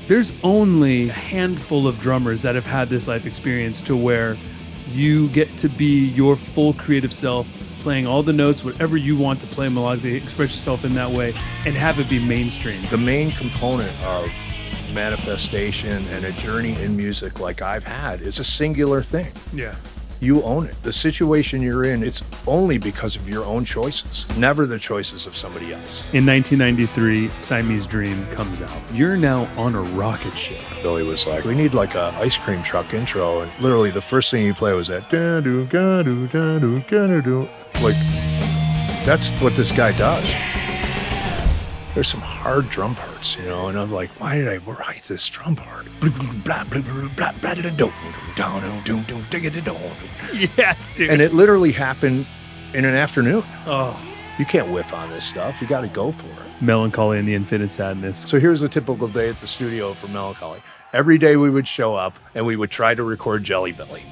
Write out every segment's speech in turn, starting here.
There's only a handful of drummers that have had this life experience to where you get to be your full creative self, playing all the notes, whatever you want to play melodically, express yourself in that way, and have it be mainstream. The main component of manifestation and a journey in music like I've had is a singular thing. Yeah. You own it. The situation you're in, it's only because of your own choices, never the choices of somebody else. In 1993, Siamese Dream comes out. You're now on a rocket ship. Billy was like, we need like a ice cream truck intro. And literally the first thing you play was that da-do, ga-do, da-do, ga-do. Like, that's what this guy does. There's some hard drum parts, you know, and I'm like, why did I write this drum part? Yes, dude. And it literally happened in an afternoon. Oh. You can't whiff on this stuff. You got to go for it. Mellon Collie and the Infinite Sadness. So here's a typical day at the studio for Mellon Collie. Every day we would show up and we would try to record Jellybelly.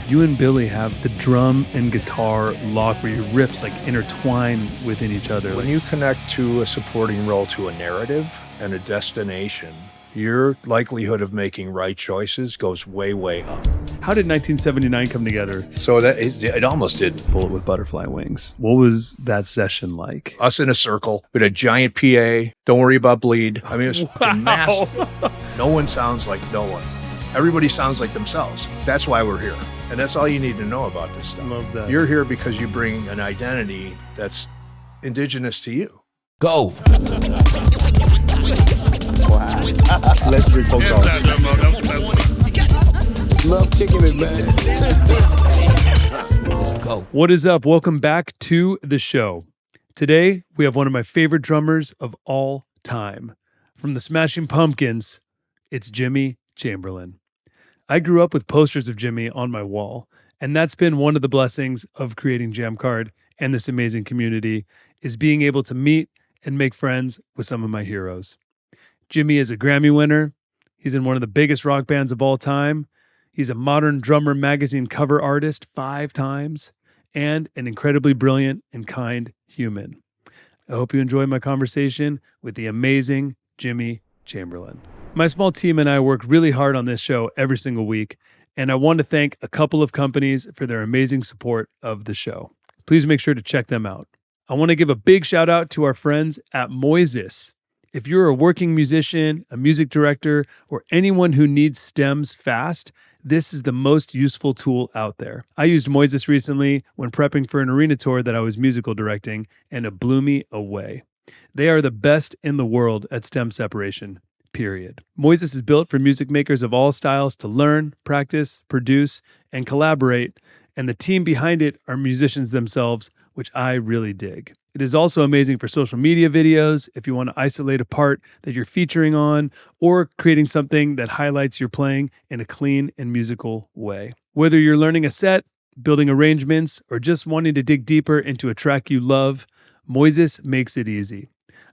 You and Billy have the drum and guitar lock where your riffs like intertwine within each other. When you connect to a supporting role to a narrative and a destination, your likelihood of making right choices goes way, way up. How did 1979 come together? So that it almost did. Bullet with Butterfly Wings. What was that session like? Us in a circle with a giant PA. Don't worry about bleed. I mean, it was fucking massive. No one sounds like no one. Everybody sounds like themselves. That's why we're here. And that's all you need to know about this stuff. Love that. You're here because you bring an identity that's indigenous to you. Go. Let's drink Coke. Love kicking it, man. Let's go. What is up? Welcome back to the show. Today, we have one of my favorite drummers of all time. From the Smashing Pumpkins, it's Jimmy Chamberlin. I grew up with posters of Jimmy on my wall, and that's been one of the blessings of creating Jam Card and this amazing community, is being able to meet and make friends with some of my heroes. Jimmy is a Grammy winner. He's in one of the biggest rock bands of all time. He's a Modern Drummer magazine cover artist 5 times, and an incredibly brilliant and kind human. I hope you enjoy my conversation with the amazing Jimmy Chamberlin. My small team and I work really hard on this show every single week, and I want to thank a couple of companies for their amazing support of the show. Please make sure to check them out. I want to give a big shout out to our friends at Moises. If you're a working musician, a music director, or anyone who needs stems fast, this is the most useful tool out there. I used Moises recently when prepping for an arena tour that I was musical directing, and it blew me away. They are the best in the world at stem separation, period. Moises is built for music makers of all styles to learn, practice, produce, and collaborate, and the team behind it are musicians themselves, which I really dig. It is also amazing for social media videos if you want to isolate a part that you're featuring on, or creating something that highlights your playing in a clean and musical way. Whether you're learning a set, building arrangements, or just wanting to dig deeper into a track you love, Moises makes it easy.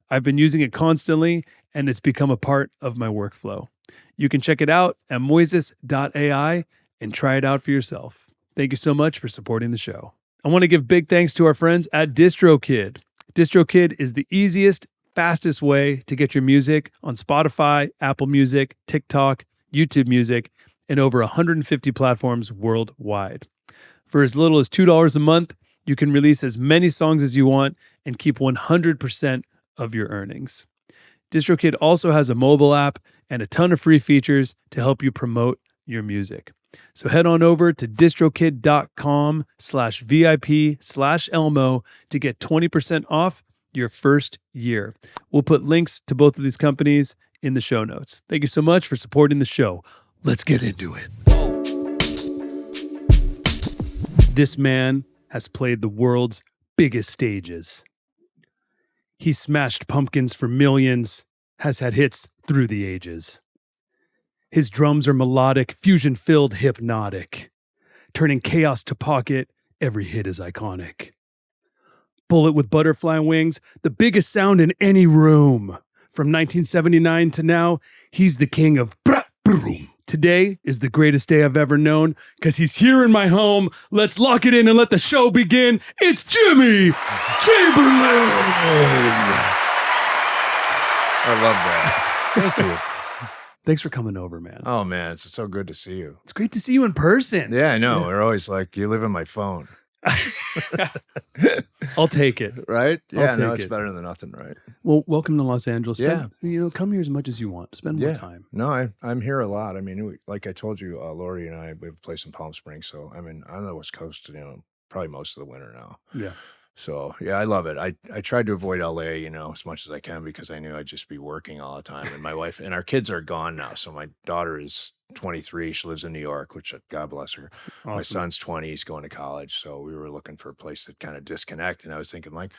I've been using it constantly, and it's become a part of my workflow. You can check it out at moises.ai and try it out for yourself. Thank you so much for supporting the show. I want to give big thanks to our friends at DistroKid. DistroKid is the easiest, fastest way to get your music on Spotify, Apple Music, TikTok, YouTube Music, and over 150 platforms worldwide. For as little as $2 a month, you can release as many songs as you want and keep 100% of your earnings. DistroKid also has a mobile app and a ton of free features to help you promote your music. So head on over to distrokid.com/VIP/Elmo to get 20% off your first year. We'll put links to both of these companies in the show notes. Thank you so much for supporting the show. Let's get into it. This man has played the world's biggest stages. He smashed pumpkins for millions, has had hits through the ages. His drums are melodic, fusion-filled, hypnotic. Turning chaos to pocket, every hit is iconic. Bullet with Butterfly Wings, the biggest sound in any room. From 1979 to now, he's the king of boom. Today is the greatest day I've ever known, because he's here in my home. Let's lock it in and let the show begin. It's Jimmy Chamberlin! I love that. Thank you. Thanks for coming over, man. Oh, man, it's so good to see you. It's great to see you in person. Yeah, I know. We're always like, you live in my phone. I'll take it. Right? Yeah, no, take it's it. better than nothing, right? Well, welcome to Los Angeles. Come here as much as you want. Spend more time. No, I'm here a lot. I mean, like I told you, Lori and I, we have a place in Palm Springs. So, I mean, I'm on the West Coast, probably most of the winter now. Yeah. So, yeah, I love it. I tried to avoid LA, as much as I can because I knew I'd just be working all the time. And my wife and our kids are gone now. So my daughter is 23. She lives in New York, which God bless her. Awesome. My son's 20. He's going to college. So we were looking for a place to kind of disconnect. And I was thinking like,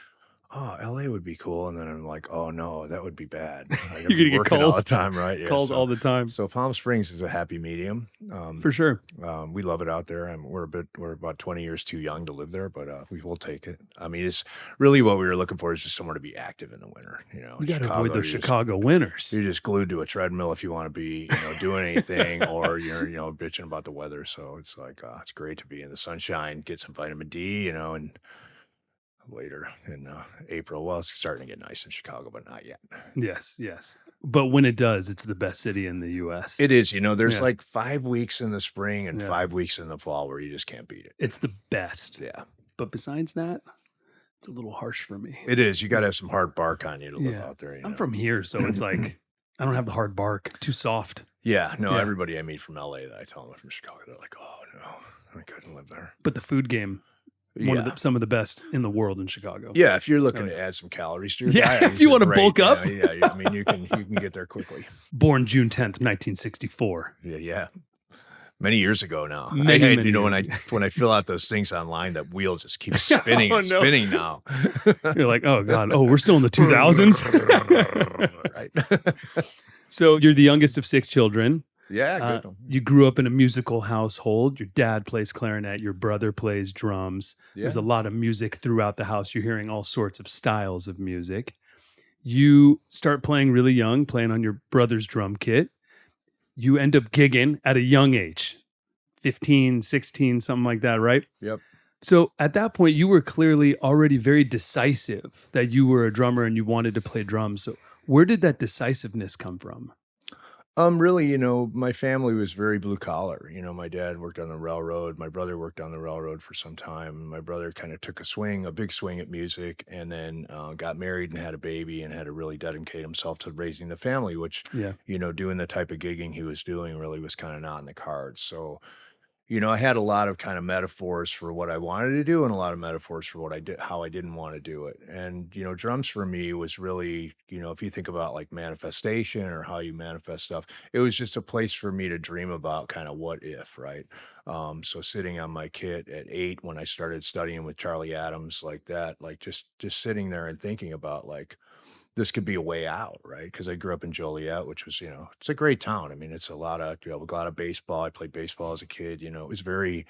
oh, LA would be cool. And then I'm like, oh no, that would be bad. You're going to get calls all the time, right? Yeah, calls all the time. So Palm Springs is a happy medium. For sure. We love it out there. We're about 20 years too young to live there, but we will take it. I mean, it's really what we were looking for is just somewhere to be active in the winter. You got to avoid those Chicago winters. You're just glued to a treadmill if you want to be, doing anything, or you're, bitching about the weather. So it's like, it's great to be in the sunshine, get some vitamin D, and later in April. Well, it's starting to get nice in Chicago, but not yet. Yes. But when it does, it's the best city in the U.S. It is. There's like 5 weeks in the spring and 5 weeks in the fall where you just can't beat it. It's the best. Yeah. But besides that, it's a little harsh for me. It is. You got to have some hard bark on you to live out there. I'm from here, so it's like I don't have the hard bark. Too soft. Yeah. No, everybody I meet from L.A. that I tell them I'm from Chicago, they're like, oh, no, I couldn't live there. But the food game. Some of the best in the world in Chicago. Yeah, if you're looking to add some calories to your diet, if you want to bulk up, I mean, you can get there quickly. Born June 10th, 1964. Yeah. Many years ago now. Many when I fill out those things online, that wheel just keeps spinning spinning now. You're like, oh God, we're still in the 2000s. Right. So you're the youngest of 6 children. Yeah, good. You grew up in a musical household. Your dad plays clarinet. Your brother plays drums. Yeah. There's a lot of music throughout the house. You're hearing all sorts of styles of music. You start playing really young, playing on your brother's drum kit. You end up gigging at a young age, 15, 16, something like that, right? Yep. So at that point, you were clearly already very decisive that you were a drummer and you wanted to play drums. So where did that decisiveness come from? Really, my family was very blue collar. My dad worked on the railroad. My brother worked on the railroad for some time. My brother kind of took a big swing at music, and then got married and had a baby and had to really dedicate himself to raising the family, which, doing the type of gigging he was doing really was kind of not in the cards. So, I had a lot of kind of metaphors for what I wanted to do and a lot of metaphors for what I did, how I didn't want to do it. And, drums for me was really, if you think about like manifestation or how you manifest stuff, it was just a place for me to dream about kind of what if, right? So sitting on my kit at 8 when I started studying with Charlie Adams like that, like just sitting there and thinking about like, this could be a way out, right? Because I grew up in Joliet, which was, it's a great town. I mean, it's a lot of baseball. I played baseball as a kid. It was very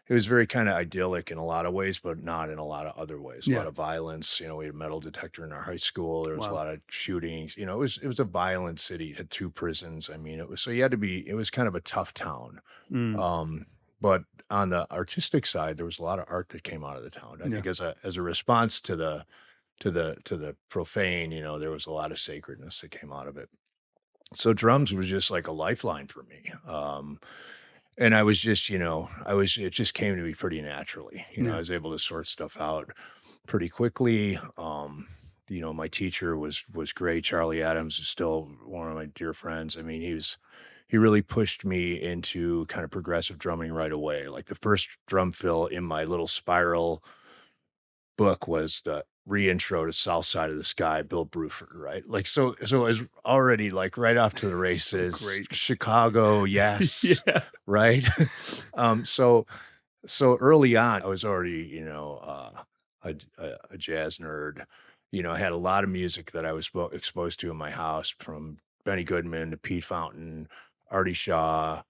kind of idyllic in a lot of ways, but not in a lot of other ways. A lot of violence. We had a metal detector in our high school. There was a lot of shootings. It was a violent city. It had 2 prisons. I mean, it was kind of a tough town. But on the artistic side, there was a lot of art that came out of the town. I think as a response to the profane, there was a lot of sacredness that came out of it. So drums was just like a lifeline for me. And I was just, it just came to me pretty naturally. I was able to sort stuff out pretty quickly. My teacher was great. Charlie Adams is still one of my dear friends. I mean, he really pushed me into kind of progressive drumming right away. Like the first drum fill in my little spiral book was the reintro to South Side of the Sky, Bill Bruford, right? Like, so it was already like right off to the races. So great. Chicago, yes. Right. So early on, I was already, a jazz nerd. I had a lot of music that I was exposed to in my house, from Benny Goodman to Pete Fountain, Artie Shaw,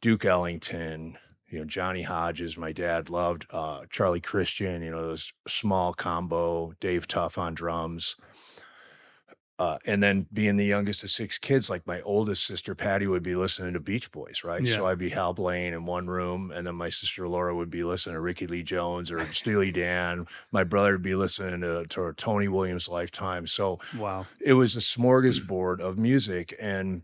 Duke Ellington, Johnny Hodges. My dad loved Charlie Christian, those small combo, Dave Tuff on drums. And then being the youngest of 6 kids, like my oldest sister Patty would be listening to Beach Boys, right? Yeah. So I'd be Hal Blaine in one room, and then my sister Laura would be listening to Ricky Lee Jones or Steely Dan. My brother would be listening to Tony Williams' Lifetime. So Wow. it was a smorgasbord of music. And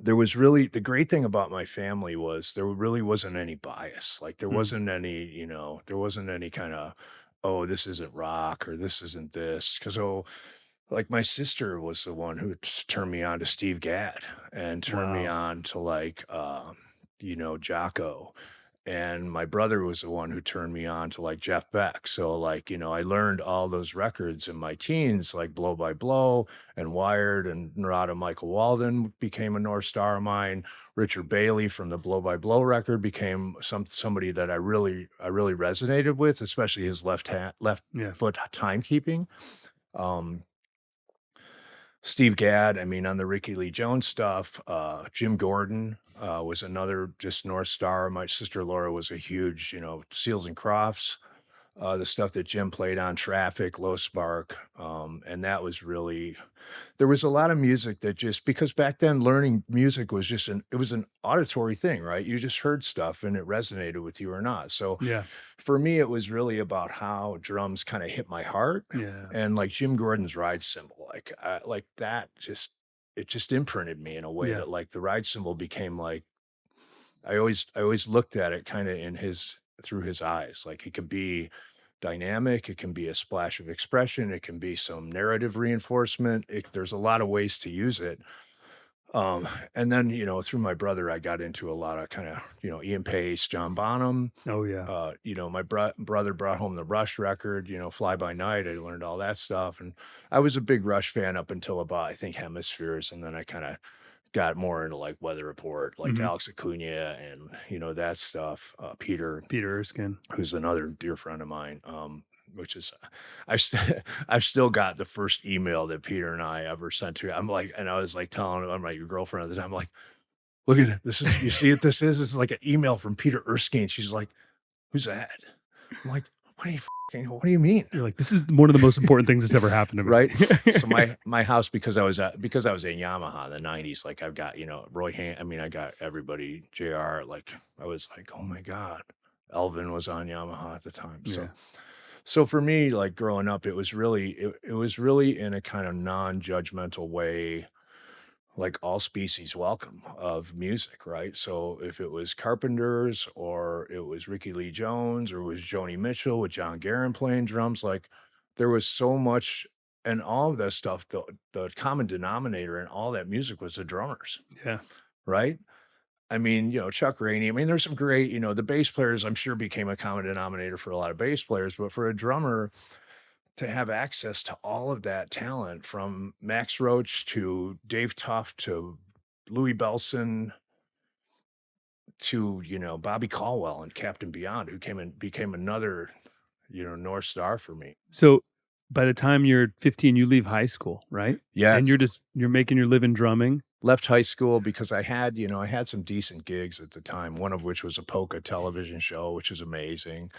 there was really, the great thing about my family was there really wasn't any bias. Like there wasn't any, you know, there wasn't any kind of, oh, this isn't rock or this isn't this. Because, like my sister was the one who turned me on to Steve Gadd and turned me on to like, you know, Jocko. And my brother was the one who turned me on to like Jeff Beck. So like, you know, I learned all those records in my teens, like Blow by Blow and Wired, and NAVARRO Michael Walden became a North Star of mine. Richard Bailey from the Blow by Blow record became somebody that I really resonated with, especially his left foot timekeeping. Steve Gadd, I mean, on the Ricky Lee Jones stuff, Jim Gordon was another just North Star. My sister Laura was a huge, you know, Seals and Crofts, the stuff that Jim played on Traffic, Low Spark. And that was really, there was a lot of music that just, because back then learning music was just it was an auditory thing, right? You just heard stuff and it resonated with you or not. So for me, it was really about how drums kind of hit my heart. And like Jim Gordon's ride cymbal, like that just, it just imprinted me in a way that like the ride cymbal became like, I always looked at it kind of through his eyes. Like it could be dynamic, it can be a splash of expression, it can be some narrative reinforcement. There's a lot of ways to use it. And then, you know, through my brother, I got into a lot of kind of, you know, Ian Pace, John Bonham. You know, my brother brought home the Rush record, you know, Fly By Night. I learned all that stuff. And I was a big Rush fan up until about, I think, Hemispheres. And then I kind of got more into like Weather Report, like Alex Acuna and, you know, that stuff. Peter Erskine, who's another dear friend of mine, which is, I've still got the first email that Peter and I ever sent to. I'm like, and I was like telling him, I'm like, your girlfriend at the time, I'm like, look at that. This is, you see what this is? This is like an email from Peter Erskine. She's like, who's that? I'm like, what do you mean? You're like, this is one of the most important things that's ever happened to me. Right. So my house, because I was in Yamaha in the 90s, like I've got, you know, I got everybody, JR, like I was like, oh my God, Elvin was on Yamaha at the time. So for me, like growing up, it was really in a kind of non-judgmental way, like all species welcome of music, right? So if it was Carpenters or it was Ricky Lee Jones or it was Joni Mitchell with John Guerin playing drums, like there was so much, and all of that stuff, the common denominator in all that music was the drummers. Right? I mean, you know, Chuck Rainey, I mean, there's some great, you know, the bass players, I'm sure became a common denominator for a lot of bass players, but for a drummer to have access to all of that talent, from Max Roach to Dave Tuff to Louis Belson to, you know, Bobby Caldwell and Captain Beyond, who became another, you know, North Star for me. So by the time you're 15, you leave high school, right? Yeah. And you're making your living drumming. Left high school because I had some decent gigs at the time, one of which was a polka television show, which was amazing.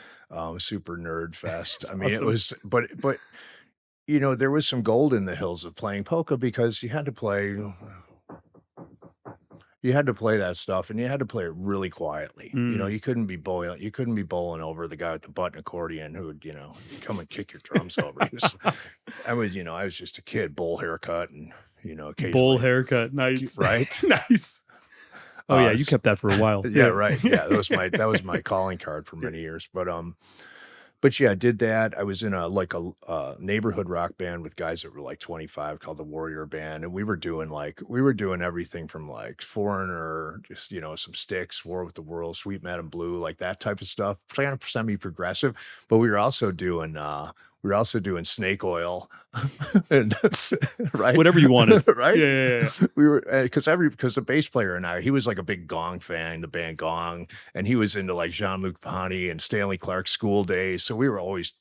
Super nerd fest. I mean, awesome. It was, but you know, there was some gold in the hills of playing polka because you had to play that stuff, and you had to play it really quietly. You know, you couldn't be bowling over the guy with the button accordion who would, you know, come and kick your drums over. I was just a kid, bowl haircut, and, you know, occasionally. Bowl haircut, nice. Right? Nice. Oh yeah, you kept that for a while. Yeah, right. Yeah, that was my calling card for many years. But yeah, I did that. I was in a neighborhood rock band with guys that were like 25 called the Warrior Band. And we were doing everything from like Foreigner, just, you know, some Styx, War with the World, Sweet Madam Blue, like that type of stuff, kind of semi-progressive. But we were also doing Snake Oil, and right, whatever you wanted, right? Yeah. We were because the bass player and I, he was like a big Gong fan, the band Gong, and he was into like Jean-Luc Ponty and Stanley Clark's School Days. So we were always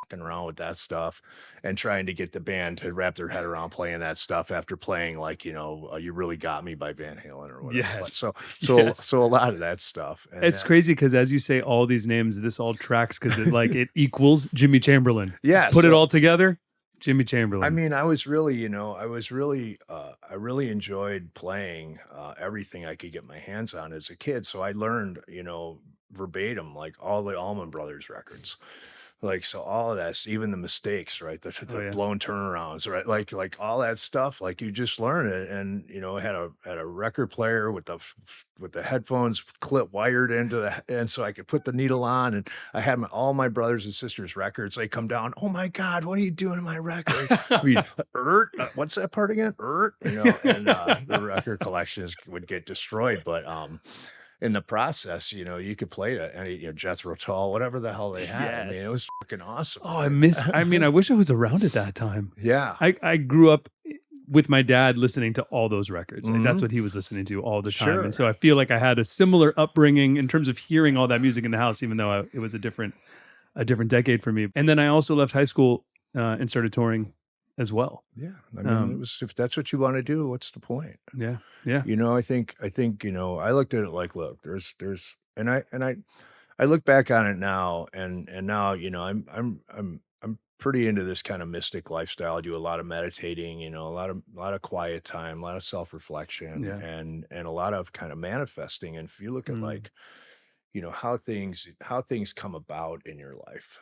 fucking around with that stuff and trying to get the band to wrap their head around playing that stuff after playing, like, you know, You Really Got Me by Van Halen or whatever. Yes. So a lot of that stuff. And it's crazy because as you say all these names, this all tracks because it equals Jimmy Chamberlin. Yeah. Put it all together. Jimmy Chamberlin. I mean, I was really, you know, I really enjoyed playing everything I could get my hands on as a kid. So I learned, you know, verbatim, like all the Allman Brothers records. Like, so all of that, even the mistakes, right? The yeah. blown turnarounds, right? Like all that stuff, like you just learn it. And, you know, I had a record player with the headphones clip wired into and so I could put the needle on, and I had all my brothers and sisters' records. They come down, oh my God, what are you doing to my record? I mean, what's that part again? You know, and the record collections would get destroyed. But in the process, you know, you could play it any, you know, Jethro Tull, whatever the hell they had. I mean, it was fucking awesome. Oh, I mean, I wish I was around at that time. Yeah. I grew up with my dad listening to all those records. Like that's what he was listening to all the time. And so I feel like I had a similar upbringing in terms of hearing all that music in the house, even though it was a different decade for me. And then I also left high school and started touring as well. Yeah. I mean, it was, if that's what you want to do, what's the point? Yeah. Yeah. You know, I think, you know, I looked at it like, look, and I look back on it now, and now, you know, I'm pretty into this kind of mystic lifestyle. I do a lot of meditating, you know, a lot of quiet time, a lot of self-reflection, and a lot of kind of manifesting. And if you look at like, you know, how things come about in your life,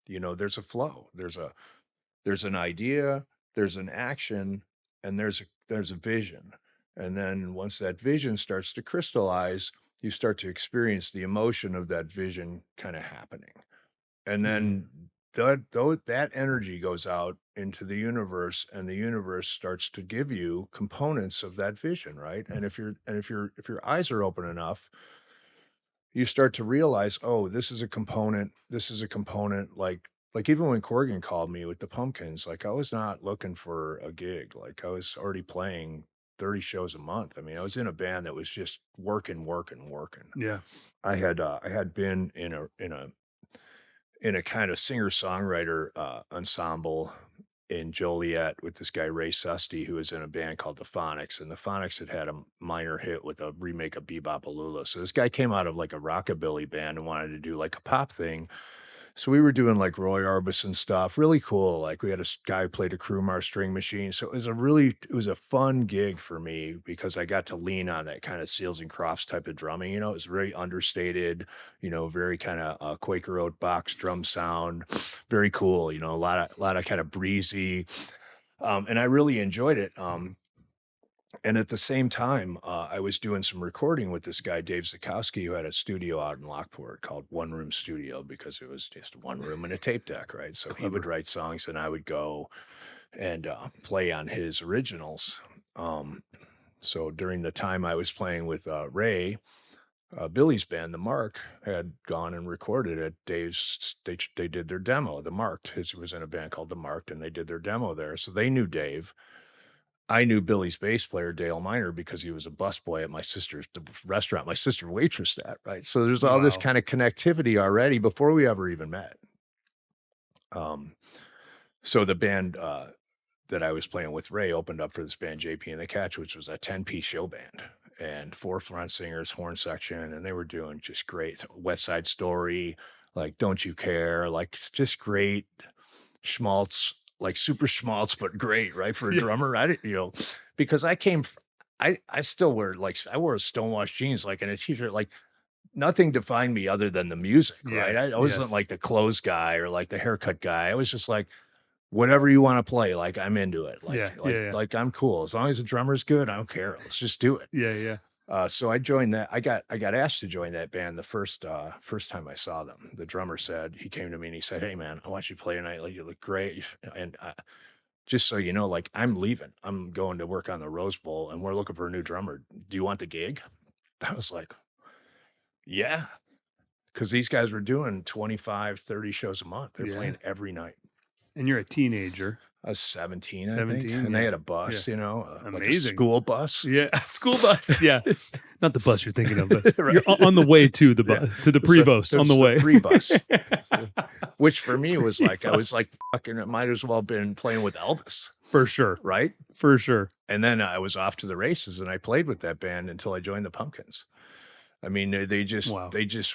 you know, there's a flow, there's an idea, there's an action, and there's a vision. And then once that vision starts to crystallize, you start to experience the emotion of that vision kind of happening. And then that energy goes out into the universe, and the universe starts to give you components of that vision, right? And if your eyes are open enough, you start to realize, oh, this is a component, like even when Corgan called me with the Pumpkins, like I was not looking for a gig. Like I was already playing 30 shows a month. I mean, I was in a band that was just working. Yeah. I had been in a kind of singer-songwriter ensemble in Joliet with this guy Ray Susty, who was in a band called the Phonics, and the Phonics had a minor hit with a remake of Bebop Alula. So this guy came out of like a rockabilly band and wanted to do like a pop thing. So we were doing like Roy Orbison stuff, really cool. Like we had a guy who played a Krumar string machine. So it was a fun gig for me because I got to lean on that kind of Seals and Crofts type of drumming. You know, it was very understated, you know, very kind of Quaker Oat box drum sound, very cool. You know, a lot of kind of breezy, and I really enjoyed it. And at the same time, I was doing some recording with this guy, Dave Zukowski, who had a studio out in Lockport called One Room Studio, because it was just one room and a tape deck, right? So he would write songs and I would go and play on his originals. So during the time I was playing with Ray, Billy's band, The Mark, had gone and recorded at Dave's. They did their demo. The Marked, his was in a band called The Marked, and they did their demo there. So they knew Dave. I knew Billy's bass player, Dale Miner, because he was a busboy at my sister's restaurant, my sister waitressed at, right? So there's all this kind of connectivity already before we ever even met. So the band that I was playing with, Ray, opened up for this band, JP and the Catch, which was a 10-piece show band, and 4 front singers, horn section, and they were doing just great. West Side Story, like Don't You Care, like just great schmaltz, like super schmaltz, but great, right? For a drummer, you know, because I still wear, like, I wore stonewashed jeans, like, and a t-shirt, like nothing defined me other than the music, right? I wasn't like the clothes guy or like the haircut guy. I was just like, whatever you want to play, like I'm into it. Like I'm cool. As long as the drummer's good, I don't care. Let's just do it. Yeah. So I joined that. I got asked to join that band the first time I saw them. The drummer said, he came to me and he said, "Hey man, I want you to play tonight. Like you look great. And just so you know, like I'm leaving. I'm going to work on the Rose Bowl and we're looking for a new drummer. Do you want the gig?" I was like, yeah. Because these guys were doing 25, 30 shows a month. They're playing every night. And you're a teenager. I was 17, I think. And they had a bus, you know, amazing, like a school bus. Yeah, a school bus. Yeah, not the bus you're thinking of, but you're on the way to the bus, to the Prevost, on the way. Pre-bus, which for me was like, I was like, fucking, it might as well have been playing with Elvis. For sure. Right? For sure. And then I was off to the races and I played with that band until I joined the Pumpkins. I mean, they just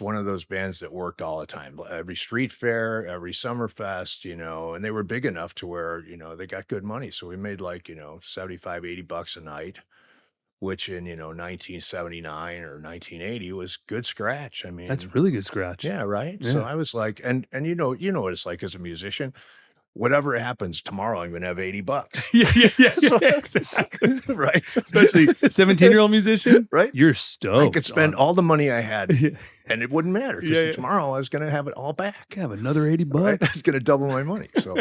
one of those bands that worked all the time. Every street fair, every summer fest, and they were big enough to where, they got good money. So we made like, 75, $80 a night, which in, 1979 or 1980 was good scratch. I mean, That's really good scratch. yeah, right. Yeah. So I was like, and you know what it's like as a musician. Whatever happens tomorrow, I'm gonna have $80. Yeah, exactly. Right. Especially 17-year-old musician, Right. You're stoked. I could spend all the money I had, and it wouldn't matter because Yeah. tomorrow I was gonna have it all back. have another $80. Right? I was gonna double my money. So,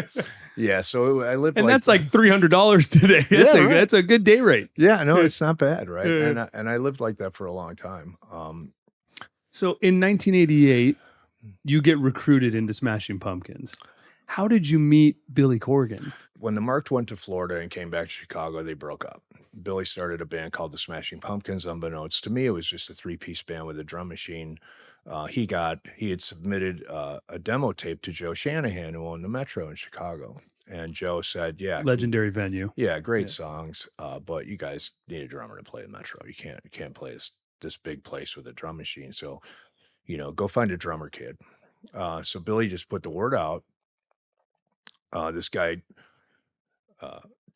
yeah. So I lived, And that's like $300 today. That's Yeah, right. that's a good day rate. yeah, no, it's not bad, right? Yeah. And I lived like that for a long time. So in 1988, you get recruited into Smashing Pumpkins. How did you meet Billy Corgan? When the Marked went to Florida and came back to Chicago, they broke up. Billy started a band called the Smashing Pumpkins. Unbeknownst to me, it was just a 3-piece band with a drum machine. He had submitted a demo tape to Joe Shanahan, who owned the Metro in Chicago. And Joe said, yeah, Legendary venue. yeah, great songs, but you guys need a drummer to play the Metro. You can't play this big place with a drum machine. So, go find a drummer, kid. So Billy just put the word out. This guy,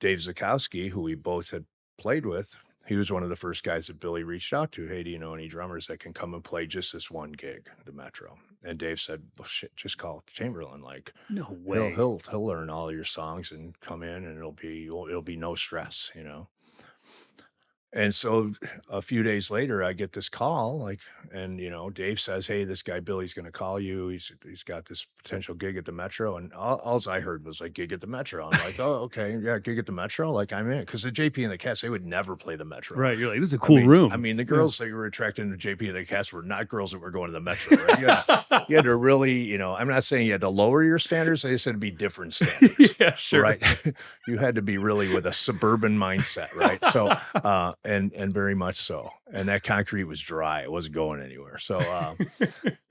Dave Zakowski, who we both had played with, he was one of the first guys that Billy reached out to. Hey, do you know any drummers that can come and play just this one gig, the Metro? And Dave said, well, shit, just call Chamberlin. Like, No way. he'll learn all your songs and come in, and it'll be no stress, And so a few days later, I get this call, and Dave says, "Hey, this guy Billy's going to call you. He's got this potential gig at the Metro." And all I heard was like, "Gig at the Metro." I'm like, "Oh, okay, yeah, gig at the Metro." Like, I'm in, because the JP and the Cats, they would never play the Metro. Right. You're like, this is a cool room. I mean, the girls that you were attracting to JP and the Cats were not girls that were going to the Metro. Right? You had to really, I'm not saying you had to lower your standards. I said to be different standards. Yeah, sure. Right. You had to be really with a suburban mindset, right? So, and very much so. And that concrete was dry. It wasn't going anywhere. So,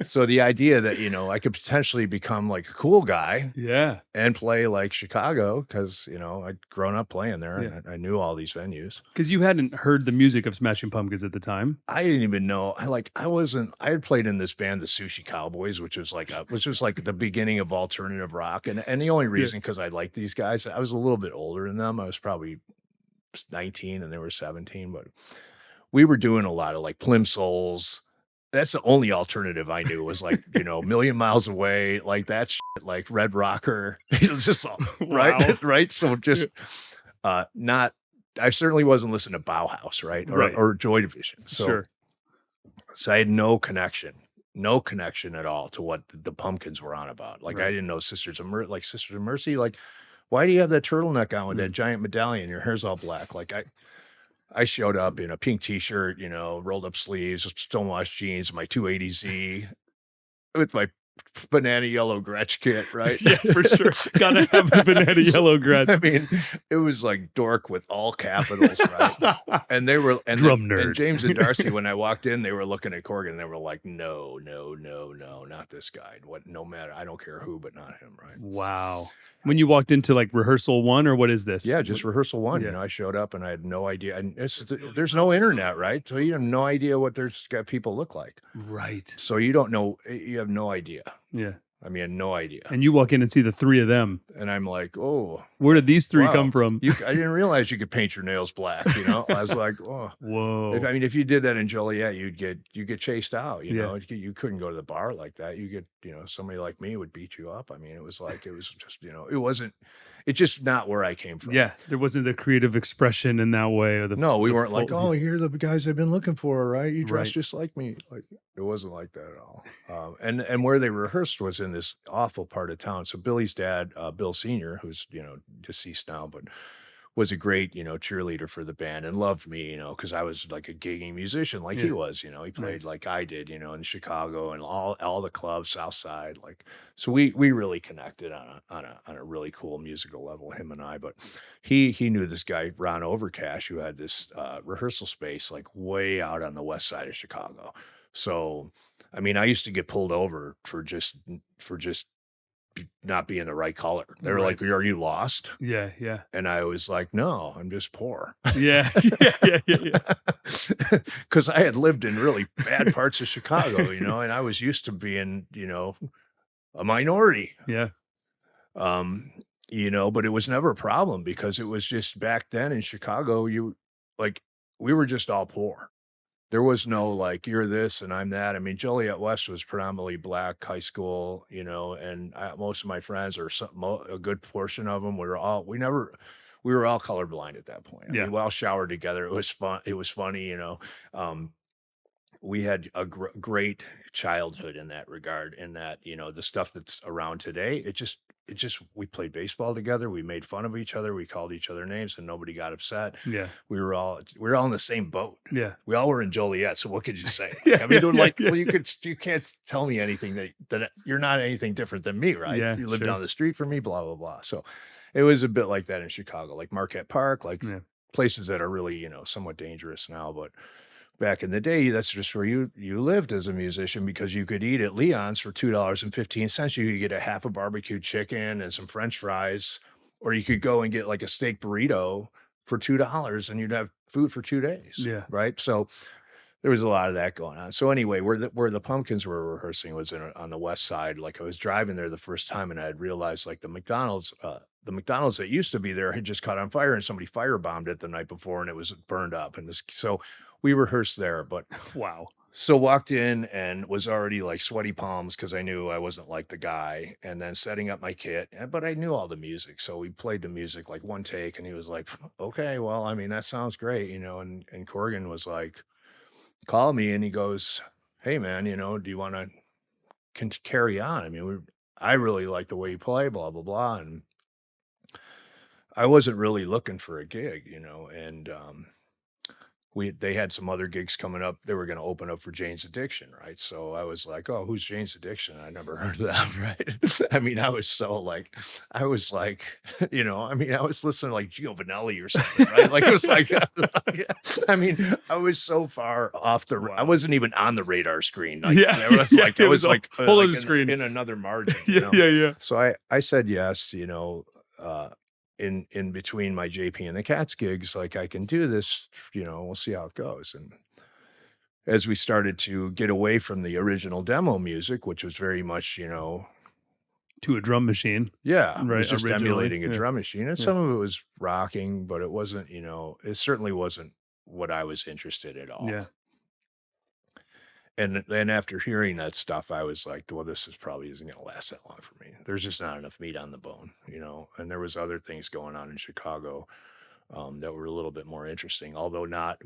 so the idea that, I could potentially become like a cool guy Yeah. and play like Chicago, because, I'd grown up playing there, Yeah. and I knew all these venues. Because you hadn't heard the music of Smashing Pumpkins at the time. I didn't even know. I had played in this band, the Sushi Cowboys, which was like the beginning of alternative rock. And the only reason, because I liked these guys, I was a little bit older than them. I was probably 19 and they were 17, but we were doing a lot of like Plimsolls. That's the only alternative I knew, was like, Million Miles Away, like that shit, like Red Rocker. It was just all, right. Wow. Right. So just not, I certainly wasn't listening to Bauhaus, right? Or Joy Division. So, Sure. so I had no connection at all to what the Pumpkins were on about. Like, I didn't know Sisters of Mercy. Like, why do you have that turtleneck on with that giant medallion? Your hair's all black. Like, I showed up in a pink t-shirt, rolled up sleeves, stonewashed jeans, my 280Z with my banana yellow Gretsch kit, right? Yeah, for sure. Gotta have the banana yellow Gretsch. I mean, it was like dork with all capitals, right? And they were, and Drum then- nerd. and James and Darcy, when I walked in, they were looking at Corgan and they were like, no, not this guy. No matter, I don't care who, but not him, right? Wow. When you walked into like rehearsal 1, or what is this? Yeah, just rehearsal 1. Yeah. I showed up and I had no idea. And there's no internet, right? So you have no idea what there's got people look like. Right. So you don't know. You have no idea. Yeah. I mean, I had no idea. And you walk in and see the 3 of them. And I'm like, oh, Where did these 3 wow. come from? I didn't realize you could paint your nails black. I was like, oh. Whoa. If you did that in Joliet, you'd get chased out. Yeah. You couldn't go to the bar like that. You get, somebody like me would beat you up. I mean, it was just, it's just not where I came from. Yeah. There wasn't the creative expression in that way. Or No, we the weren't like, full- oh, you're the guys I've been looking for, right? You dress Right. just like me. Like, it wasn't like that at all. And where they rehearsed was in this awful part of town. So Billy's dad, Bill Sr., who's, deceased now, but was a great, cheerleader for the band and loved me, because I was like a gigging musician like he was, he played Nice. like I did, in Chicago and all the clubs, South Side, like, so we really connected on a really cool musical level, him and I. But he knew this guy, Ron Overcash, who had this rehearsal space like way out on the west side of Chicago. So, I mean, I used to get pulled over for just not being the right color. They were Right. like, "Are you lost?" Yeah, yeah. And I was like, "No, I'm just poor." Yeah. Yeah. Because I had lived in really bad parts of Chicago, and I was used to being, a minority. Yeah. But it was never a problem because it was just back then in Chicago, like we were just all poor. There was no like you're this and I'm that. I mean, Joliet West was predominantly black high school, and most of my friends, or a good portion of them, we were all colorblind at that point. I Yeah. mean, we all showered together. It was fun. It was funny, Um, we had a great childhood in that regard, in that, the stuff that's around today, we played baseball together. We made fun of each other. We called each other names and nobody got upset. Yeah. We were all in the same boat. Yeah. We all were in Joliet. So what could you say? Yeah, I mean, yeah. well, you can't tell me anything that you're not anything different than me, right? Yeah, You live sure. down the street from me, blah, blah, blah. So it was a bit like that in Chicago, like Marquette Park, like places that are really, somewhat dangerous now, but back in the day, that's just where you lived as a musician, because you could eat at Leon's for $2.15. You could get a half a barbecue chicken and some French fries, or you could go and get like a steak burrito for $2 and you'd have food for 2 days. Yeah. Right. So there was a lot of that going on. So anyway, where the Pumpkins were rehearsing was on the west side. Like I was driving there the first time and I had realized like the McDonald's that used to be there had just caught on fire and somebody firebombed it the night before and it was burned up. And so we rehearsed there, but Wow. so walked in and was already like sweaty palms because I knew I wasn't like the guy, and then setting up my kit, but I knew all the music. So we played the music like one take and he was like, okay, well, I mean, that sounds great, and Corgan was like, call me, and he goes, hey man, do you want to carry on? I mean, I really like the way you play, blah, blah, blah. And I wasn't really looking for a gig, and, they had some other gigs coming up. They were going to open up for Jane's Addiction, right? So I was like, oh, who's Jane's Addiction? I never heard of them, right? I mean, I was like, I was listening to like Gio Vanelli or something, right? Like it was like, I mean, I was so far off I wasn't even on the radar screen. Like, I was like whole other screen in another margin. Yeah. So I said yes, in between my JP and the Cats gigs, like I can do this, we'll see how it goes. And as we started to get away from the original demo music, which was very much, to a drum machine. Yeah. It Right, was just originally, emulating a yeah. drum machine. And some of it was rocking, but it wasn't, it certainly wasn't what I was interested at all. Yeah. And then after hearing that stuff, I was like, well, this probably isn't going to last that long for me. There's just not enough meat on the bone, and there was other things going on in Chicago that were a little bit more interesting, although not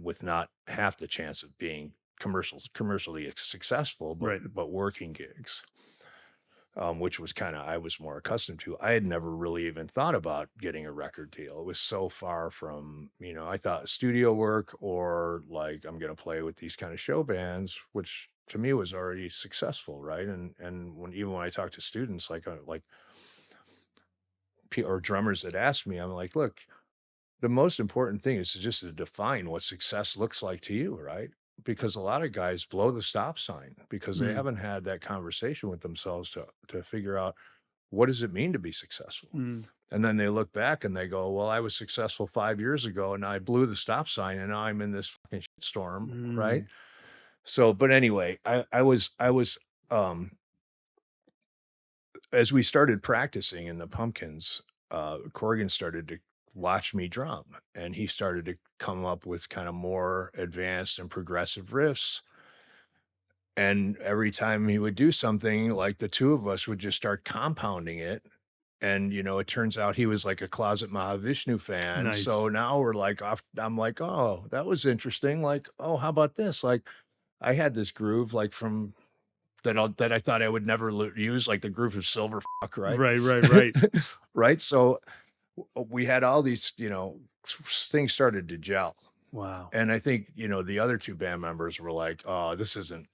half the chance of being commercially successful, but working gigs, which was I was more accustomed to. I had never really even thought about getting a record deal. It was so far from, I thought studio work or like I'm going to play with these kind of show bands, which to me was already successful, right? And even when I talk to students or drummers that ask me, I'm like, look, the most important thing is just to define what success looks like to you, right? Because a lot of guys blow the stop sign because they haven't had that conversation with themselves to figure out what does it mean to be successful. And then they look back and they go, well, I was successful 5 years ago and I blew the stop sign and now I'm in this fucking storm, right? So, but anyway, I was as we started practicing in the Pumpkins, Corgan started to watch me drum, and he started to come up with kind of more advanced and progressive riffs. And every time he would do something, like the two of us would just start compounding it. And, it turns out he was like a closet Mahavishnu fan. Nice. So now we're like I'm like, oh, that was interesting. Like, oh, how about this? Like I had this groove like from that I thought I would never use, like the groove of Silver Fuck, right? Right. Right. So we had all these, things started to gel. Wow. And I think, the other two band members were like, oh, this isn't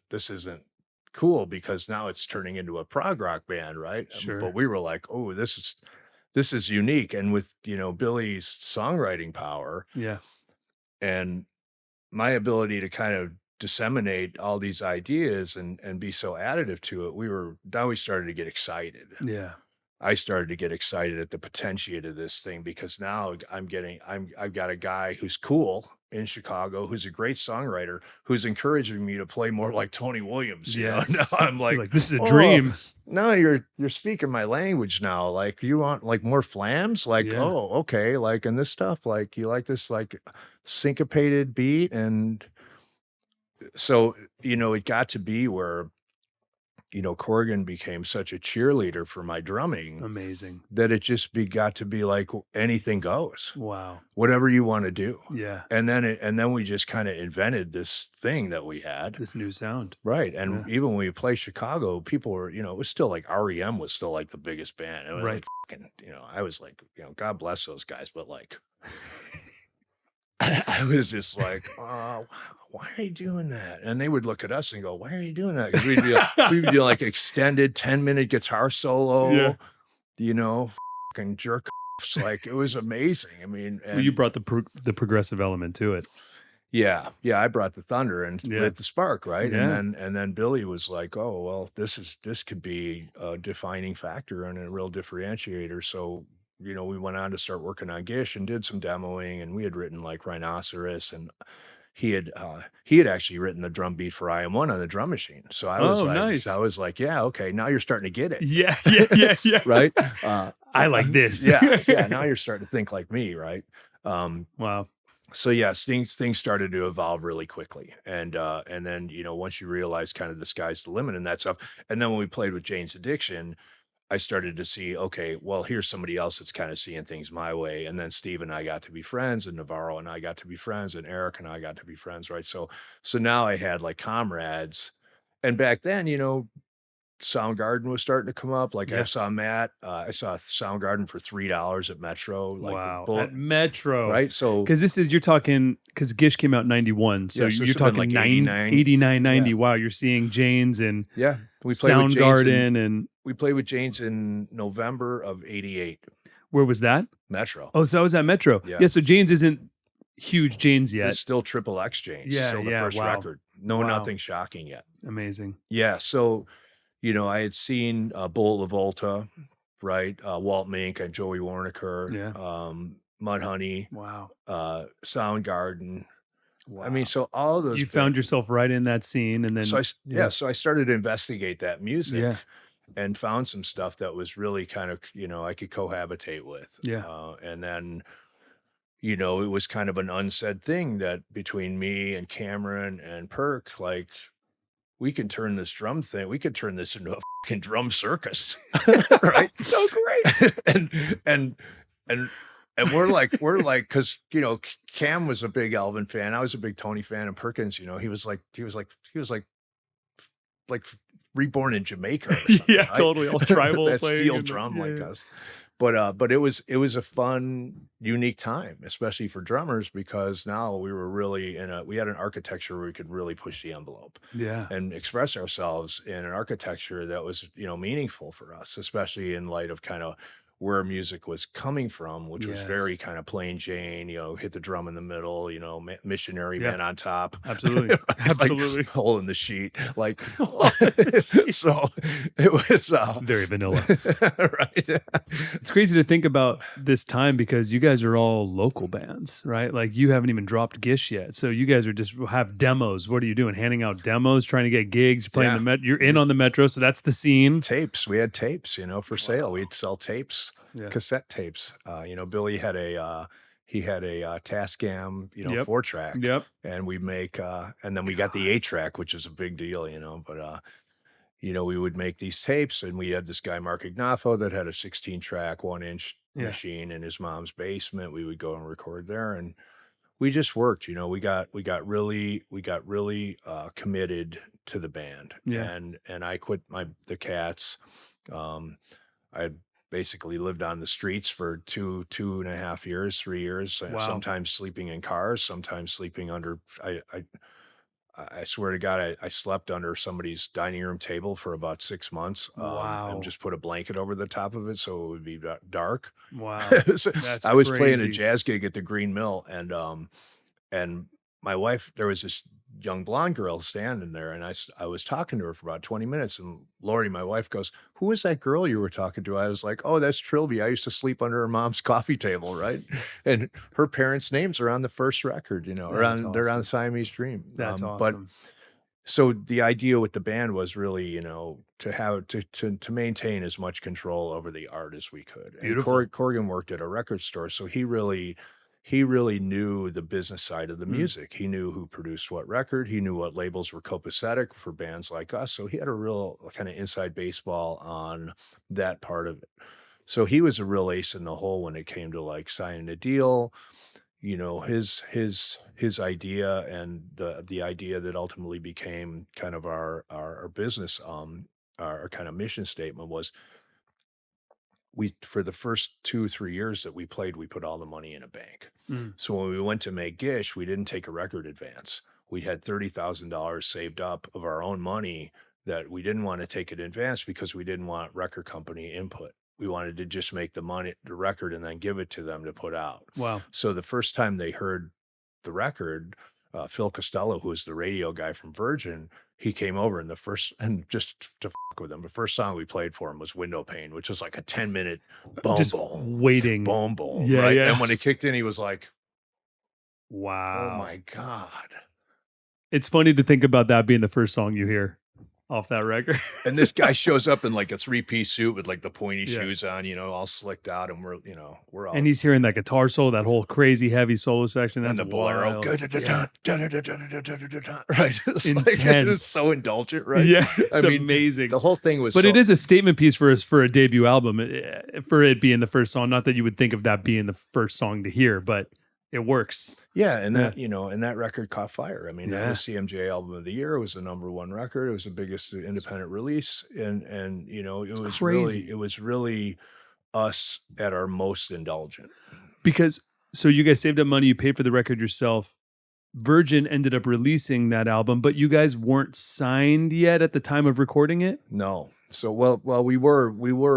cool because now it's turning into a prog rock band, right? Sure. But we were like, oh, this is unique. And with, Billy's songwriting power and my ability to kind of disseminate all these ideas and be so additive to it, we started to get excited. Yeah. I started to get excited at the potentiate of this thing because now I've got a guy who's cool in Chicago, who's a great songwriter, who's encouraging me to play more like Tony Williams. You know, now Yes. I'm You're like, this is a "Oh, dream. now you're speaking my language now. Like you want like more flams? Like, Yeah. oh, okay. Like, and this stuff, like you like this like syncopated beat. And so, it got to be where, Corgan became such a cheerleader for my drumming Amazing. that it just got to be like anything goes, Wow. whatever you want to do. Yeah. And then we just kind of invented this thing that we had. This new sound. Right. And Yeah. even when we play Chicago, people were, it was still like REM was still like the biggest band. It was Right. like fucking, I was like, God bless those guys, but like I was just like, why are you doing that? And they would look at us and go, why are you doing that? Because we'd do like extended 10-minute guitar solo, fucking jerk offs. Like it was amazing. I mean, Well, you brought the progressive element to it. yeah, I brought the thunder and Yeah. lit the spark, right? Yeah. And then Billy was like, oh, well, this could be a defining factor and a real differentiator. So, we went on to start working on Gish and did some demoing, and we had written like Rhinoceros, and he had actually written the drum beat for I Am One on the drum machine. So I was nice. yeah, okay, now you're starting to get it. Yeah. Right? I like this. yeah, now you're starting to think like me, right? Wow. So yes, things started to evolve really quickly, and then once you realize kind of the sky's the limit and that stuff, and then when we played with Jane's Addiction, I started to see, okay, well, here's somebody else that's kind of seeing things my way, and then Steve and I got to be friends, and Navarro and I got to be friends, and Eric and I got to be friends, right? So now I had like comrades, and back then, Soundgarden was starting to come up. Like Yeah. I saw Soundgarden for $3 at Metro. Like Wow. At Metro. right? So Because you're talking, because Gish came out in 91. So Yeah, so you're it's been talking like 89. 89, 90. Yeah. Wow. You're seeing Jane's and yeah, we played with Jane's Soundgarden. And we played with Jane's in November of '88, where was that? Metro. Oh, so I was at Metro. Yeah. Yeah. So Jane's isn't huge Jane's yet. It's still Triple X Jane's. Yeah, Still the yeah, first wow. record. No, Wow. nothing shocking yet. Amazing. Yeah. So, I had seen Bullet LaVolta, right? Walt Mink and Joey Warnaker, Yeah. Mudhoney, Wow. Soundgarden. Wow. I mean, so all of those. you found yourself right in that scene, and then So I started to investigate that music. Yeah. And found some stuff that was really kind of, I could cohabitate with. Yeah. And then, it was kind of an unsaid thing that between me and Cameron and Perk, like, we can turn this drum thing, we could turn this into a fucking drum circus. Right? so great. and we're like, because Cam was a big Alvin fan, I was a big Tony fan, and Perkins, he was like reborn in Jamaica or something, Yeah, right? totally. All tribal that playing steel and- drum yeah, like yeah. us. But it was a fun, unique time, especially for drummers, because now we were really we had an architecture where we could really push the envelope Yeah. and express ourselves in an architecture that was, meaningful for us, especially in light of kind of where music was coming from, which was very Yes. kind of plain Jane, hit the drum in the middle, missionary Yeah. man on top. Absolutely. Right? Absolutely. Like, hole in the sheet. Like, so it was Very vanilla. right. It's crazy to think about this time because you guys are all local bands, right? Like you haven't even dropped Gish yet. So you guys are just have demos. What are you doing? Handing out demos, trying to get gigs, playing Yeah. you're in on the Metro. So that's the scene. Tapes. We had tapes, for sale. We'd sell tapes, Yeah. cassette tapes. Billy had a Tascam, Yep. 4-track. Yep. And we make and then we got the 8-track, which is a big deal, but we would make these tapes, and we had this guy Mark Ignafo that had a 16-track 1-inch Yeah. machine in his mom's basement. We would go and record there, and we just worked. We got really committed to the band. Yeah. And I quit the Cats. I basically lived on the streets for 2.5 years, 3 years, Wow. sometimes sleeping in cars, sometimes sleeping under, I swear to God, I slept under somebody's dining room table for about 6 months. Wow. And just put a blanket over the top of it so it would be dark. Wow. So That's I was playing a crazy. jazz gig at the Green Mill, and my wife, there was this young blonde girl standing there, and I was talking to her for about 20 minutes, and Lori, my wife, goes, "Who is that girl you were talking to?" I was like, "Oh, that's Trilby. I used to sleep under her mom's coffee table, right?" And her parents' names are on the first record, you know, they're on Siamese Dream. That's But awesome. so the idea with the band was really, you know, to have to maintain as much control over the art as we could. Beautiful. And Corgan worked at a record store, so he really knew the business side of the music. He knew who produced what record. He knew what labels were copacetic for bands like us. So he had a real kind of inside baseball on that part of it. So he was a real ace in the hole when it came to like signing a deal. You know, his idea and the idea that ultimately became kind of our business, our kind of mission statement was, for the first 2-3 years that we played, we put all the money in a bank. So when we went to make Gish, we didn't take a record advance. We had $30,000 saved up of our own money that we didn't want to take in advance because we didn't want record company input. We wanted to just make the record, and then give it to them to put out. Wow. So the first time they heard the record, Phil Costello, who was the radio guy from Virgin, he came over, and just to fuck with him, the first song we played for him was Window Pane, which was like a 10-minute boom, Just boom, waiting. boom, boom. Yeah, right? yeah. And when it kicked in, he was like, Wow. "Oh my God." It's funny to think about that being the first song you hear off that record. And this guy shows up in like a 3-piece suit with like the pointy Yeah. shoes on, you know, all slicked out, and we're all And he's hearing that guitar solo, that whole crazy heavy solo section. and That's the bolero, wild. right? It's Intense. it's so indulgent, right? Yeah, I it's mean, amazing. the whole thing was, But so, it is a statement piece for a debut album, for it being the first song. Not that you would think of that being the first song to hear, but it works. yeah, and Yeah. that and that record caught fire. I mean, that Yeah. was CMJ Album of the Year. It was the #1 record. It was the biggest independent release, and it was crazy. really us at our most indulgent. Because so you guys saved up money, you paid for the record yourself. Virgin ended up releasing that album, but you guys weren't signed yet at the time of recording it? No. So well we were,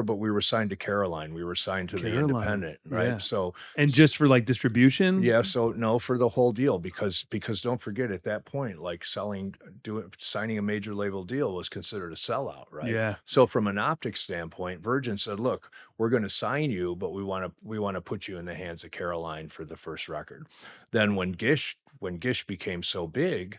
but we were signed to Caroline. We were signed to the Caroline, independent, right? yeah. So And just for like distribution? yeah, so no, for the whole deal, because don't forget, at that point, like signing a major label deal was considered a sellout, right? Yeah. So from an optics standpoint, Virgin said, "Look, we're going to sign you, but we want to put you in the hands of Caroline for the first record." Then when Gish became so big,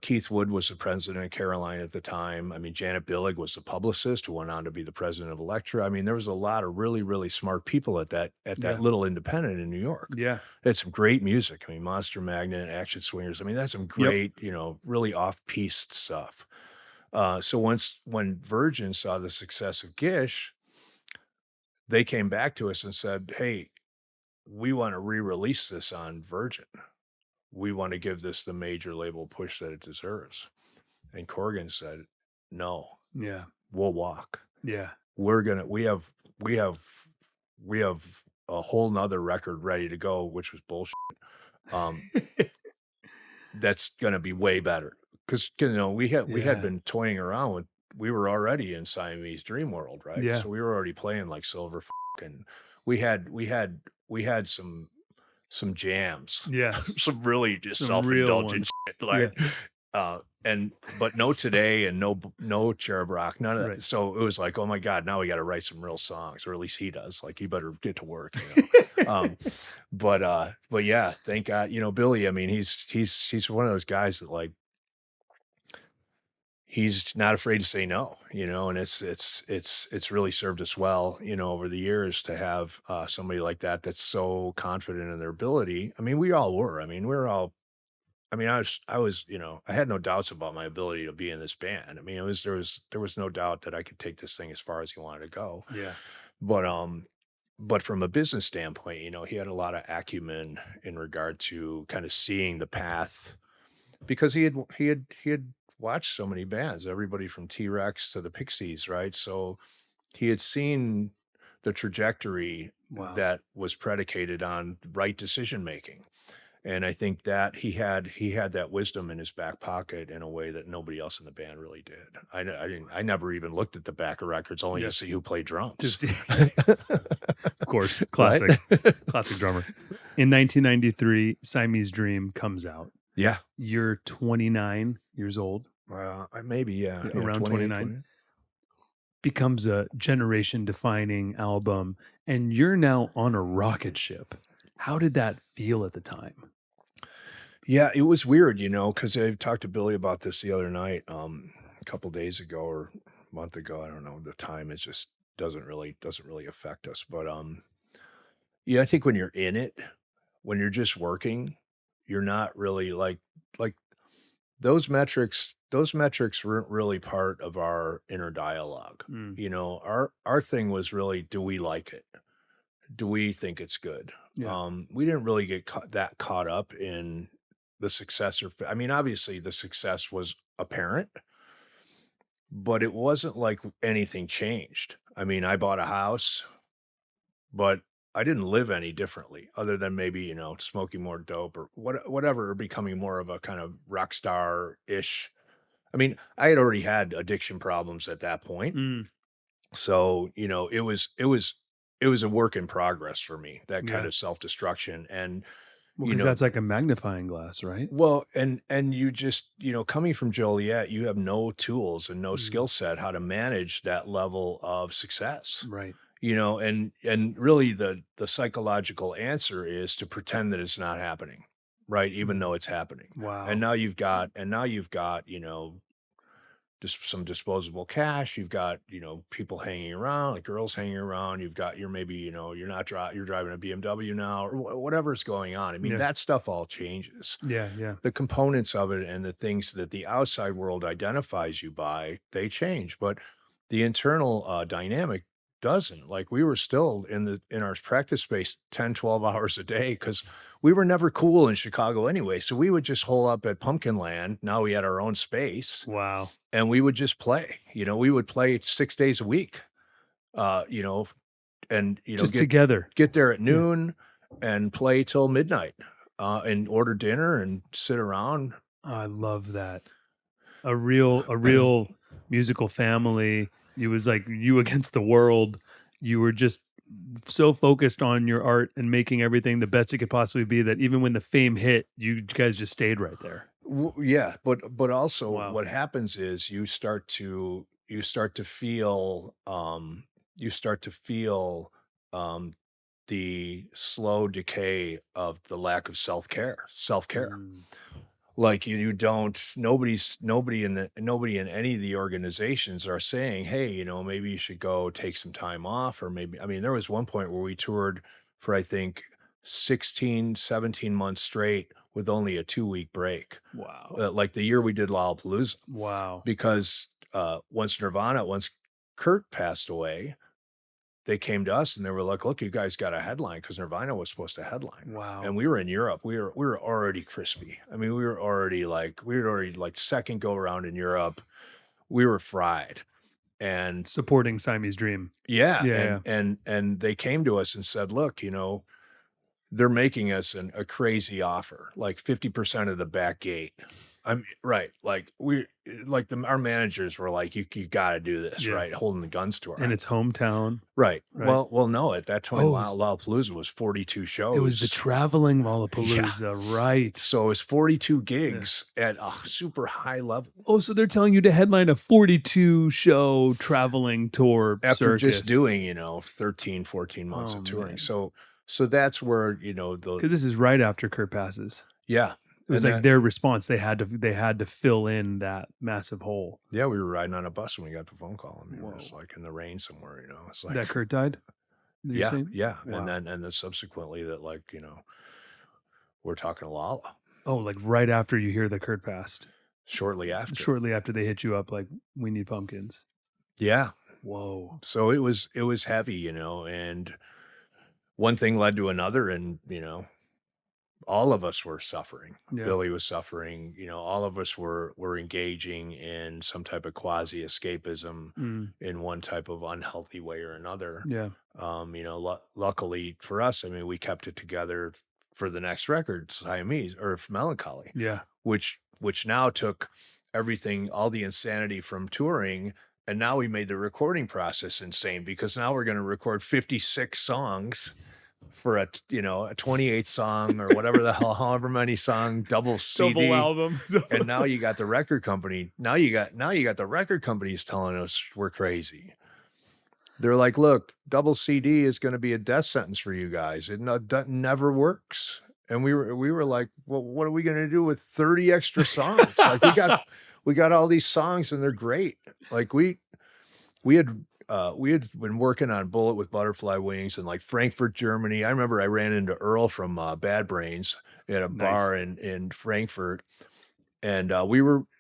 Keith Wood was the president of Caroline at the time. I mean, Janet Billig was the publicist who went on to be the president of Elektra. I mean, there was a lot of really, really smart people at that Yeah. little independent in New York. Yeah. They had some great music. I mean, Monster Magnet, Action Swingers. I mean, that's some great, really off-piste stuff. So when Virgin saw the success of Gish, they came back to us and said, "Hey, we want to re-release this on Virgin. We want to give this the major label push that it deserves." And Corgan said, "No, Yeah. we'll walk. Yeah. We have a whole nother record ready to go," which was bullshit. That's going to be way better. Cause we had been toying around with, we were already in Siamese Dream world, right? Yeah. So we were already playing like Silver and we had some jams. Yes. Some really just Some real self-indulgent shit, like Yeah. but no Today and no Cherub Rock, none of that. Right. So it was like, oh my God, now we got to write some real songs, or at least he does. Like, he better get to work. But yeah, thank God. Billy, I mean, he's one of those guys that, like, he's not afraid to say no, and it's really served us well, over the years, to have somebody like that that's so confident in their ability. I mean, we all were. I mean, I had no doubts about my ability to be in this band. I mean, there was no doubt that I could take this thing as far as he wanted to go. Yeah. But from a business standpoint, he had a lot of acumen in regard to kind of seeing the path, because he had watched so many bands, everybody from T-Rex to the Pixies, right? So he had seen the trajectory that was predicated on right decision making. And I think that he had that wisdom in his back pocket in a way that nobody else in the band really did. I never even looked at the back of records, only to see who played drums. Of course, classic, classic drummer. In 1993, Siamese Dream comes out. Yeah. You're 29 years old. Maybe, yeah. Yeah, Yeah, around 28, 29. Becomes a generation-defining album, and you're now on a rocket ship. How did that feel at the time? Yeah, it was weird, because I talked to Billy about this the other night, a couple days ago or a month ago. I don't know. The time is just doesn't really affect us. But yeah, I think when you're in it, when you're just working, you're not really like those metrics weren't really part of our inner dialogue. Our thing was really, do we like it? Do we think it's good? Yeah. We didn't really get that caught up in the success I mean, obviously the success was apparent, but it wasn't like anything changed. I mean, I bought a house, but I didn't live any differently other than maybe, smoking more dope or whatever, or becoming more of a kind of rock star-ish. I mean, I had already had addiction problems at that point. Mm. So, it was a work in progress for me, that kind Yeah. of self-destruction. And, Because that's like a magnifying glass, right? well, and you just, coming from Joliet, you have no tools and no skill set how to manage that level of success. Right. And really the psychological answer is to pretend that it's not happening, right? Even though it's happening. Wow. And now you've got, just some disposable cash. You've got, people hanging around, like girls hanging around. You're maybe, you're not you're driving a BMW now, or whatever's going on. I mean, Yeah. that stuff all changes. Yeah. The components of it and the things that the outside world identifies you by, they change, but the internal dynamic doesn't. Like, we were still in our practice space 10, 12 hours a day, because we were never cool in Chicago anyway. So we would just hole up at Pumpkin Land. Now we had our own space. Wow. And we would just play. We would play 6 days a week. And just together. Get there at noon and play till midnight. And order dinner and sit around. I love that. A real musical family. It was like you against the world. You were just so focused on your art and making everything the best it could possibly be that even when the fame hit, you guys just stayed right there. Yeah, but also Wow. what happens is you start to feel the slow decay of the lack of self-care. Like, nobody in any of the organizations are saying, hey, maybe you should go take some time off, or maybe, I mean, there was one point where we toured for, I think, 16, 17 months straight with only a 2-week break. Wow. Like the year we did Lollapalooza. Wow. Because once Kurt passed away, they came to us and they were like, look, you guys got a headline, because Nirvana was supposed to headline. Wow. And we were in Europe. We were already crispy. I mean, we were already like second go around in Europe. We were fried. And supporting Siamese Dream. Yeah. And they came to us and said, look, they're making us a crazy offer, like 50% of the back gate. I'm right. Like our managers were like, you got to do this, right? Holding the guns to our and it's hometown. Right. Well, no, at that time, Lollapalooza was 42 shows. It was the traveling Lollapalooza, right? So it was 42 gigs at a super high level. Oh, so they're telling you to headline a 42 show traveling tour after circus. Just doing, 13, 14 months of touring. Man. So that's where, because this is right after Kurt passes. Yeah. It was like their response. They had to fill in that massive hole. Yeah, we were riding on a bus when we got the phone call. I mean, it was like in the rain somewhere, It's like that Kurt died. Yeah. Wow. And then subsequently that, like, we're talking Lolla. Oh, like right after you hear that Kurt passed. Shortly after they hit you up, like, we need pumpkins. Yeah. Whoa. So it was heavy, and one thing led to another, and all of us were suffering. Yeah. Billy was suffering. All of us were engaging in some type of quasi escapism in one type of unhealthy way or another. Yeah. Luckily for us, I mean, we kept it together for the next record, Siamese, or Mellon Collie. Yeah. Which now took everything, all the insanity from touring, and now we made the recording process insane, because now we're going to record 56 songs for a 28 song or whatever the hell, however many song double CD. Double album. And now you got the record company. Now you got the record companies telling us we're crazy. They're like, look, double CD is going to be a death sentence for you guys. It never works. And we were like, well, what are we going to do with 30 extra songs? Like we got all these songs and they're great. Like we had been working on Bullet with Butterfly Wings in like Frankfurt, Germany. I remember I ran into Earl from Bad Brains at a bar in Frankfurt, and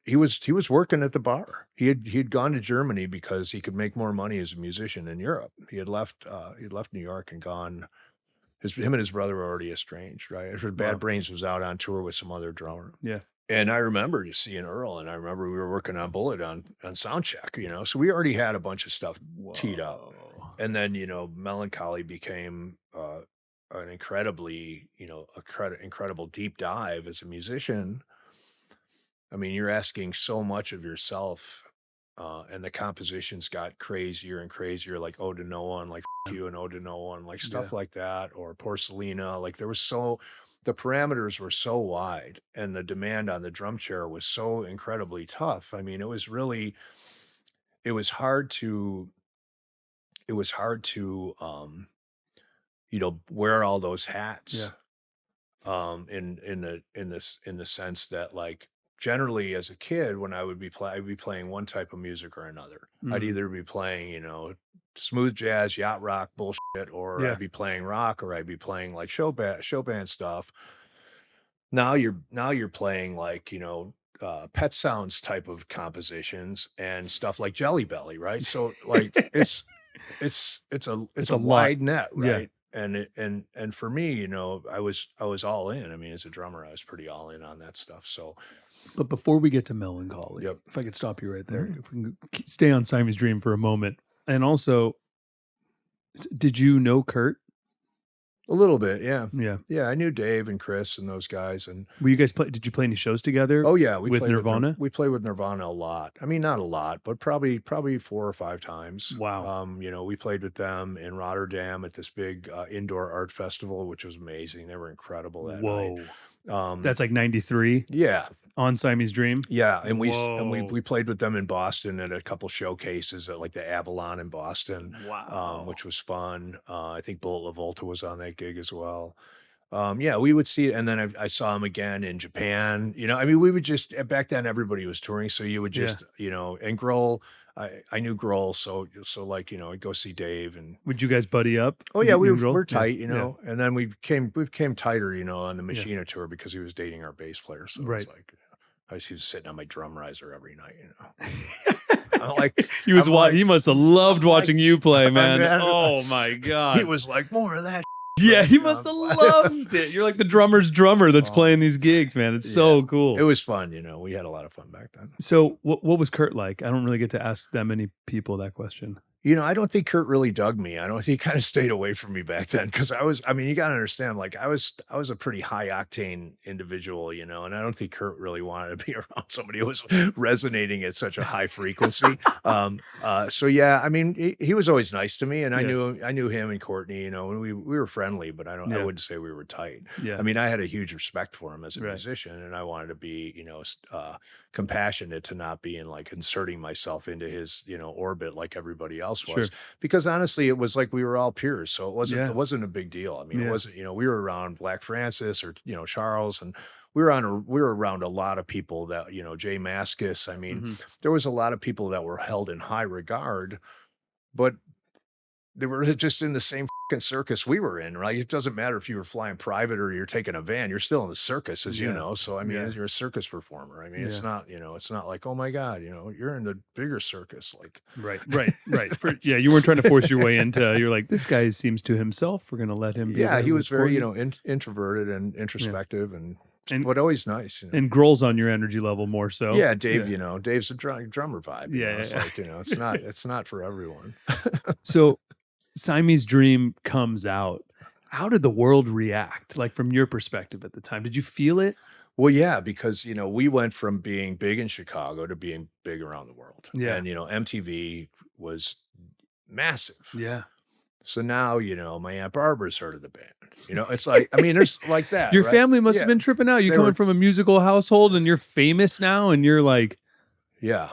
he was working at the bar. He had gone to Germany because he could make more money as a musician in Europe. He had left New York and gone. Him and his brother were already estranged, right? I heard Bad Brains was out on tour with some other drummer. Yeah. And I remember just seeing Earl, and I remember we were working on Bullet on soundcheck, so we already had a bunch of stuff teed up. And then, Mellon Collie became an incredibly, incredible deep dive as a musician. I mean, you're asking so much of yourself, and the compositions got crazier and crazier, like Ode to No One, like F You and Ode to No One, like stuff like that, or Porcelina. Like the parameters were so wide, and the demand on the drum chair was so incredibly tough. I mean, it was hard to wear all those hats. In the sense that, like, generally as a kid, when I'd be playing one type of music or another. I'd either be playing, smooth jazz, yacht rock bullshit, or I'd be playing rock, or I'd be playing like show band stuff. Now you're playing like, Pet Sounds type of compositions and stuff like Jellybelly, right? So like it's a wide net, right? And for me, I was all in. I mean, as a drummer, I was pretty all in on that stuff. So, but before we get to Mellon Collie, if I could stop you right there, if we can stay on Siamese Dream for a moment, and also, did you know Kurt? A little bit, yeah. I knew Dave and Chris and those guys. And were you guys did you play any shows together? Oh yeah, with NIRVANA. We played with NIRVANA a lot. I mean, not a lot, but probably 4 or 5 times. Wow. We played with them in Rotterdam at this big indoor art festival, which was amazing. They were incredible that night. That's like 93. Yeah. On Siamese Dream. Yeah, and we played with them in Boston at a couple showcases at like the Avalon in Boston. Wow. Which was fun. I think Bullet LaVolta was on that gig as well. We would see it, and then I saw him again in Japan. I mean, we would just, back then everybody was touring, so you would just, and Grohl. I knew Grohl, so like, I'd go see Dave. And would you guys buddy up? Oh yeah, we're tight, and then we became tighter, on the Machina tour, because he was dating our bass player. So it was like, he was sitting on my drum riser every night, I'm like, he must have loved watching you play, man. Oh my God. He was like, more of that. Yeah, he must have loved it. You're like the drummer's drummer that's playing these gigs, man. It's so cool. It was fun, we had a lot of fun back then. So what was Kurt like? I don't really get to ask that many people that question. I don't think Kurt really dug me. I don't think he kind of stayed away from me back then, because you got to understand, like, I was a pretty high octane individual, and I don't think Kurt really wanted to be around somebody who was resonating at such a high frequency. So yeah, I mean, he was always nice to me, and I knew him and Courtney, and we were friendly, but I wouldn't say we were tight. Yeah. I mean, I had a huge respect for him as a musician, and I wanted to be, compassionate to not be like inserting myself into his, orbit like everybody else was, because honestly, it was like we were all peers, so it wasn't a big deal. I mean, it wasn't, we were around Black Francis or Charles, and we were around a lot of people that, Jay Mascis. I mean, there was a lot of people that were held in high regard, but they were just in the same fucking circus we were in, right? It doesn't matter if you were flying private or you're taking a van, you're still in the circus, as you know. So I mean, you're a circus performer. I mean, it's not, it's not like, oh my God, you're in the bigger circus. Like, right. You weren't trying to force your way into, you're like, this guy seems to himself. We're going to let him be. Yeah, he was very, introverted and introspective but always nice. And Grohl's on your energy level more so. Yeah, Dave, Dave's a drummer vibe. It's like, it's not for everyone. So Siamese Dream comes out. How did the world react? Like, from your perspective at the time, did you feel it? Well, yeah, because, we went from being big in Chicago to being big around the world. Yeah. And, MTV was massive. Yeah. So now, you know, my Aunt Barbara's heard of the band. You know, it's like, I mean, there's like that. Your right? family must have Yeah. been tripping out. You They coming were- from a musical household and you're famous now and you're like, Yeah.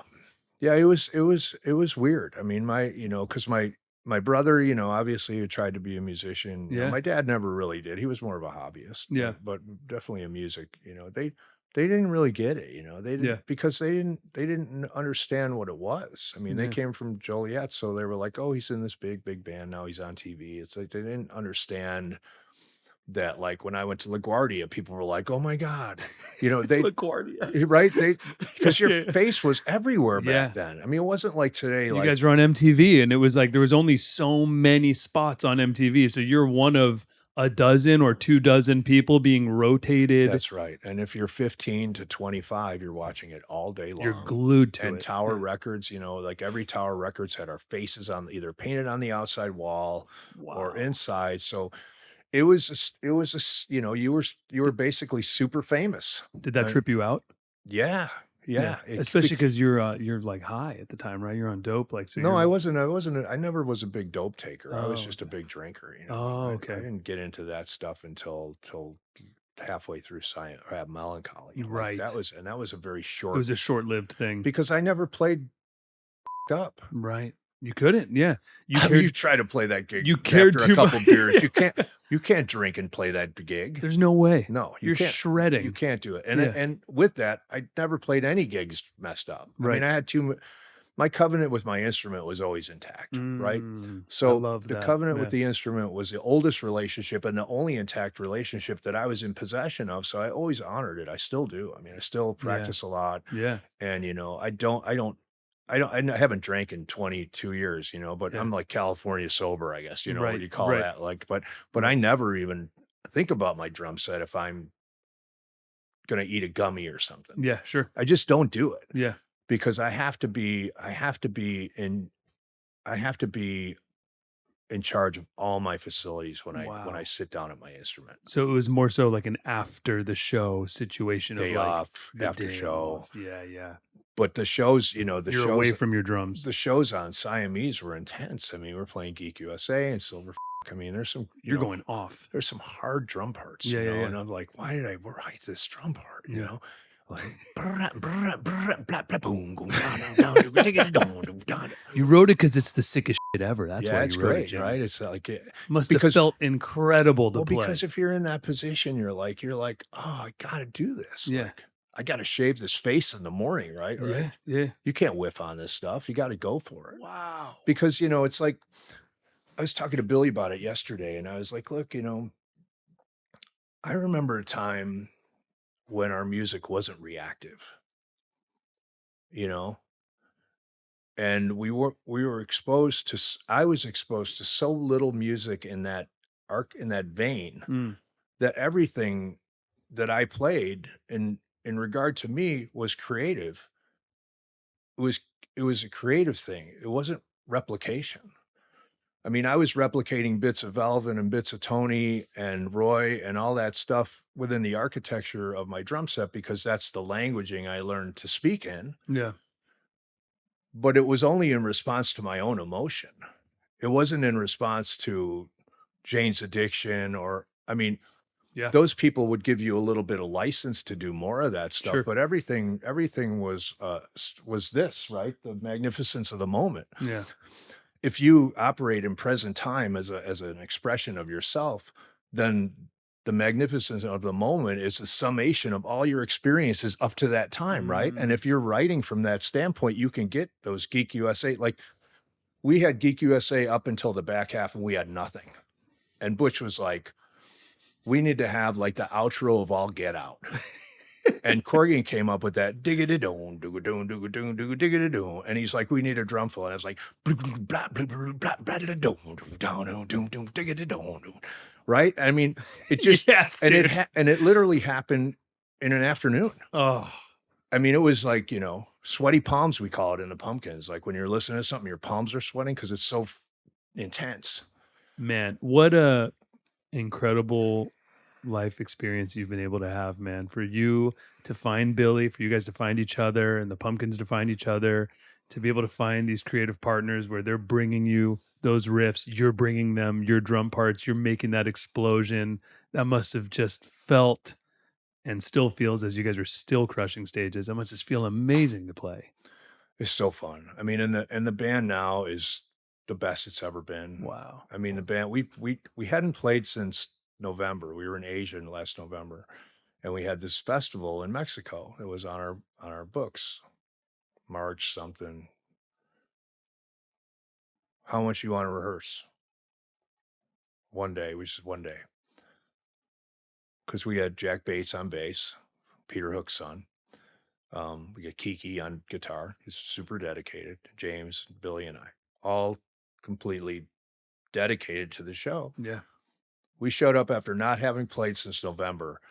Yeah, it was weird. I mean, because my brother, you know, obviously had tried to be a musician. You know, Yeah. my dad never really did. He was more of a hobbyist. Yeah. But definitely a music, you know. They didn't really get it, you know. They didn't Yeah. because they didn't understand what it was. I mean, they Yeah. came from Joliet, so they were like, "Oh, he's in this big band now. He's on TV." It's like they didn't understand that, like, when I went to LaGuardia, people were like, "Oh my God," you know, they LaGuardia. right? Because your Yeah. face was everywhere Yeah. back then. I mean, it wasn't like today. You like, guys were on MTV and it was like there was only so many spots on MTV. So you're one of a dozen or 24 people being rotated. that's right. And if you're 15 to 25, you're watching it all day long. You're glued to And it. Tower Records, you know, like every Tower Records had our faces on either painted on the outside wall or inside. So it was you know, you were basically super famous. Did that trip you out? Yeah. Yeah. Especially because you're like high at the time, right? You're on dope. Like, so No, you're- I never was a big dope taker. I was Oh, just a big drinker, you know. Oh, I okay. didn't get into that stuff until halfway through Mellon Collie. Like, Right. that was a very It short was a short-lived thing. because I never played up. Right. You couldn't. Yeah. You You cared. try to play that gig. You cared after too a couple much. beers. You can't drink and play that gig. There's no way. No, you You're can't. shredding. You can't do it. And Yeah. and with that, I never played any gigs messed up. I Right. mean, I had my covenant with my instrument was always intact, right? Mm, So I love the that. covenant Yeah. with the instrument was the oldest relationship and the only intact relationship that I was in possession of. So I always honored it. I still do. I mean, I still practice a lot, Yeah. and you know, I haven't drank in 22 years, you know, but Yeah. I'm like California sober, I guess, you know, Right, what you call right. that. Like, but I never even think about my drum set if I'm gonna eat a gummy or something. Yeah. Sure. I just don't do it Yeah. because I have to be in charge of all my facilities when Wow. I sit down at my instrument. So it was more so like an after the show situation Day of like off, the after day show. off. Yeah. Yeah. But the shows, you know, You're away from your drums. the shows on Siamese were intense. I mean, we're playing Geek USA and Silver. I mean, there's some You're going off. There's some hard drum parts, Yeah, you yeah, know, yeah. and I'm like, why did I write this drum part? You Yeah. know, like boom, down. You wrote it because it's the sickest shit ever. That's Yeah, why it's you wrote it, great, Jimmy. right? It's like Must have because- felt incredible to well, play. because if you're in that position, you're like, oh, I gotta do this. Yeah. Like, I gotta shave this face in the morning, right? yeah. Right? Yeah. You can't whiff on this stuff. You got to go for it. Wow. Because, you know, it's like, I was talking to Billy about it yesterday, and I was like, look, you know, I remember a time when our music wasn't reactive, you know, and we were exposed to, I was exposed to so little music in that vein Mm. that everything that I played in regard to me was creative. It was a creative thing. It wasn't replication. I mean, I was replicating bits of Alvin and bits of Tony and Roy and all that stuff within the architecture of my drum set because that's the languaging I learned to speak in. Yeah. But it was only in response to my own emotion. It wasn't in response to Jane's Addiction I mean, Yeah. those people would give you a little bit of license to do more of that stuff, Sure. but everything was this, right? The magnificence of the moment. Yeah. If you operate in present time as an expression of yourself, then the magnificence of the moment is the summation of all your experiences up to that time, right? And if you're writing from that standpoint, you can get those Geek USA. Like we had Geek USA up until the back half and we had nothing. And Butch was like, we need to have like the outro of All Get Out. And CORGAN came up with that dig-a-da-doon, dig-a-doon, dig-a-doon, dig-a-doon, and he's like, we need a drum fill. And I was like, right? I mean, it just, Yes, and dude. and it literally happened in an afternoon. Oh. I mean, it was like, you know, sweaty palms, we call it in the Pumpkins. Like when you're listening to something, your palms are sweating because it's so intense. Man, what a incredible life experience you've been able to have, man. For you to find Billy, for you guys to find each other and the Pumpkins to find each other, to be able to find these creative partners where they're bringing you those riffs, you're bringing them, your drum parts, you're making that explosion. That must have just felt and still feels, as you guys are still crushing stages, that must just feel amazing to play. It's so fun. I mean, and the band now is the best it's ever been. Wow. I mean, the band we hadn't played since November. We were in Asia last November, and we had this festival in Mexico. It was on our books, March something. How much you want to rehearse? One day, just one day, because we had Jack Bates on bass, Peter Hook's son. We got Kiki on guitar. He's super dedicated. James, Billy, and I, all completely dedicated to the show. Yeah. We showed up after not having played since November.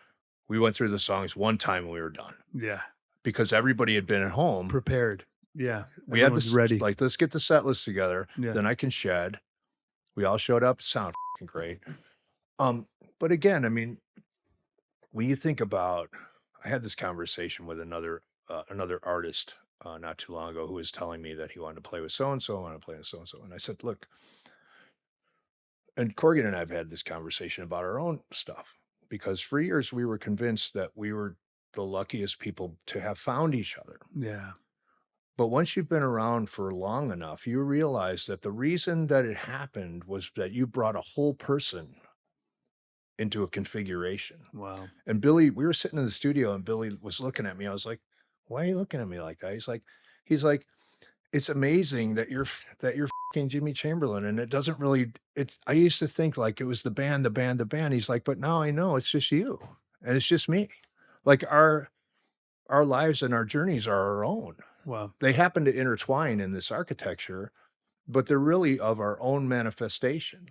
We went through the songs one time and we were done. Yeah. Because everybody had been at home. Prepared. Yeah. We had this ready. like, let's get the set list together. Yeah. Then I can shed. We all showed up. Sound fucking great. But again, I mean, when you think about, I had this conversation with another artist not too long ago who was telling me that he wanted to play with so-and-so, I want to play with so-and-so. And I said, look, and Corgan and I have had this conversation about our own stuff, because for years we were convinced that we were the luckiest people to have found each other. Yeah. But once you've been around for long enough, you realize that the reason that it happened was that you brought a whole person into a configuration. Wow. And Billy, we were sitting in the studio and Billy was looking at me. I was like, why are you looking at me like that? He's like, it's amazing that you're fucking Jimmy Chamberlin. And it doesn't really, I used to think like it was the band. He's like, but now I know it's just you and it's just me. Like our lives and our journeys are our own. Wow. They happen to intertwine in this architecture, but they're really of our own manifestation.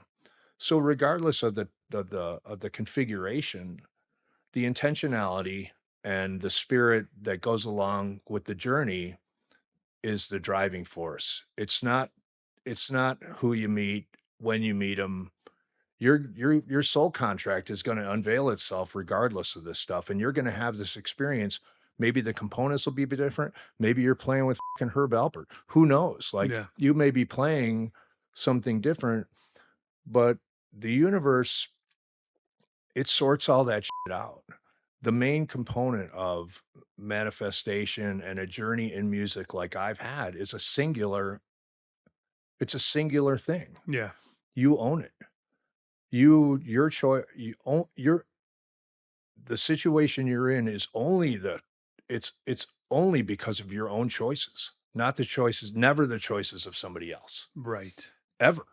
So regardless of the configuration, the intentionality and the spirit that goes along with the journey is the driving force. It's not who you meet, when you meet them. Your soul contract is going to unveil itself regardless of this stuff, and you're going to have this experience. Maybe the components will be different. Maybe you're playing with fucking Herb Alpert. Who knows? Like, you may be playing something different, but the universe, it sorts all that shit out. The main component of manifestation and a journey in music like I've had is it's a singular thing. Yeah. You own it. Your choice, the situation you're in is only it's only because of your own choices, not the choices, never the choices of somebody else. Right. Ever.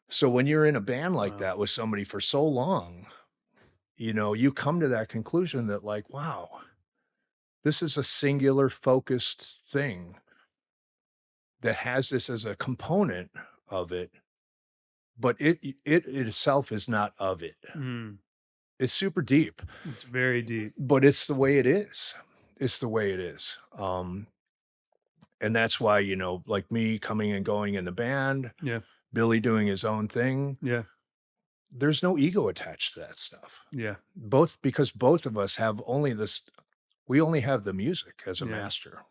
So when you're in a band like that with somebody for so long, you come to that conclusion that like, wow, this is a singular focused thing that has this as a component of it, but it itself is not of it. It's super deep. It's very deep. But it's the way it is. It's the way it is. And that's why, like me coming and going in the band, Billy doing his own thing. Yeah. There's no ego attached to that stuff. Yeah. Because both of us have we only have the music as a master.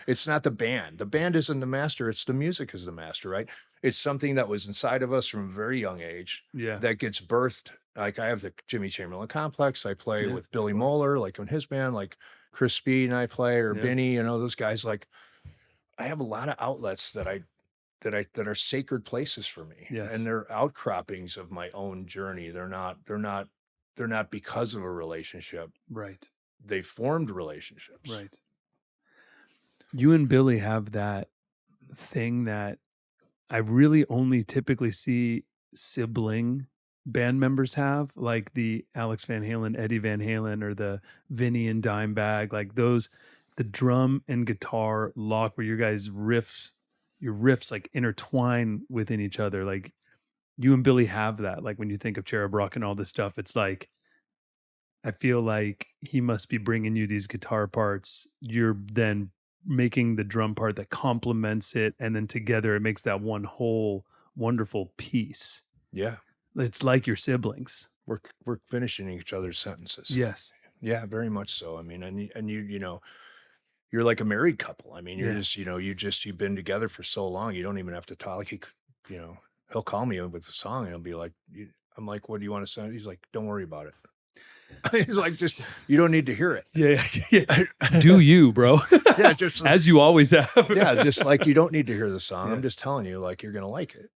It's not the band. The band isn't the master. It's the music is the master, right? It's something that was inside of us from a very young age. Yeah. That gets birthed. Like I have the Jimmy Chamberlin complex. I play with Billy Moeller, like in his band, like Chris Speed and I play, or Benny, those guys. Like I have a lot of outlets that are sacred places for me. Yes. And they're outcroppings of my own journey. They're not because of a relationship. Right. They formed relationships. Right. You and Billy have that thing that I really only typically see sibling band members have, like the Alex Van Halen, Eddie Van Halen, or the Vinny and Dimebag, like those, the drum and guitar lock where your guys your riffs like intertwine within each other. Like you and Billy have that. Like when you think of Cherub Rock and all this stuff, it's like, I feel like he must be bringing you these guitar parts. You're then making the drum part that complements it. And then together it makes that one whole wonderful piece. Yeah. It's like your siblings. We're finishing each other's sentences. Yes. Yeah, very much so. I mean, and you're like a married couple. I mean, you're just, you've been together for so long. You don't even have to talk. he'll call me with a song and he'll be like, I'm like, what do you want to send? He's like, don't worry about it. He's like, just, you don't need to hear it. Yeah. Do you, bro? Yeah, just as you always have. Yeah, just like you don't need to hear the song. I'm just telling you, like, you're gonna like it.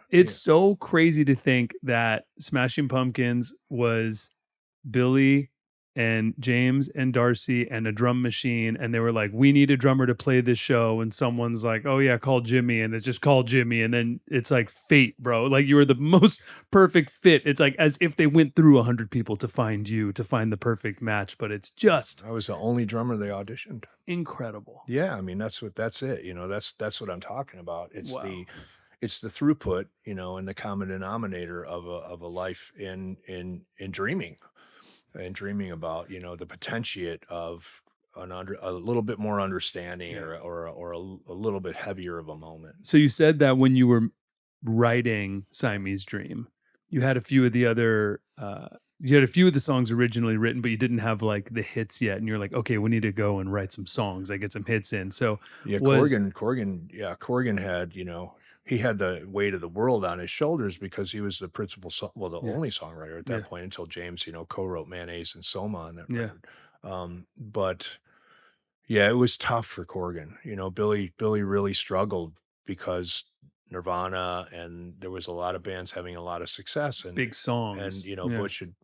It's so crazy to think that Smashing Pumpkins was Billy and James and Darcy and a drum machine, and they were like, we need a drummer to play this show, and someone's like, oh yeah, call Jimmy, and it's just called Jimmy, and then it's like fate, bro. Like, you were the most perfect fit. It's like as if they went through 100 people to find you, to find the perfect match, but it's just I was the only drummer they auditioned. Incredible. Yeah, I mean, that's it. You know, that's what I'm talking about. It's it's the throughput, you know, and the common denominator of a life in dreaming. And dreaming about, you know, the potentiate of a little bit more understanding or a little bit heavier of a moment. So you said that when you were writing Siamese Dream, you had a few of the other you had a few of the songs originally written, but you didn't have like the hits yet, and you're like, okay, we need to go and write some songs, like get some hits in. So yeah, Corgan had, you know, he had the weight of the world on his shoulders because he was the principal, only songwriter at that point until James, you know, co-wrote Mayonnaise and Soma on that record. But yeah, it was tough for Corgan. You know, Billy really struggled because Nirvana, and there was a lot of bands having a lot of success and big songs. And, you know,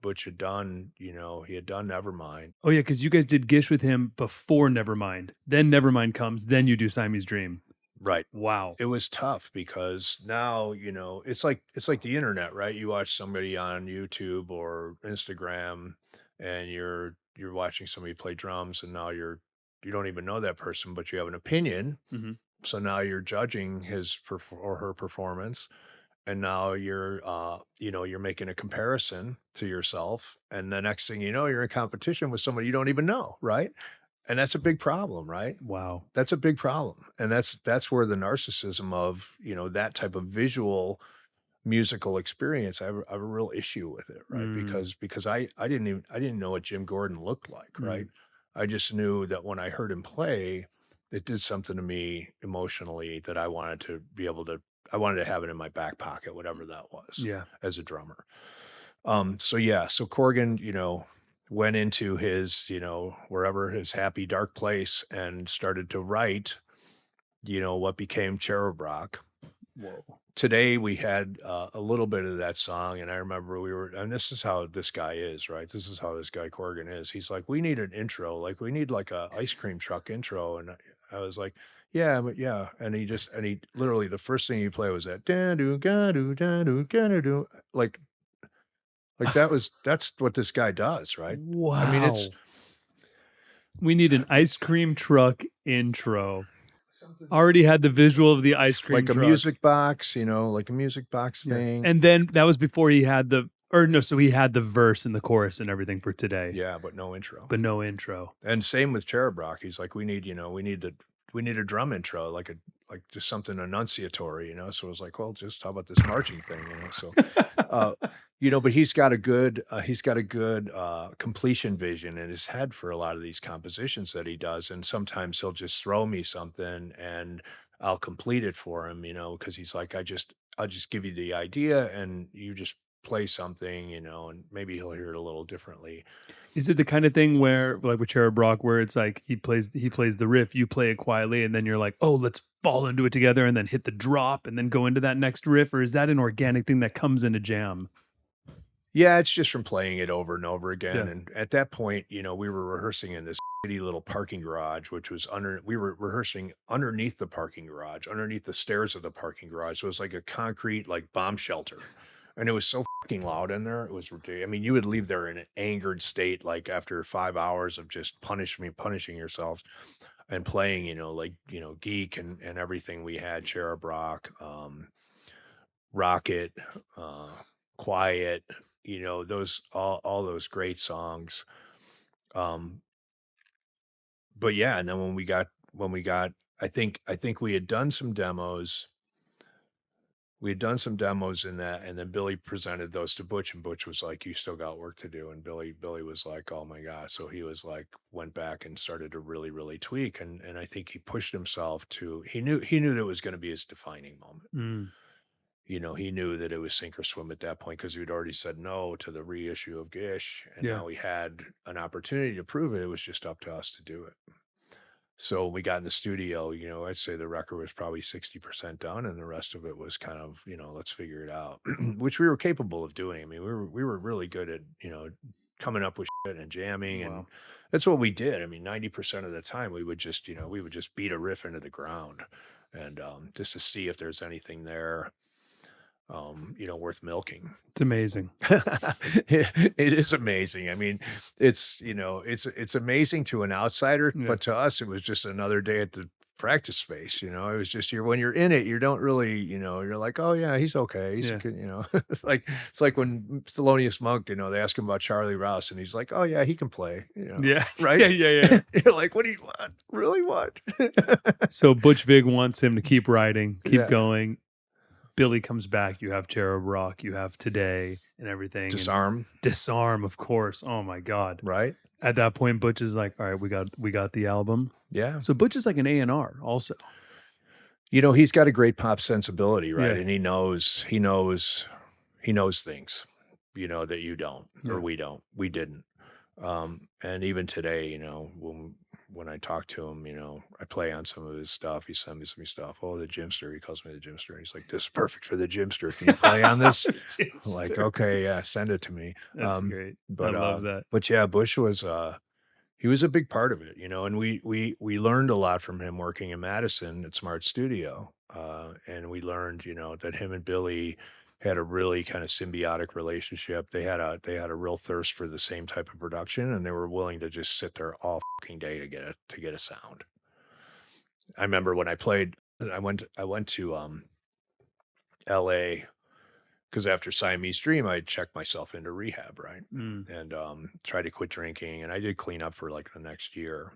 Butch had done, you know, he had done Nevermind. Oh yeah, because you guys did Gish with him before Nevermind. Then Nevermind comes, then you do Siamese Dream. Right. Wow. It was tough because now, you know, it's like the internet, right? You watch somebody on YouTube or Instagram and you're watching somebody play drums, and now you don't even know that person, but you have an opinion. Mm-hmm. So now you're judging his or her performance, and now you're you know, you're making a comparison to yourself, and the next thing you know, you're in competition with somebody you don't even know, right? And that's a big problem, right? Wow. That's a big problem. And that's where the narcissism of, you know, that type of visual musical experience, I have a real issue with it, right? Because I didn't know what Jim Gordon looked like, right? I just knew that when I heard him play, it did something to me emotionally that I wanted to be able to, I wanted to have it in my back pocket, whatever that was, as a drummer. So Corgan, you know, went into his, you know, wherever his happy dark place and started to write, you know, what became Cherub Rock. Whoa. Today we had a little bit of that song, and I remember and this is how this guy is, right? This is how this guy Corgan is. He's like, we need an intro, like we need like a ice cream truck intro, and I was like, yeah, but yeah, and he literally the first thing he played was that like that's what this guy does, right? Wow. I mean, we need an ice cream truck intro. Already had the visual of the ice cream like truck. A music box, you know, like a music box thing. And then that was before he had so he had the verse and the chorus and everything for today. Yeah, but no intro. And same with Cherub Rock. He's like, we need a drum intro, like just something enunciatory, you know? So I was like, well, just how about this marching thing, you know? So, you know, but he's got a good completion vision in his head for a lot of these compositions that he does. And sometimes he'll just throw me something and I'll complete it for him, you know, because he's like, I'll just give you the idea and you just play something, you know, and maybe he'll hear it a little differently. Is it the kind of thing where, like with Cherub Rock, where it's like he plays the riff, you play it quietly, and then you're like, oh, let's fall into it together, and then hit the drop, and then go into that next riff? Or is that an organic thing that comes in a jam? Yeah, it's just from playing it over and over again. Yeah. And at that point, you know, we were rehearsing in this shitty little parking garage, which was we were rehearsing underneath the parking garage, underneath the stairs of the parking garage. So it was like a concrete, like bomb shelter. And it was so fucking loud in there. It was ridiculous. I mean, you would leave there in an angered state, like after 5 hours of just punishing yourselves and playing, you know, like, you know, Geek and everything we had, Cherub Rock, Rocket, Quiet, you know, those, all those great songs. But yeah, and then when we got, I think we had done some demos. We had done some demos in that, and then Billy presented those to Butch, and Butch was like, you still got work to do. And Billy was like, oh my God. So he was like, went back and started to really, really tweak. And I think he pushed himself to, he knew that it was going to be his defining moment. you know, he knew that it was sink or swim at that point because he'd already said no to the reissue of Gish, and Yeah. now he had an opportunity to prove it. It was just up to us to do it. So when we got in the studio, you know, I'd say the record was probably 60% done, and the rest of it was kind of, you know, let's figure it out, which we were capable of doing. I mean, we were really good at, you know, coming up with shit and jamming, and Wow. that's what we did. I mean, 90% of the time we would just, you know, we would just beat a riff into the ground, and just to see if there's anything there, you know, worth milking. It's amazing. It is amazing. I mean, it's, you know, it's amazing to an outsider, Yeah. but to us, it was just another day at the practice space. You know, it was just when you're in it, you don't really, you know, you're like, oh yeah, he's okay. He's, Yeah. you know, it's like when Thelonious Monk, you know, they ask him about Charlie Rouse, and he's like, oh yeah, he can play. You know, Yeah. right? Yeah. You're like, what do you want? Really what? So Butch Vig wants him to keep writing, keep Yeah. going. Billy comes back. You have Cherub Rock. You have Today and everything. and Disarm, Disarm, of course. Oh my God. right? At that point, Butch is like, all right, we got the album. Yeah. So Butch is like an A&R also. You know, he's got a great pop sensibility, right? Yeah. And he knows things, you know, that you don't, Yeah. or we didn't. And even today, you know, when I talk to him, you know, I play on some of his stuff. He sends me some stuff. Oh, the Jimster. He calls me the Jimster. He's like, this is perfect for the Jimster. Can you play on this? I'm like, okay, yeah, send it to me. That's great. But I love that. But yeah, Bush was he was a big part of it, you know, and we learned a lot from him working in Madison at Smart Studio. And we learned, you know, that him and Billy had a really kind of symbiotic relationship. They had a real thirst for the same type of production, and they were willing to just sit there all fucking day to get a sound. I remember when I went to LA because after Siamese Dream, I checked myself into rehab, right? And tried to quit drinking, and I did clean up for like the next year.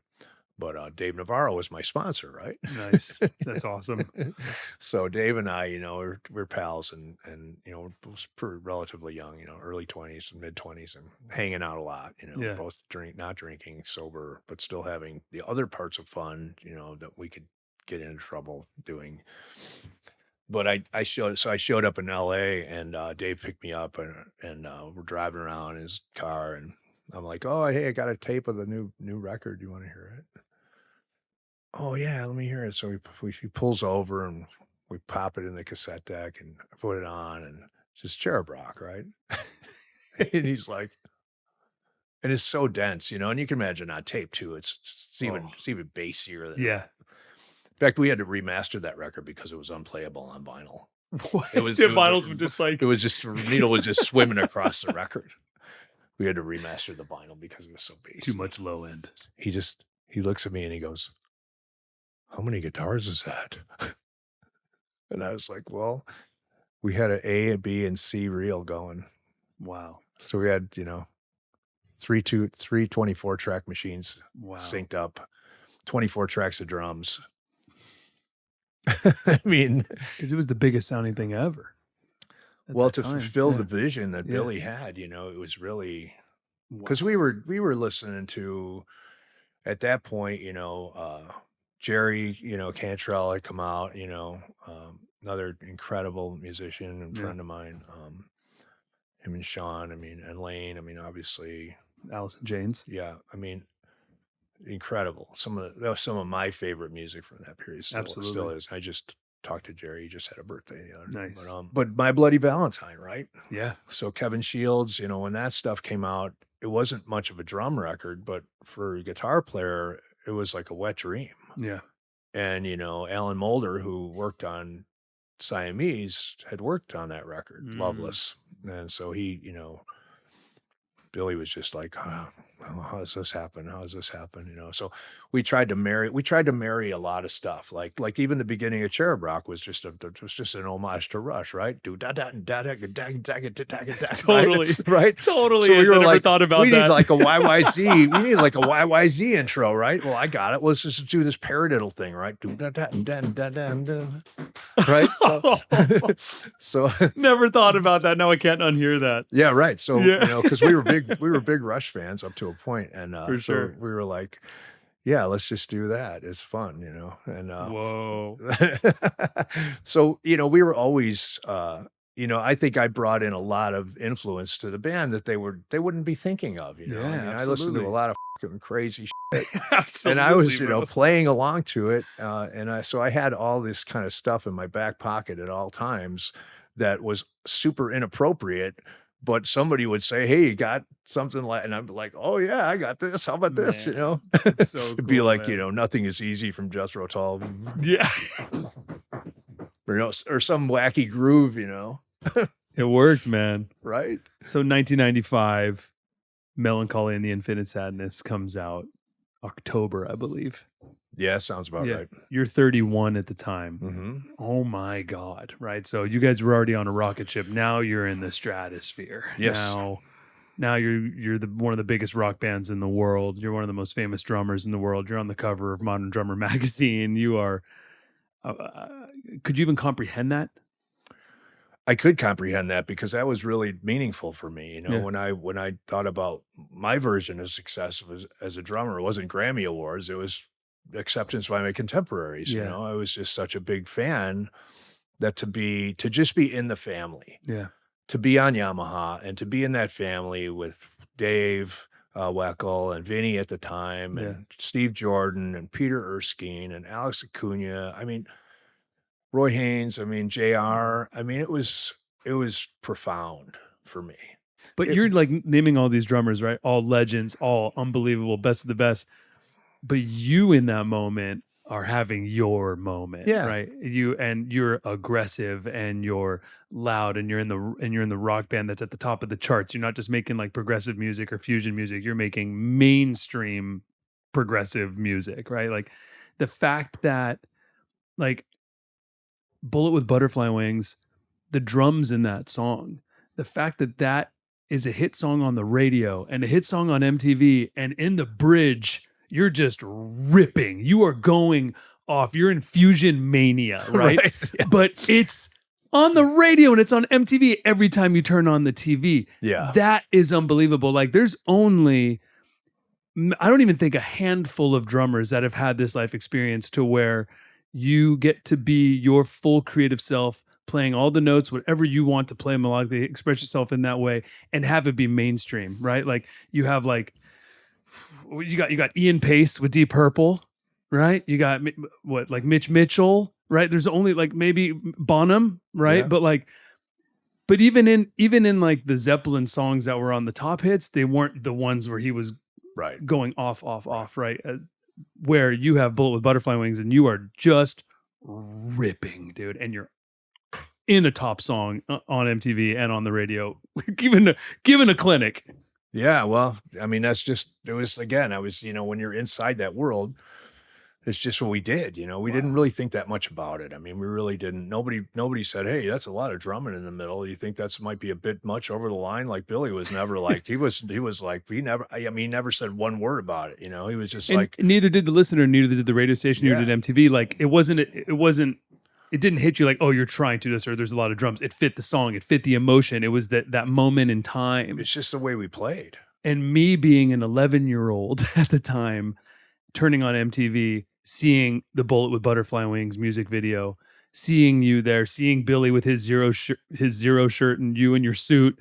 But Dave Navarro was my sponsor, right? Nice. That's awesome. So Dave and I, you know, we're pals, and you know, we're relatively young, you know, early 20s and mid 20s, and hanging out a lot, you know, Yeah. both not drinking, sober, but still having the other parts of fun, you know, that we could get into trouble doing. But I showed up in LA, and Dave picked me up, and we're driving around in his car, and I'm like, oh, hey, I got a tape of the new record. You want to hear it? Oh yeah, let me hear it. So he pulls over, and we pop it in the cassette deck, and I put it on, and it's just Cherub Rock, right? And he's like, and it's so dense, you know, and you can imagine on tape too. It's even bassier than Yeah. In fact, we had to remaster that record because it was unplayable on vinyl. It was the vinyls were just like It was just the needle was just swimming across the record. We had to remaster the vinyl because it was so bassy. too much low end. He looks at me and he goes, how many guitars is that? And I was like, well, we had an A, a B, and C reel going. Wow. So we had, you know, three 24-track machines Wow. synced up, 24 tracks of drums. I mean, Because it was the biggest sounding thing ever. at well, that to time. fulfill Yeah. the vision that Yeah. Billy had, you know, it was really Wow. because we were listening to at that point, you know, Jerry, you know, Cantrell had come out, you know, another incredible musician and Yeah. friend of mine, him and Sean, I mean, and Lane, I mean, obviously, Allison Janes. yeah, I mean, incredible. That was some of my favorite music from that period. Still Absolutely. is. I just talked to Jerry. He just had a birthday the other day. Nice. But My Bloody Valentine, right? Yeah. So Kevin Shields, you know, when that stuff came out, it wasn't much of a drum record, but for a guitar player, it was like a wet dream. Yeah. And, you know, Alan Mulder, who worked on Siamese, had worked on that record, Loveless. And so he, you know, Billy was just like, oh, how does this happen? How does this happen? You know, so we tried to marry a lot of stuff. Like even the beginning of Cherub Rock was just an homage to Rush, right? Do da da da da da da da da. Totally. Right? Totally. So we is. were I never like, thought about we that. need like a YYZ. We need like a YYZ intro, right? Well, I got it. Well, let's just do this paradiddle thing, right? Do da da da da da da. Right? So Never thought about that. Now I can't unhear that. yeah, right. So Yeah. you know, because we were big Rush fans up to a point, and For so sure. we were like, yeah, let's just do that. It's fun, and, Whoa. so, we were always, I think I brought in a lot of influence to the band that they wouldn't be thinking of, Yeah, I mean, I listened to a absolutely. lot of fucking crazy shit, and I Absolutely, was, bro. playing along to it, so I had all this kind of stuff in my back pocket at all times that was super inappropriate, but somebody would say, "Hey, you got something like," and I'm like, "Oh yeah, I got this. How about this?" Man, that's so It'd be cool, like, man. nothing is easy from Jethro Tull, Yeah. or some wacky groove, It worked, man. right? So 1995, Mellon Collie and the Infinite Sadness comes out October, I believe. Yeah, sounds about Yeah. right. You're 31 at the time. Hmm. Oh my God. Right. So you guys were already on a rocket ship. Now you're in the stratosphere. Yes. Now you're one of the biggest rock bands in the world. You're one of the most famous drummers in the world. You're on the cover of Modern Drummer magazine. You are. Could you even comprehend that? I could comprehend that because that was really meaningful for me. Yeah. When I thought about my version of success as a drummer, it wasn't Grammy Awards, it was acceptance by my contemporaries. Yeah. I was just such a big fan that to just be in the family, Yeah. to be on Yamaha and to be in that family with Dave Weckl and Vinny at the time, Yeah. and Steve Jordan and Peter Erskine and Alex Acuna. I mean, Roy Haynes, I mean, JR. I mean, it was profound for me. But It- you're like naming all these drummers, right? All legends, all unbelievable, best of the best. But you in that moment are having your moment, Yeah. right? You're aggressive and you're loud and you're in the rock band that's at the top of the charts. You're not just making like progressive music or fusion music. You're making mainstream progressive music, right? Like the fact that like Bullet with Butterfly Wings, the drums in that song, the fact that that is a hit song on the radio and a hit song on MTV, and in the bridge, you're just ripping. You are going off. You're in fusion mania, right? Yeah. But it's on the radio and it's on MTV every time you turn on the TV. Yeah. That is unbelievable. Like there's only, I don't even think a handful of drummers that have had this life experience to where you get to be your full creative self, playing all the notes, whatever you want to play melodically, express yourself in that way, and have it be mainstream, right? Like you have like you got Ian Pace with Deep Purple, right? You got like Mitch Mitchell, right? There's only like maybe Bonham, right? Yeah. But even in like the Zeppelin songs that were on the top hits, they weren't the ones where he was Right. going off, right? Where you have Bullet with Butterfly Wings and you are just ripping, dude, and you're in a top song on MTV and on the radio, giving a clinic. Yeah. Well, I mean, it was, again, I was, when you're inside that world, it's just what we did, we didn't really think that much about it. I mean, we really didn't. Nobody said, "Hey, that's a lot of drumming in the middle. You think that's might be a bit much over the line?" Like Billy was never like, he was like, he never said one word about it. He was just And like, neither did the listener, neither did the radio station, neither did MTV. Like it didn't hit you like, oh, you're trying to this, or there's a lot of drums. It fit the song, it fit the emotion. It was that moment in time. it's just the way we played. And me being an 11-year-old at the time, turning on MTV, seeing the Bullet with Butterfly Wings music video, seeing you there, seeing Billy with his zero shirt and you in your suit,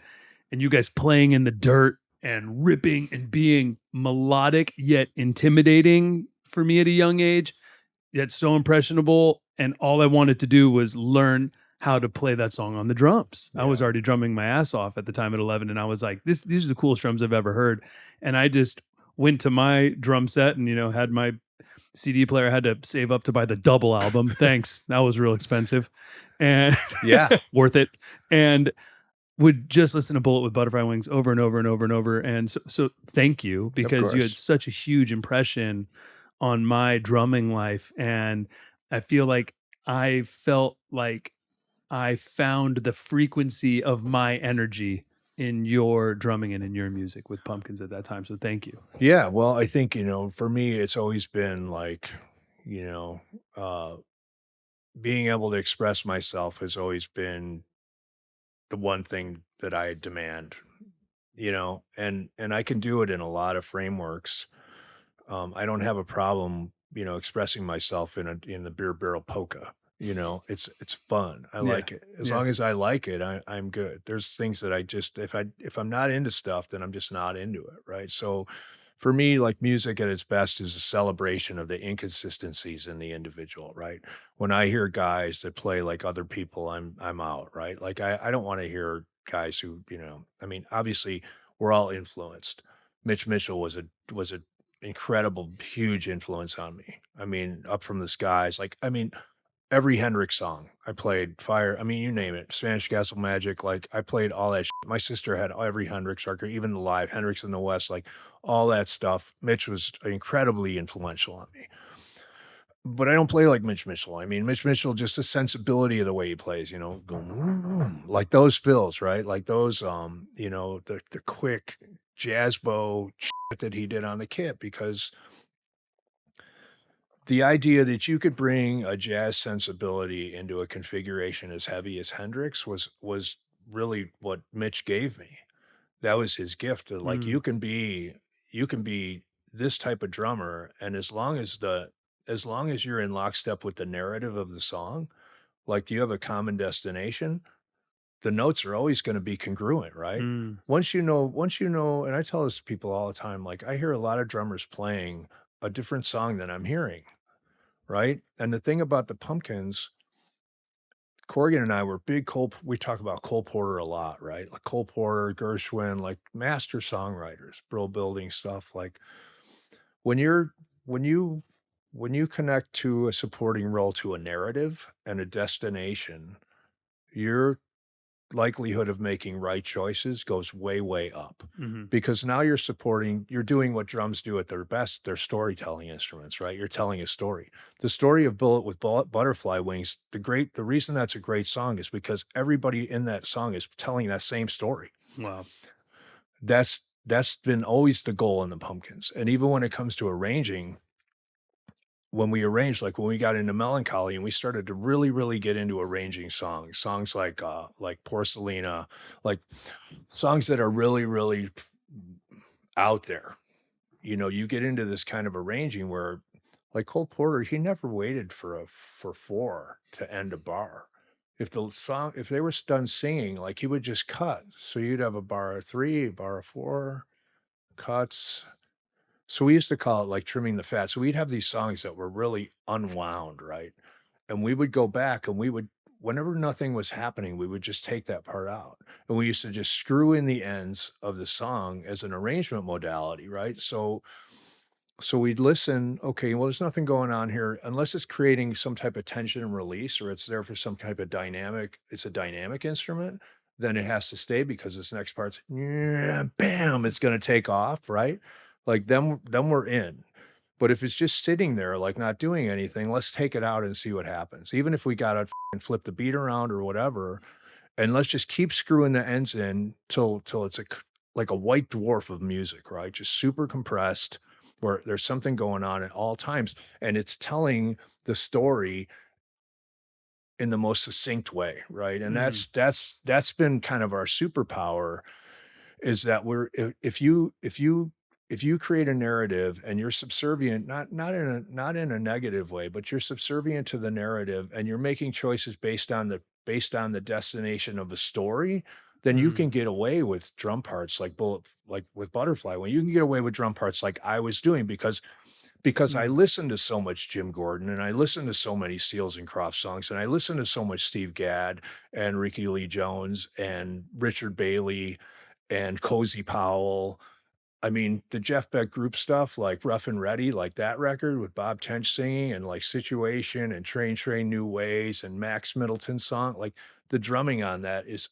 and you guys playing in the dirt and ripping and being melodic yet intimidating for me at a young age, yet so impressionable. And all I wanted to do was learn how to play that song on the drums. I was already drumming my ass off at the time at 11, and I was like, these are the coolest drums I've ever heard. And I just went to my drum set and had my CD player. Had to save up to buy the double album. Thanks, that was real expensive, and worth it. And would just listen to Bullet with Butterfly Wings over and over and over and over. And so thank you, because you had such a huge impression on my drumming life, and I feel like I felt like I found the frequency of my energy in your drumming and in your music with Pumpkins at that time. So thank you. Yeah. Well, I think, for me, it's always been like, being able to express myself has always been the one thing that I demand, and I can do it in a lot of frameworks. I don't have a problem, you know, expressing myself in the beer barrel polka. You know, it's fun. I Yeah. like it. As Yeah. long as I like it, I'm good. There's things that I just if I'm not into stuff, then I'm just not into it, right? So for me, like music at its best is a celebration of the inconsistencies in the individual, right? When I hear guys that play like other people, I'm out, right? Like I don't want to hear guys who, you know, I mean, obviously we're all influenced. Mitch Mitchell was a incredible, huge influence on me. I mean, Up from the Skies, like I mean, every Hendrix song I played, Fire, I mean, you name it, Spanish Castle Magic, like I played all that shit. My sister had every Hendrix record, even the live, Hendrix in the West, like all that stuff. Mitch was incredibly influential on me. But I don't play like Mitch Mitchell. I mean, Mitch Mitchell, just the sensibility of the way he plays, you know, like those fills, right? Like those, you know, the quick jazz bow shit that he did on the kit, because the idea that you could bring a jazz sensibility into a configuration as heavy as Hendrix was really what Mitch gave me. That was his gift. That, like Mm. you can be this type of drummer, and as long as you're in lockstep with the narrative of the song, like you have a common destination, the notes are always going to be congruent, right? Mm. Once you know, and I tell this to people all the time, like I hear a lot of drummers playing a different song than I'm hearing, right? And the thing about the Pumpkins, Corgan and I were big we talk about Cole Porter a lot, right? Like Cole Porter, Gershwin, like master songwriters, bro building stuff. Like when you're when you when you connect to a supporting role to a narrative and a destination, your likelihood of making right choices goes way, way up, Hmm. because now you're doing what drums do at their best. They're storytelling instruments, right? You're telling a story. The story of Bullet with Butterfly Wings, the reason that's a great song is because everybody in that song is telling that same story. Wow. That's been always the goal in the Pumpkins. And even when it comes to arranging, when we arranged, like when we got into Mellon Collie and we started to really, really get into arranging songs like Porcelina, like songs that are really, really out there. You know, you get into this kind of arranging where, like Cole Porter, he never waited for four to end a bar. If they were done singing, like he would just cut. So you'd have a bar of three, a bar of four, cuts. So we used to call it like trimming the fat. So we'd have these songs that were really unwound, right? And we would go back and whenever nothing was happening, we would just take that part out. And we used to just screw in the ends of the song as an arrangement modality, right? So we'd listen, okay, well, there's nothing going on here unless it's creating some type of tension and release, or it's there for some type of it's a dynamic instrument, then it has to stay because this next part's, yeah, bam, it's going to take off, right? Like then we're in. But if it's just sitting there, like not doing anything, let's take it out and see what happens. Even if we got to flip the beat around or whatever, and let's just keep screwing the ends in till it's like a white dwarf of music, right? Just super compressed, where there's something going on at all times, and it's telling the story in the most succinct way, right? And that's been kind of our superpower, is that if you create a narrative and you're subservient, not in a negative way, but you're subservient to the narrative and you're making choices based on the destination of a story, then you can get away with drum parts like with Butterfly, when you can get away with drum parts like I was doing, because I listened to so much Jim Gordon, and I listened to so many Seals and Crofts songs, and I listened to so much Steve Gadd and Ricky Lee Jones and Richard Bailey and Cozy Powell. I mean, the Jeff Beck group stuff, like Rough and Ready, like that record with Bob Tench singing, and like Situation and Train New Ways and Max Middleton's song, like the drumming on that is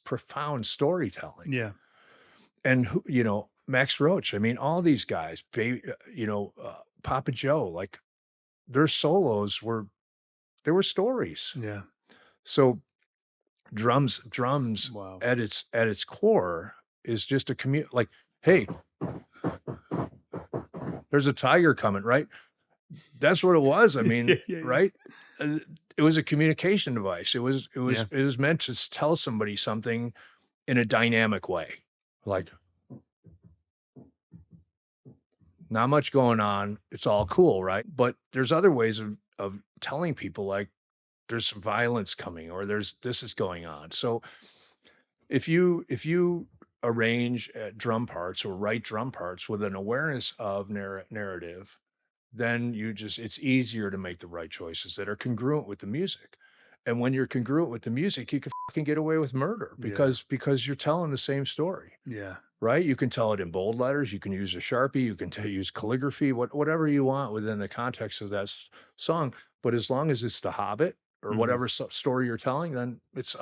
profound storytelling. Yeah. And you know, Max Roach, I mean, all these guys, Papa Joe, like their solos were stories. Yeah. So drums Wow. at its core is just a like, hey, there's a tiger coming, right? That's what it was. I mean, Yeah. right? It was a communication device. It was meant to tell somebody something in a dynamic way. Like, not much going on. It's all cool, right? But there's other ways of telling people, like, there's some violence coming, or this is going on. So if you arrange drum parts or write drum parts with an awareness of narrative, then it's easier to make the right choices that are congruent with the music. And when you're congruent with the music, you can fucking get away with murder because you're telling the same story. Yeah. Right? You can tell it in bold letters. You can use a Sharpie. You can use calligraphy, whatever you want within the context of that song. But as long as it's The Hobbit or whatever story you're telling, then it's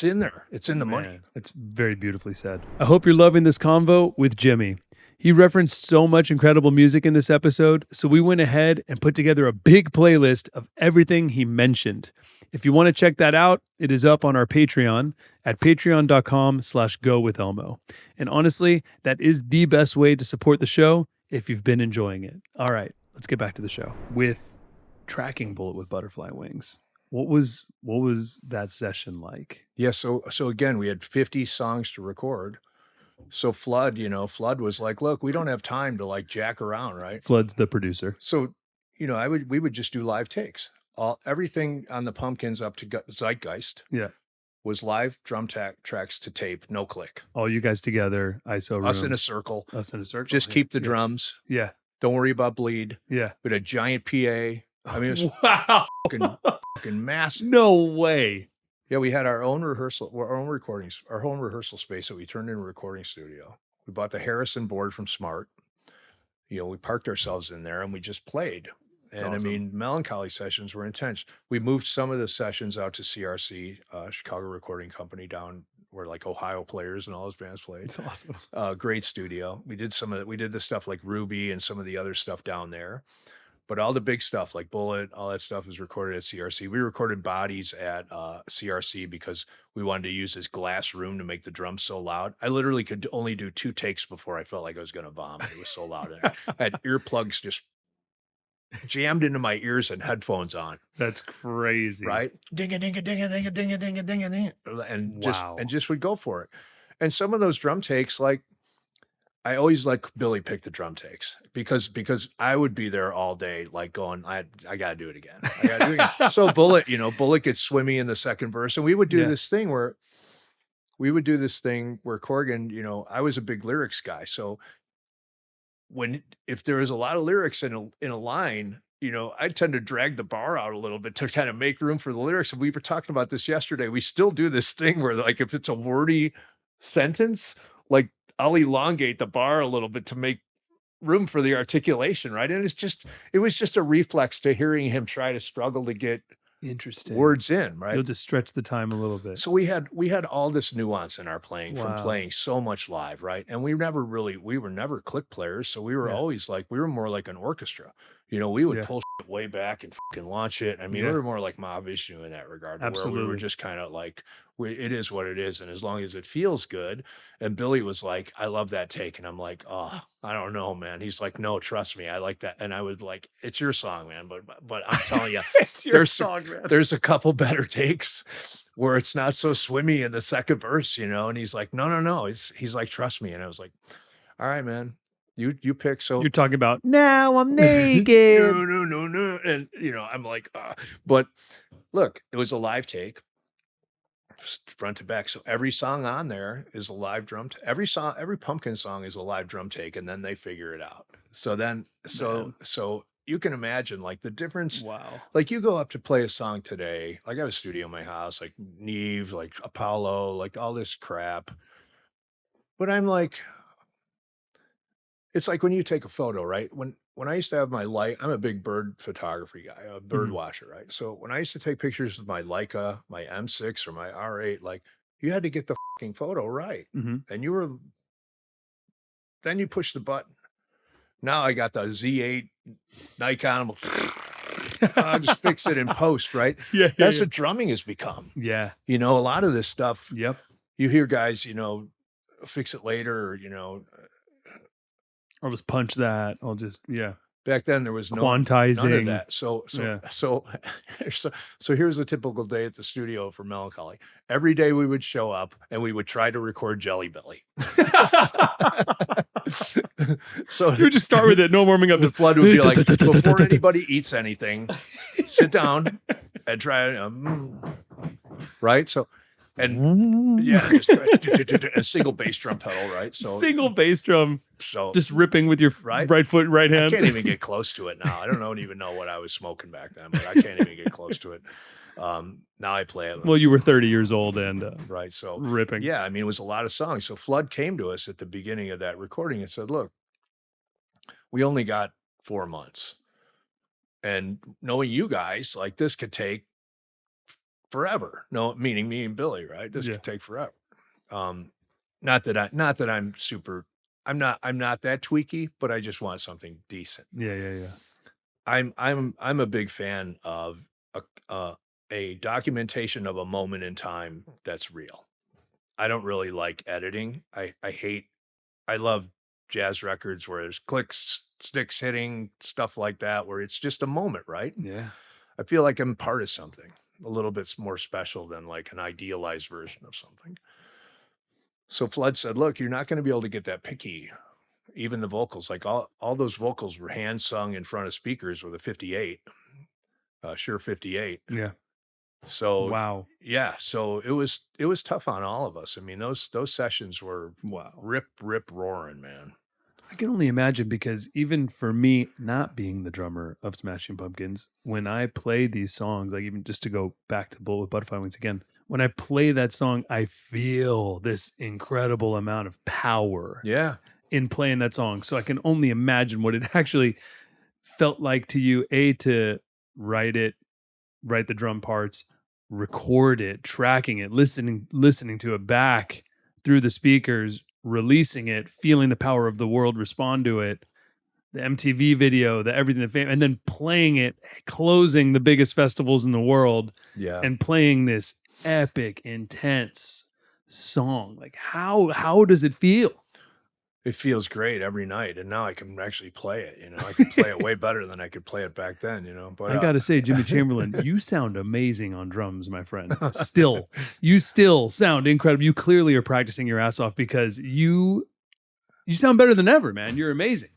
in there. It's in the money. It's very beautifully said. I hope you're loving this convo with Jimmy. He referenced so much incredible music in this episode, so we went ahead and put together a big playlist of everything he mentioned. If you want to check that out, it is up on our Patreon at patreon.com/gowithelmo. And honestly, that is the best way to support the show if you've been enjoying it. All right, let's get back to the show. With tracking Bullet with Butterfly Wings, what was that session like? Yeah, so again, we had 50 songs to record. So Flood was like, look, we don't have time to like jack around, right? Flood's the producer. So, we would just do live takes. Everything on the Pumpkins up to Zeitgeist was live drum tracks to tape, no click. All you guys together, ISO rooms. Us in a circle. Just yeah. keep the drums. Yeah. Don't worry about bleed. Yeah. We had a giant PA. I mean, it was fucking massive. No way. Yeah, we had our own rehearsal space that we turned into a recording studio. We bought the Harrison board from Smart. We parked ourselves in there and we just played. That's and awesome. I mean, Mellon Collie sessions were intense. We moved some of the sessions out to CRC, Chicago Recording Company, down where like Ohio Players and all those bands played. It's awesome. Great studio. We did we did the stuff like Ruby and some of the other stuff down there. But all the big stuff like Bullet, all that stuff was recorded at CRC. We recorded Bodies at CRC because we wanted to use this glass room to make the drums so loud. I literally could only do 2 takes before I felt like I was going to vomit. It was so loud. I had earplugs just jammed into my ears and headphones on. That's crazy. Right? Ding a ding a ding a ding a ding a ding a ding a ding. And just would go for it. And some of those drum takes, like, I always like Billy pick the drum takes because I would be there all day, like going, I gotta do it again. I gotta do it again. So Bullet gets swimmy in the second verse, and we would do this thing where CORGAN, I was a big lyrics guy, so if there was a lot of lyrics in a line, I tend to drag the bar out a little bit to kind of make room for the lyrics. And we were talking about this yesterday. We still do this thing where, like, if it's a wordy sentence, like, I'll elongate the bar a little bit to make room for the articulation, right? And it was just a reflex to hearing him try to struggle to get words in, right? You'll just stretch the time a little bit. So we had all this nuance in our playing from playing so much live, right? And we were never click players, so we were always like, we were more like an orchestra. We would pull shit way back and fucking launch it. I mean, we were more like Mahavishnu in that regard. Absolutely. Where we were just kind of like, it is what it is. And as long as it feels good. And Billy was like, I love that take. And I'm like, oh, I don't know, man. He's like, no, trust me. I like that. And I was like, it's your song, man. But I'm telling you, it's your song, man. There's a couple better takes where it's not so swimmy in the second verse, and he's like, no. He's like, trust me. And I was like, all right, man. You pick. So you're talking about now I'm naked. No. And I'm like, but look, it was a live take, front to back. So every song on there is a live drum. Every Pumpkin song is a live drum take, and then they figure it out. So you can imagine like the difference. Wow. Like you go up to play a song today, like I have a studio in my house, like Neve, like Apollo, like all this crap. But I'm like, it's like when you take a photo, right? When I used to have my light, I'm a big bird photography guy, a bird watcher, right? So when I used to take pictures of my Leica, my M6 or my R8, like you had to get the fucking photo right. And then you push the button. Now I got the Z8 Nikon. I'll just fix it in post, right? That's what drumming has become. Yeah. A lot of this stuff. Yep. You hear guys, fix it later, or, I'll just punch that. Back then there was none Quantizing. of that. So here's a typical day at the studio for Mellon Collie. Every day we would show up and we would try to record Jellybelly. So You would just start with it, no warming up. the Just flood would be like, before anybody eats anything, sit down and try right? So and yeah, just a single bass drum pedal, right? So single bass drum, so just ripping with your Right? right foot, right I hand. can't even get close to it now. I don't even know what I was smoking back then, but I can't even get close to it. Now I play it. Well, you were 30 years old and Right. So ripping. yeah, I mean, it was a lot of songs. So Flood came to us at the beginning of that recording and said, look, we only got 4 months. And knowing you guys, like this could take forever. No, meaning me and Billy, right? This could take forever. Not that I'm super, I'm not that tweaky, but I just want something decent. Yeah. I'm a big fan of a documentation of a moment in time that's real. I don't really like editing. I love jazz records where there's clicks, sticks hitting, stuff like that, where it's just a moment, right? Yeah. I feel like I'm part of something a little bit more special than like an idealized version of something. So Flood said, look, you're not going to be able to get that picky. Even the vocals, like all those vocals were hand sung in front of speakers with a 58, Shure 58. Yeah. So Wow. yeah, so it was tough on all of us. I mean, those sessions were rip roaring, man. I can only imagine, because even for me, not being the drummer of Smashing Pumpkins, when I play these songs, like even just to go back to Bullet with Butterfly Wings again, when I play that song, I feel this incredible amount of power in playing that song. So I can only imagine what it actually felt like to you, to write the drum parts, record it, tracking it, listening to it back through the speakers, releasing it, feeling the power of the world respond to it, the MTV video, the everything, and then playing it, closing the biggest festivals in the world, and playing this epic, intense song. Like how does it feel? It feels great every night, and now I can actually play it. I can play it way better than I could play it back then. But I gotta say, Jimmy Chamberlin, you sound amazing on drums, my friend. You still sound incredible. You clearly are practicing your ass off, because you sound better than ever, man. You're amazing.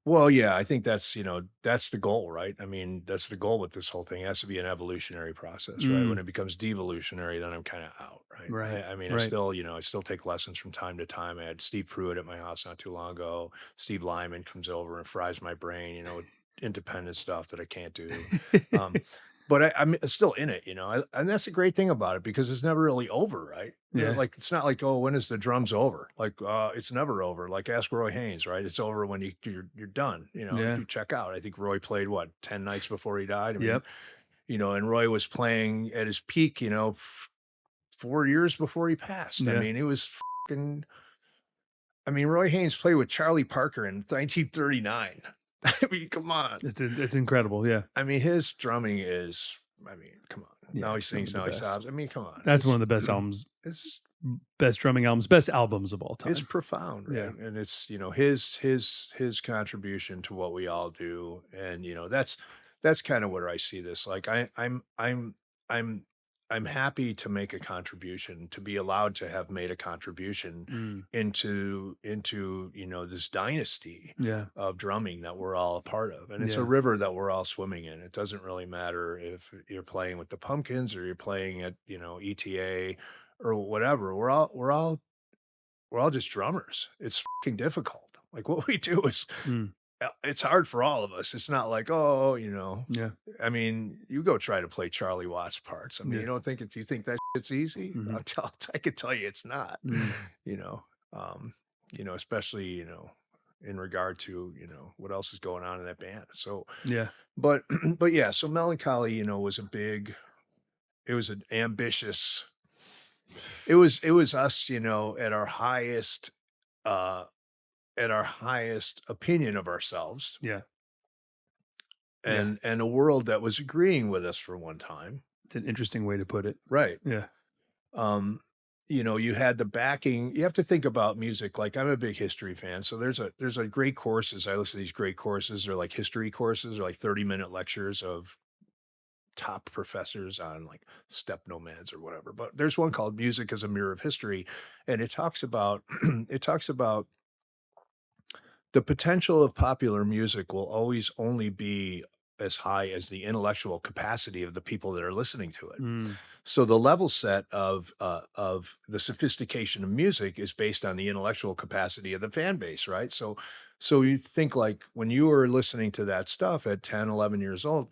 Well, yeah, I think that's the goal, right? I mean, that's the goal with this whole thing. It has to be an evolutionary process, right? When it becomes devolutionary, then I'm kind of out, right? Right. I mean, I still take lessons from time to time. I had Steve Pruitt at my house not too long ago. Steve Lyman comes over and fries my brain, with independent stuff that I can't do. But I'm still in it, and that's a great thing about it, because it's never really over, right? Like, it's not like, oh, when is the drums over? Like, it's never over. Like, ask Roy Haynes, right? It's over when you're done. You check out. I think Roy played 10 nights before he died. I mean, and Roy was playing at his peak, 4 years before he passed. I mean, it was fucking. I mean, Roy Haynes played with Charlie Parker in 1939. I mean, come on. It's incredible. Yeah. I mean, his drumming is, come on. Now he sings, now he sobs. I mean, come on. That's one of the best albums. It's best drumming albums, best albums of all time. It's profound, right? Yeah. And it's, his contribution to what we all do. And, that's kind of where I see this. Like, I'm happy to make a contribution, to be allowed to have made a contribution into this dynasty of drumming that we're all a part of. And it's a river that we're all swimming in. It doesn't really matter if you're playing with the Pumpkins or you're playing at, ETA or whatever. We're all just drummers. It's fucking difficult. Like, what we do is it's hard for all of us. It's not like, I mean, you go try to play Charlie Watts parts. I mean, you think that shit's easy? I could tell you it's not, especially, in regard to, what else is going on in that band. So, but yeah, so Mellon Collie, was it was an ambitious, it was us, at our highest opinion of ourselves. And a world that was agreeing with us for one time. It's an interesting way to put it. Right. Yeah. you know, you had the backing. You have to think about music. Like, I'm a big history fan. So there's a great courses. I listen to these great courses. They're like history courses, or like 30-minute lectures of top professors on like steppe nomads or whatever. But there's one called Music as a Mirror of History. And it talks about, it talks about the potential of popular music will always only be as high as the intellectual capacity of the people that are listening to it. Mm. So the level set of the sophistication of music is based on the intellectual capacity of the fan base, right? So you think, like, when you were listening to that stuff at 10, 11 years old,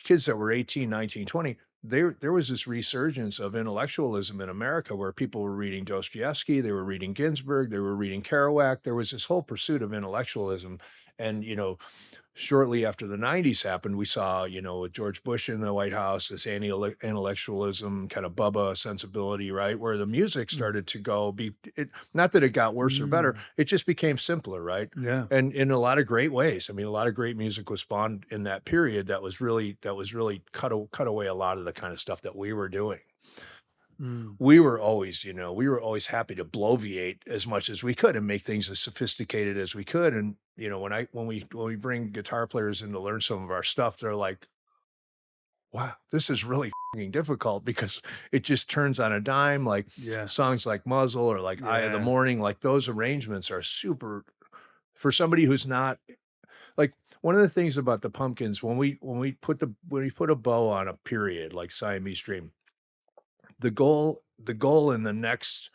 kids that were 18, 19, 20, there was this resurgence of intellectualism in America where people were reading Dostoevsky, they were reading Ginsberg, they were reading Kerouac. There was this whole pursuit of intellectualism. And, you know, shortly after the 90s happened, we saw, you know, with George Bush in the White House, this anti-intellectualism kind of Bubba sensibility, right? Where the music started to go not that it got worse or better, it just became simpler, right? Yeah. And in a lot of great ways. I mean, a lot of great music was spawned in that period that was really cut away a lot of the kind of stuff that we were doing. We were always, you know, happy to bloviate as much as we could and make things as sophisticated as we could. And, you know, when we bring guitar players in to learn some of our stuff, they're like, wow, this is really f***ing difficult, because it just turns on a dime. Like songs like Muzzle or like Eye of the Morning, like those arrangements are super for somebody who's not like. One of the things about the Pumpkins, when we put a bow on a period like Siamese Dream, the goal in the next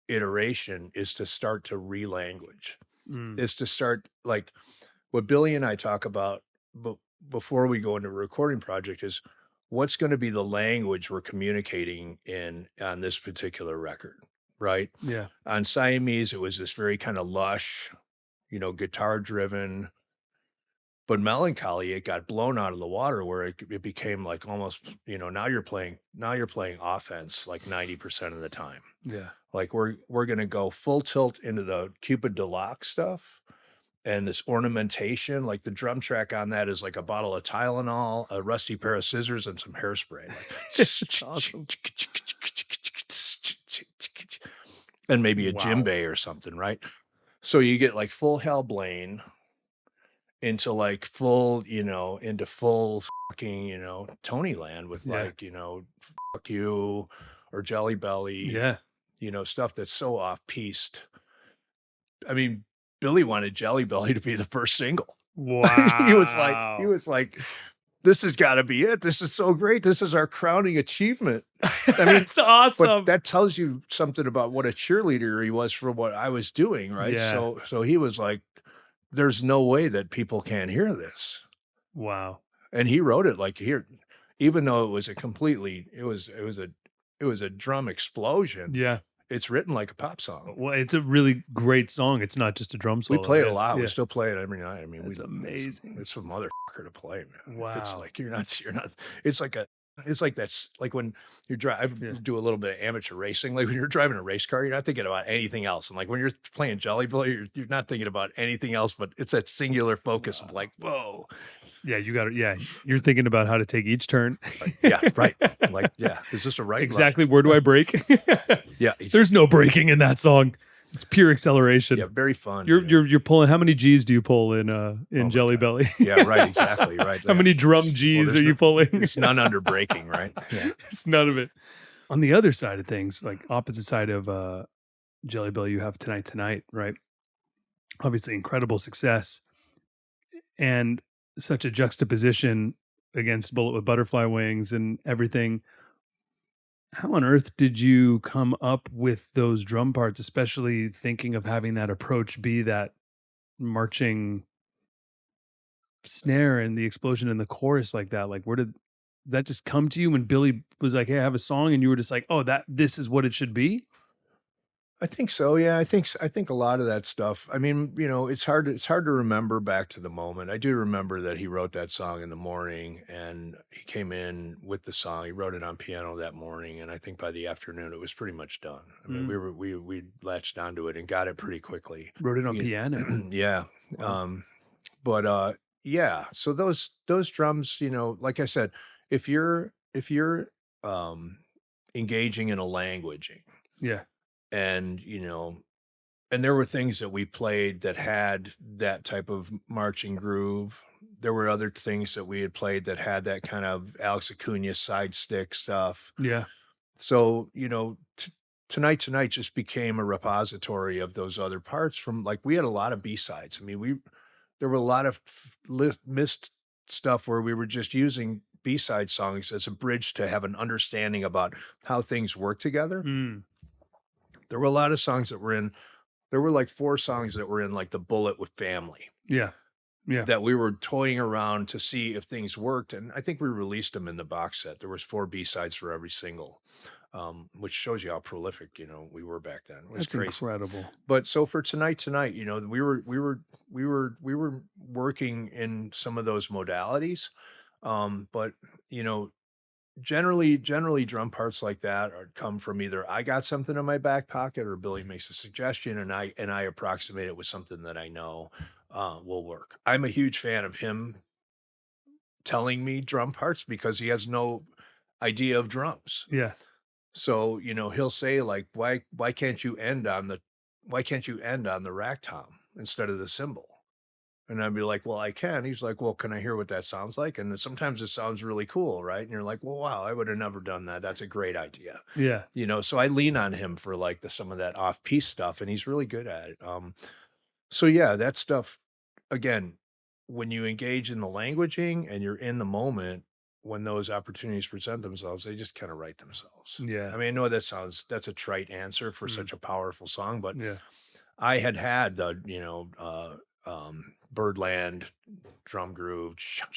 iteration is to start to relanguage, is to start, like, what Billy and I talk about before we go into a recording project is what's going to be the language we're communicating in on this particular record, right? Yeah. On Siamese, it was this very kind of lush, you know, guitar driven. But Mellon Collie, it got blown out of the water where it became like almost, you know, now you're playing offense like 90% of the time. Yeah. Like we're going to go full tilt into the Cupid Deluxe stuff and this ornamentation. Like the drum track on that is like a bottle of Tylenol, a rusty pair of scissors, and some hairspray. Like, Awesome. And maybe a djembe or something, right? So you get like full Hal Blaine into like full, you know, into full fucking, you know, Tony land with like, you know, Fuck You or Jellybelly. Yeah. You know, stuff that's so off-piste. I mean, Billy wanted Jellybelly to be the first single. Wow. he was like, this has got to be it. This is so great. This is our crowning achievement. I mean, it's awesome. But that tells you something about what a cheerleader he was for what I was doing, right? Yeah. So he was like, there's no way that people can't hear this. Wow. And he wrote it like here, even though it was a drum explosion. Yeah. It's written like a pop song. Well, it's a really great song. It's not just a drum solo. We play it a lot. We still play it every night. I mean, it's amazing. It's a motherfucker to play, man. Wow. It's like you're not. It's like that's like when you're driving. I do a little bit of amateur racing. Like when you're driving a race car, you're not thinking about anything else. And like when you're playing Jellybelly, you're not thinking about anything else. But it's that singular focus of like, whoa. Yeah, you got it. Yeah, you're thinking about how to take each turn. Yeah, right. Like, yeah, is this a right? Exactly. Left? Where do I brake? Yeah, there's no braking in that song. It's pure acceleration. Yeah, very fun. You're pulling. How many G's do you pull in Jellybelly? Yeah, right. Exactly. Right. How many drum G's are you pulling? It's none under braking, right? Yeah, it's none of it. On the other side of things, like opposite side of Jellybelly, you have Tonight, right? Obviously, incredible success, and such a juxtaposition against Bullet with Butterfly Wings and everything. How on earth did you come up with those drum parts, especially thinking of having that approach be that marching snare and the explosion in the chorus like that? Like, where did that just come to you when Billy was like, hey, I have a song, and you were just like, oh, this is what it should be? I think so. Yeah, I think a lot of that stuff. I mean, you know, it's hard to remember back to the moment. I do remember that he wrote that song in the morning, and he came in with the song. He wrote it on piano that morning, and I think by the afternoon it was pretty much done. I mean, we latched onto it and got it pretty quickly. Wrote it on piano. Yeah. Wow. Yeah. So those drums, you know, like I said, if you're engaging in a languaging, Yeah. And, you know, and there were things that we played that had that type of marching groove. There were other things that we had played that had that kind of Alex Acuna side stick stuff. Yeah. So, you know, Tonight just became a repository of those other parts from, like, we had a lot of B-sides. I mean, there were a lot of missed stuff where we were just using B-side songs as a bridge to have an understanding about how things work together. Mm. There were a lot of songs that were in, there were like 4 songs that were in like the Bullet with Family. Yeah. Yeah. That we were toying around to see if things worked. And I think we released them in the box set. There was 4 B-sides for every single, which shows you how prolific, you know, we were back then. It was That's crazy. incredible. But so for tonight, you know, we were working in some of those modalities. But you know, generally drum parts like that come from either I got something in my back pocket or Billy makes a suggestion and I approximate it with something that I know will work. I'm a huge fan of him telling me drum parts because he has no idea of drums. Yeah. So, you know, he'll say like, why can't you end on the rack tom instead of the cymbal? And I'd be like, well, I can. He's like, well, can I hear what that sounds like? And sometimes it sounds really cool, right? And you're like, well, wow, I would have never done that. That's a great idea. Yeah. You know, so I lean on him for like some of that off-piece stuff, and he's really good at it. So yeah, that stuff, again, when you engage in the languaging and you're in the moment, when those opportunities present themselves, they just kind of write themselves. Yeah. I mean, I know that's a trite answer for such a powerful song, but Yeah. I had the, you know, Birdland drum groove. Shut.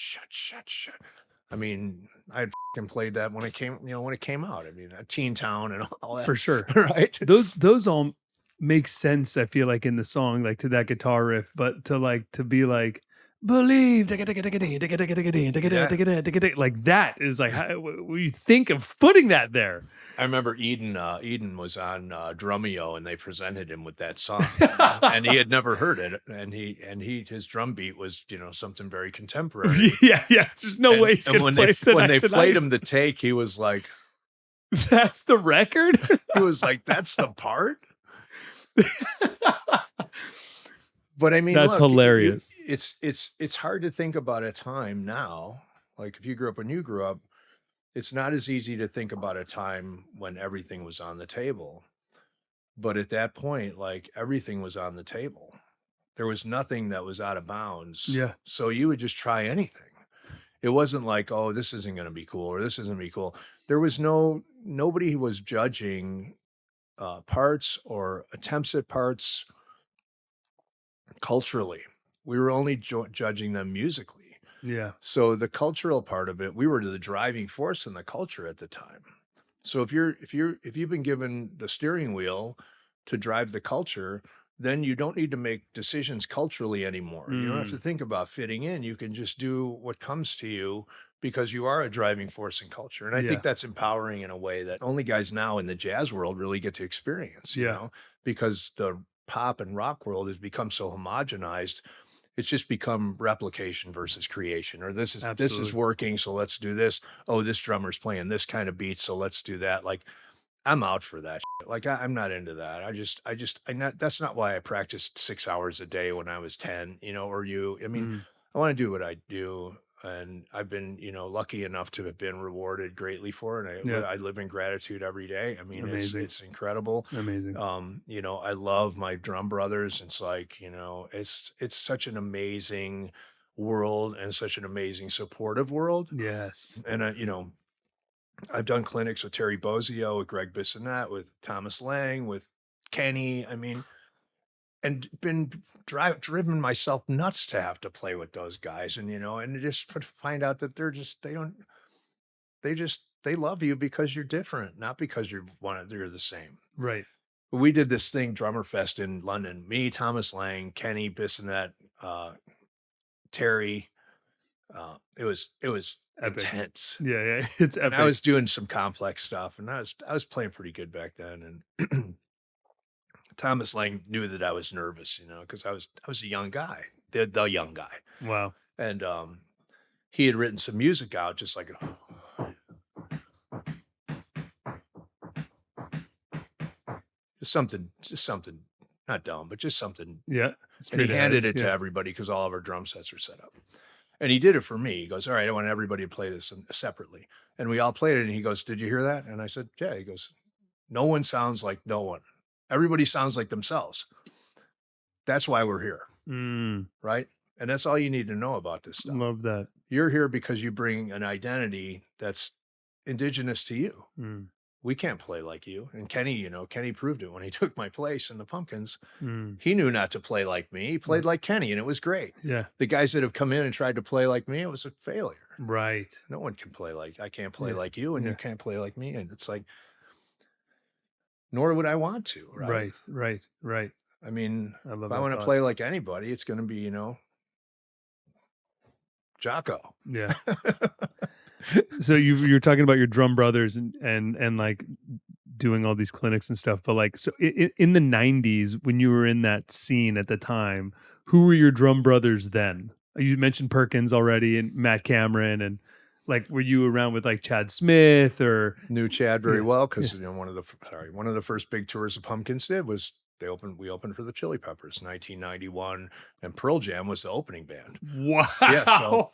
I mean, I had played that when it came out. I mean, Teen Town and all that. For sure. Right. Those all make sense, I feel like, in the song, like to that guitar riff, but to be like, believe, like that is like, how you think of putting that there. I remember Eden was on Drumeo and they presented him with that song and he had never heard it. And his drum beat was, you know, something very contemporary. Yeah. There's no way he's when they played him the take, he was like, that's the record? He was like, that's the part? But I mean, that's look, hilarious. It's hard to think about a time now. Like if you grew up when you grew up, it's not as easy to think about a time when everything was on the table. But at that point, like everything was on the table. There was nothing that was out of bounds. Yeah. So you would just try anything. It wasn't like, oh, this isn't going to be cool or this isn't going to be cool. There was nobody was judging parts or attempts at parts culturally. We were only judging them musically. Yeah. So the cultural part of it, we were the driving force in the culture at the time. So if you've been given the steering wheel to drive the culture, then you don't need to make decisions culturally anymore. You don't have to think about fitting in. You can just do what comes to you because you are a driving force in culture. And I think that's empowering in a way that only guys now in the jazz world really get to experience, you know, because the pop and rock world has become so homogenized. It's just become replication versus creation, or this is working, so let's do this. Oh, this drummer's playing this kind of beat, so let's do that. Like, I'm out for that shit. Like, I'm not into that. That's not why I practiced 6 hours a day when I was 10, you know, or you. I mean, I want to do what I do. And I've been, you know, lucky enough to have been rewarded greatly for it. I live in gratitude every day. I mean, it's incredible. Amazing. You know, I love my drum brothers. It's like, you know, it's such an amazing world and such an amazing supportive world. Yes. And, you know, I've done clinics with Terry Bozzio, with Greg Bissonette, with Thomas Lang, with Kenny. I mean, and been driven myself nuts to have to play with those guys. And, you know, and just to find out that they love you because you're different, not because you're the same. Right. We did this thing, Drummer Fest in London, me, Thomas Lang, Kenny Bissonette, Terry. It was epic. Intense. Yeah. It's epic. And I was doing some complex stuff and I was playing pretty good back then. And Thomas Lang knew that I was nervous, you know, because I was a young guy, the young guy. Wow. And he had written some music out, just like just something, not dumb, but just something. Yeah. And he handed it to yeah. everybody because all of our drum sets are set up. And he did it for me. He goes, all right, I want everybody to play this separately. And we all played it. And he goes, did you hear that? And I said, yeah. He goes, no one sounds like no one. Everybody sounds like themselves. That's why we're here. Right? And that's all you need to know about this stuff. Love that. You're here because you bring an identity that's indigenous to you. We can't play like you. And Kenny, Kenny proved it when he took my place in the Pumpkins. He knew not to play like me. He played like Kenny, and it was great. Yeah. The guys that have come in and tried to play like me, it was a failure. Right. No one can play I can't play like you, and you can't play like me. And it's like, nor would I want to. Right. I mean, if I want to play like anybody, it's going to be, Jocko. Yeah. So you're talking about your drum brothers and like doing all these clinics and stuff, but like, so in the 90s, when you were in that scene at the time, who were your drum brothers then? You mentioned Perkins already and Matt Cameron, and like, were you around with like Chad Smith or? Knew Chad very well because one of the first big tours the Pumpkins did was we opened for the Chili Peppers, 1991, and Pearl Jam was the opening band. Wow. Yeah.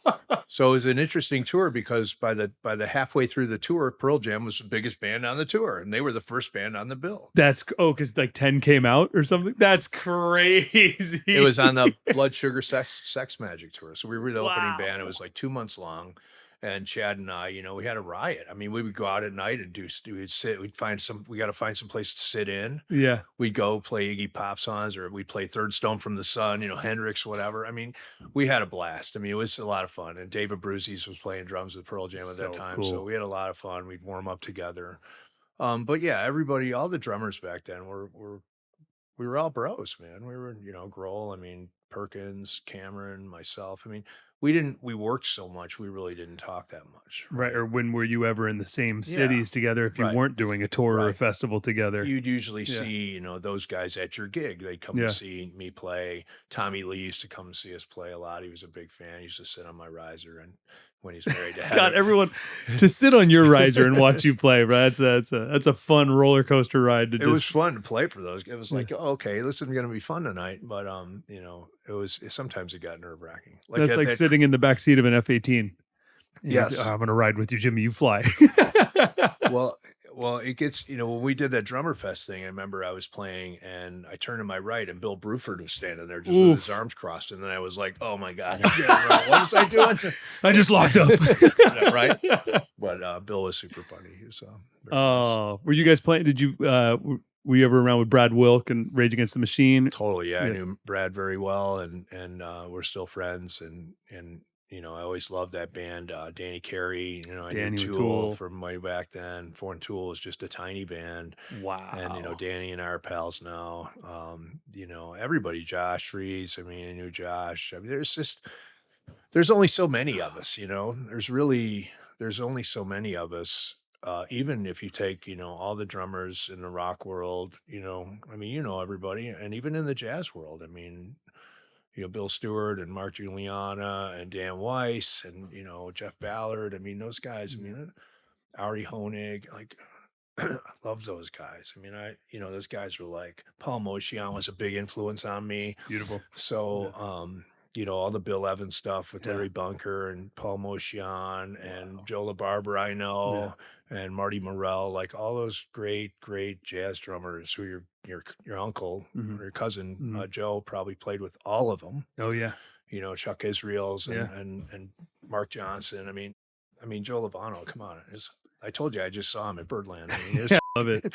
So it was an interesting tour because by the halfway through the tour, Pearl Jam was the biggest band on the tour, and they were the first band on the bill. Because like 10 came out or something. That's crazy. It was on the Blood Sugar Sex Magic tour, so we were the opening band. It was like 2 months long. And Chad and I, we had a riot. I mean, we would go out at night and we got to find some place to sit in. Yeah. We'd go play Iggy Pop songs, or we'd play Third Stone from the Sun, Hendrix, whatever. I mean, we had a blast. I mean, it was a lot of fun. And David Bruzies was playing drums with Pearl Jam at that time. Cool. So we had a lot of fun. We'd warm up together. But yeah, everybody, all the drummers back then we were all bros, man. We were, Grohl, Perkins, Cameron, myself. We worked so much, we really didn't talk that much. Right. Or when were you ever in the same cities together if you weren't doing a tour or a festival together? You'd usually see, those guys at your gig. They'd come to see me play. Tommy Lee used to come and see us play a lot. He was a big fan. He used to sit on my riser, and when he's married to God, everyone to sit on your riser and watch you play, right? That's a fun roller coaster ride. It was fun to play for those. It was like, okay, this is going to be fun tonight. But sometimes it got nerve wracking. That's like sitting in the back seat of an F-18. Yes, I'm going to ride with you, Jimmy. You fly. Well, it gets, when we did that Drummer Fest thing, I remember I was playing and I turned to my right and Bill Bruford was standing there just with his arms crossed. And then I was like, oh my God, what was I doing? I just locked up. Right. But Bill was super funny. He was, nice. Were you guys playing? Did you, were you ever around with Brad Wilk and Rage Against the Machine? Totally. Yeah. I knew Brad very well and we're still friends and I always loved that band. Danny Carey, I knew Tool from way back then. Foreign Tool was just a tiny band. Wow. And, Danny and I are pals now. Everybody, Josh Fries, I knew Josh. There's only so many of us, there's only so many of us. Even if you take, all the drummers in the rock world, everybody, and even in the jazz world, Bill Stewart and Mark Juliana and Dan Weiss and, Jeff Ballard. Those guys, Ari Honig, I love those guys. Those guys were like, Paul Moschian was a big influence on me. Beautiful. So, all the Bill Evans stuff with Larry Bunker and Paul Moschian and Joe LaBarbera, I know, and Marty Morell, like all those great jazz drummers who your uncle or your cousin, Joe, probably played with all of them. Oh, yeah. Chuck Israels and Mark Johnson. Joe Lovano, come on. I told you I just saw him at Birdland. Love it.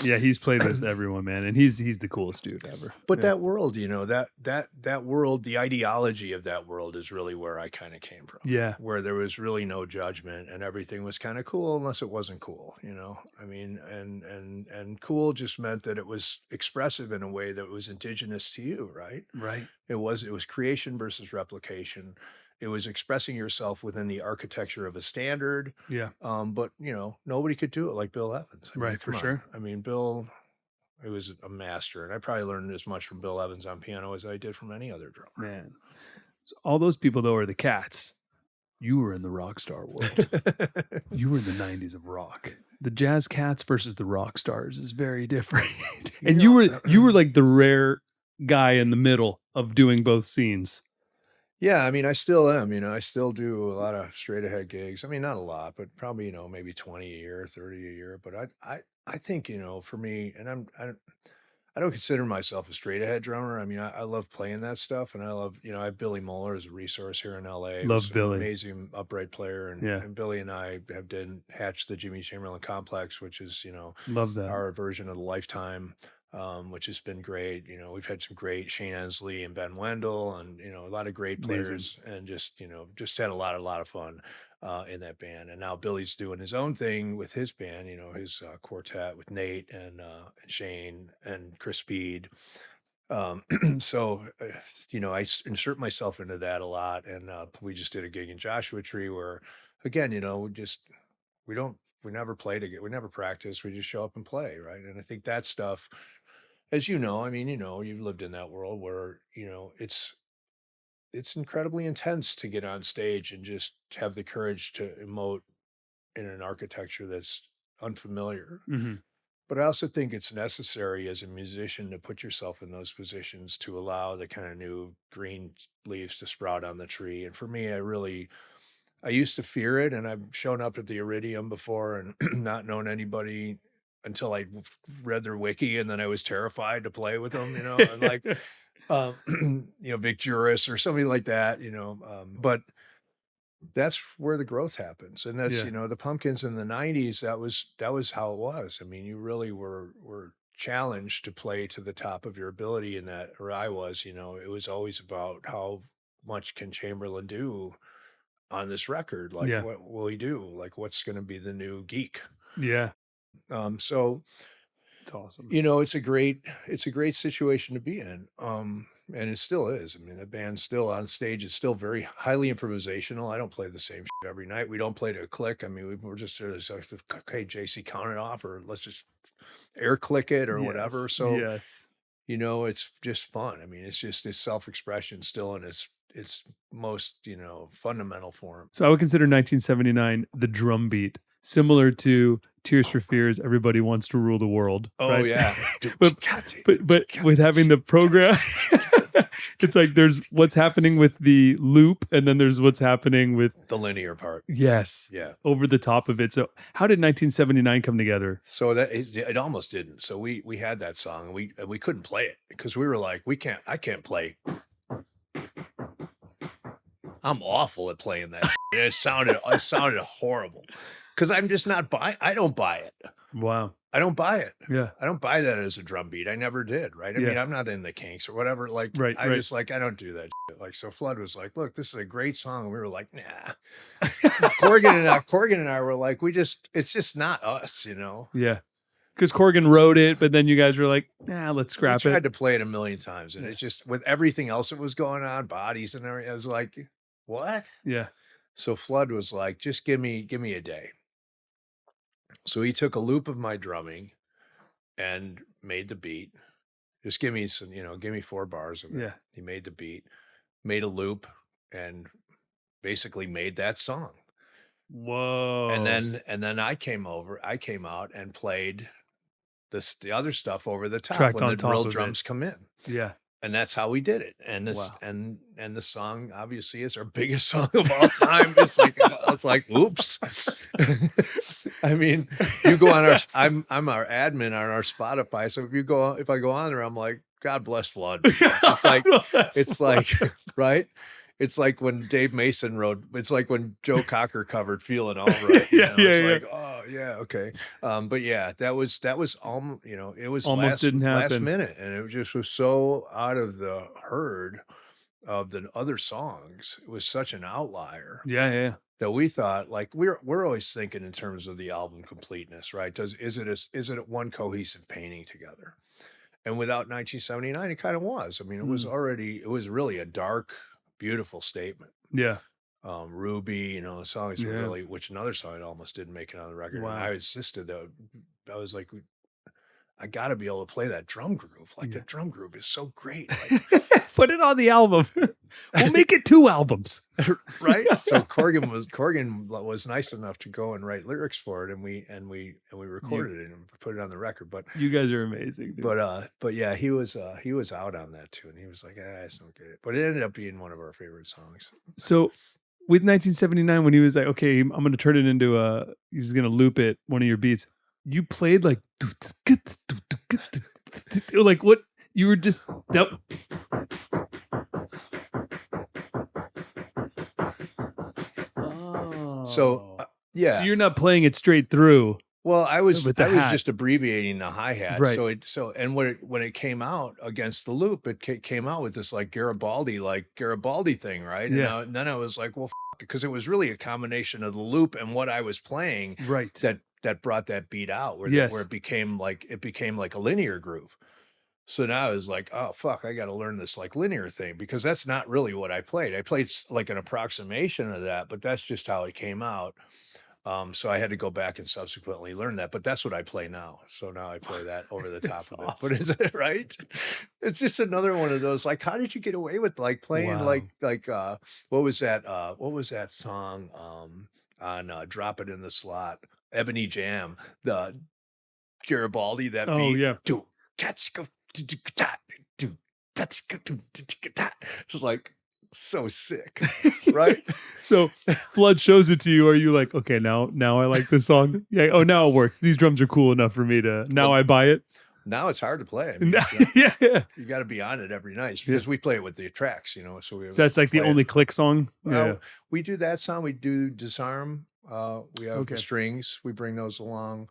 Yeah, he's played with everyone, man, and he's the coolest dude ever. But that world, that world, the ideology of that world is really where I kind of came from. Yeah, where there was really no judgment and everything was kind of cool unless it wasn't cool. And cool just meant that it was expressive in a way that was indigenous to you, right? Right. It was creation versus replication. It was expressing yourself within the architecture of a standard. Yeah. But, nobody could do it like Bill Evans. Right, for sure. Bill, he was a master. And I probably learned as much from Bill Evans on piano as I did from any other drummer. Man. So all those people, though, are the cats. You were in the rock star world. You were in the 90s of rock. The Jazz Cats versus the rock stars is very different. And you were like the rare guy in the middle of doing both scenes. Yeah, I mean, I still am, I still do a lot of straight ahead gigs. I mean, not a lot, but probably, maybe 20 a year, 30 a year. But I think, for me, and I don't consider myself a straight ahead drummer. I mean, I love playing that stuff, and I love, I have Billy Moeller as a resource here in LA. Love who's Billy. an amazing upright player, and Billy and I have hatched the Jimmy Chamberlin Complex, which is, love that. our version of the Lifetime, which has been great. We've had some great Shane Ensley and Ben Wendell, and a lot of great players, and just had a lot of fun in that band. And now Billy's doing his own thing with his band, his quartet with Nate and Shane and Chris Speed. So I insert myself into that a lot, and we just did a gig in Joshua Tree where, again, we never play together, we never practice, we just show up and play, right? And I think that stuff, as I mean, you've lived in that world where it's incredibly intense to get on stage and just have the courage to emote in an architecture that's unfamiliar. Mm-hmm. But I also think it's necessary as a musician to put yourself in those positions to allow the kind of new green leaves to sprout on the tree. And for me, I used to fear it, and I've shown up at the Iridium before and not known anybody until I read their wiki, and then I was terrified to play with them, and like, Vic Juris or somebody like that, but that's where the growth happens. And that's, the Pumpkins in the 90s, that was how it was. I mean, you really were challenged to play to the top of your ability in that, or I was, it was always about how much can Chamberlin do on this record? Like, what will he do? Like, what's going to be the new geek? Yeah. So it's awesome. It's a great situation to be in. And it still is. I mean, the band still on stage is still very highly improvisational. I don't play the same shit every night. We don't play to a click. I mean, we're just sort of, okay, JC, count it off, or let's just air click it or whatever. So, it's just fun. I mean, it's just this self-expression still in its most, fundamental form. So I would consider 1979 the drum beat, similar to Tears for Fears, Everybody Wants to Rule the World. Oh, right? yeah. but with having the program, it's like there's what's happening with the loop, and then there's what's happening with the linear part. Yes. Yeah. Over the top of it. So how did 1979 come together? So that it almost didn't. So we had that song, and we couldn't play it because we were like, I can't play. I'm awful at playing that. It sounded horrible. Because I'm just not I don't buy it. Wow. I don't buy it. Yeah. I don't buy that as a drum beat. I never did, right? I mean, I'm not in the Kinks or whatever. Like, just like, I don't do that shit. Like, so Flood was like, look, this is a great song. And we were like, nah. Corgan and I were like, it's just not us, Yeah. Because Corgan wrote it, but then you guys were like, nah, let's scrap it. I tried to play it a million times. And it just, with everything else that was going on, bodies and everything, I was like, what? Yeah. So Flood was like, just give me a day. So he took a loop of my drumming and made the beat. Just give me some, give me 4 bars of it. Yeah. He made the beat, made a loop, and basically made that song. Whoa. And then I came out and played the other stuff over the top Tracked when on the top real of drums it. come in. Yeah. And that's how we did it. And this and the song obviously is our biggest song of all time. It's like, oops. I mean, you go on our I'm our admin on our Spotify. So if I go on there, I'm like, God bless Flood. It's like right. It's like when Dave Mason wrote, it's like when Joe Cocker covered Feeling All Right. Like, oh yeah, okay. But yeah, that was all, it was almost didn't happen last minute. And it just was so out of the herd of the other songs. It was such an outlier. Yeah. That we thought, like, we're always thinking in terms of the album completeness, right? Is it one cohesive painting together? And without 1979, it kind of was. I mean, it was really a dark, beautiful statement. Yeah. Ruby, the songs were really, which another song almost didn't make it on the record. Wow. And I insisted that I was like, I got to be able to play that drum groove. Like the drum groove is so great. Like, Put it on the album. We'll make it 2 albums. Right. So Corgan was nice enough to go and write lyrics for it, and we recorded it and put it on the record. But you guys are amazing. Dude. But yeah, he was out on that too, and he was like, I just don't get it. But it ended up being one of our favorite songs. So with 1979, when he was like, okay, I'm going to turn it into he was going to loop it, one of your beats, you played like what you were just So yeah. So you're not playing it straight through. Well, I was just abbreviating the hi-hat. Right. So when it came out against the loop, it came out with this like Garibaldi thing, right? Yeah. And then I was like, well, because it was really a combination of the loop and what I was playing, right? That brought that beat out, where it became like a linear groove. So now I was like, oh fuck, I got to learn this like linear thing, because that's not really what I played. I played like an approximation of that, but that's just how it came out. So I had to go back and subsequently learn that, but that's what I play now. So now I play that over the top of it. Awesome. But is it right? It's just another one of those, like, how did you get away with like playing like what was that song on Drop It in the Slot, Ebony Jam, the Garibaldi, that beat. Oh yeah. It's like so sick, right? So Flood shows it to you. Are you like, okay, now I like this song? Yeah. Oh, now it works. These drums are cool enough for me to. Now I buy it. Now it's hard to play. I mean, yeah. You got to be on it every night, because we play it with the tracks, you know. So that's like the only click song. We do that song. We do Disarm. We have the strings. We bring those along.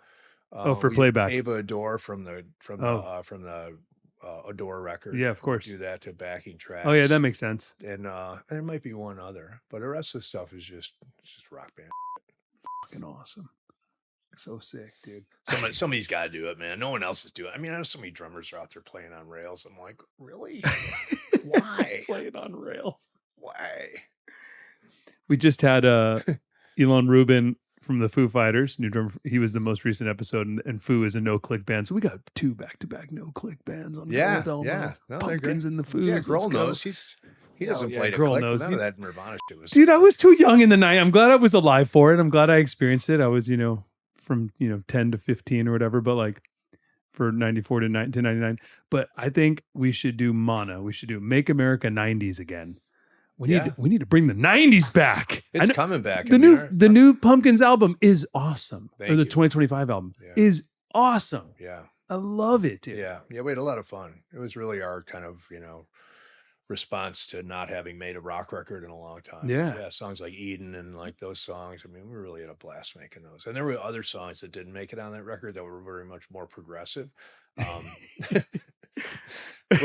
For playback. Ava Adore from the Adore record. Yeah, of course. Do that to backing tracks. Oh yeah, that makes sense. And there might be one other, but the rest of the stuff is just rock band. Fucking awesome. So sick, dude. Somebody's got to do it, man. No one else is doing it. I mean, I know so many drummers are out there playing on rails. I'm like, really? Why? Playing on rails. Why? We just had Elon Rubin from the Foo Fighters, new drummer. He was the most recent episode, and Foo is a no-click band. So we got 2 back-to-back no-click bands on Elmo. No, Pumpkins and the Foos. Yeah, Grohl knows. He doesn't play the click. None of that Nirvana shit was. Dude, I was too young in the night. I'm glad I was alive for it. I'm glad I experienced it. I was, from 10 to 15 or whatever, but like for 94 to 99. But I think we should do Mana. We should do Make America 90s again. We need to bring the 90s back. It's coming back. The new Pumpkins album is awesome. The 2025 album is awesome. Yeah. I love it, dude. Yeah. Yeah, we had a lot of fun. It was really our kind of, response to not having made a rock record in a long time. Yeah, songs like Eden and like those songs. I mean, we really had a blast making those. And there were other songs that didn't make it on that record that were very much more progressive. But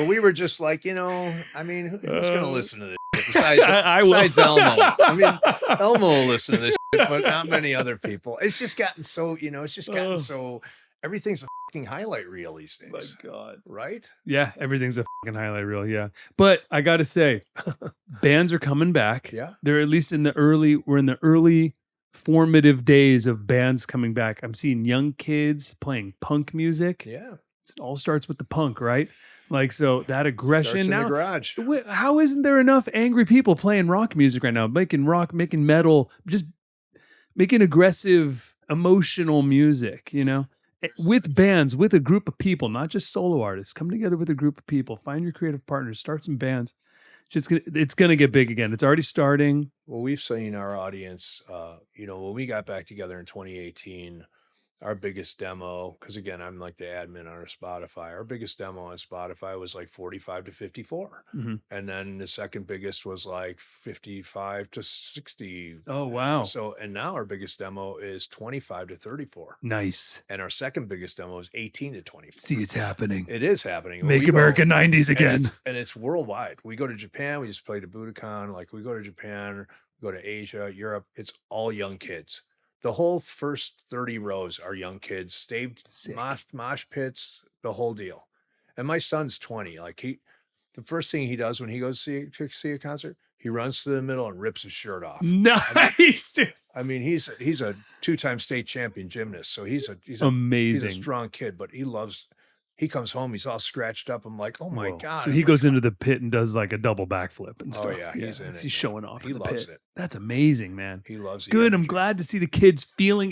we were just like, I mean, who's going to listen to this shit besides Elmo? I mean, Elmo will listen to this shit, but not many other people. It's just gotten so, so everything's a fucking highlight reel these days. My God. Right? Yeah, everything's a fucking highlight reel, yeah. But I got to say, bands are coming back. Yeah. They're at least we're in the early formative days of bands coming back. I'm seeing young kids playing punk music. Yeah. It all starts with the punk, right? Like, so that aggression starts in now. The garage. How isn't there enough angry people playing rock music right now? Making rock, making metal, just making aggressive, emotional music, with bands, with a group of people, not just solo artists. Come together with a group of people. Find your creative partners. Start some bands. It's gonna get big again. It's already starting. Well, we've seen our audience. When we got back together in 2018, our biggest demo, because again, I'm like the admin on our Spotify. Our biggest demo on Spotify was like 45 to 54. Mm-hmm. And then the second biggest was like 55 to 60. Oh, wow. And now our biggest demo is 25 to 34. Nice. And our second biggest demo is 18 to 24. See, it's happening. It is happening. Make America 90s again. And it's worldwide. We go to Japan. We just played at Budokan. Like, we go to Japan, we go to Asia, Europe. It's all young kids. The whole first 30 rows are young kids, staved mosh pits, the whole deal. And my son's 20. Like, the first thing he does when he goes to see a concert, he runs to the middle and rips his shirt off. Nice, dude. I mean, he's a 2-time state champion gymnast, so he's amazing. He's a strong kid, but he he comes home, he's all scratched up. I'm like, oh my Whoa. God. So I'm he like, goes into the pit and does like a double backflip and oh stuff. yeah, he's in it. He's man. showing off He in the loves pit. it. That's amazing, man. He loves the Good. I'm energy. glad to see the kids feeling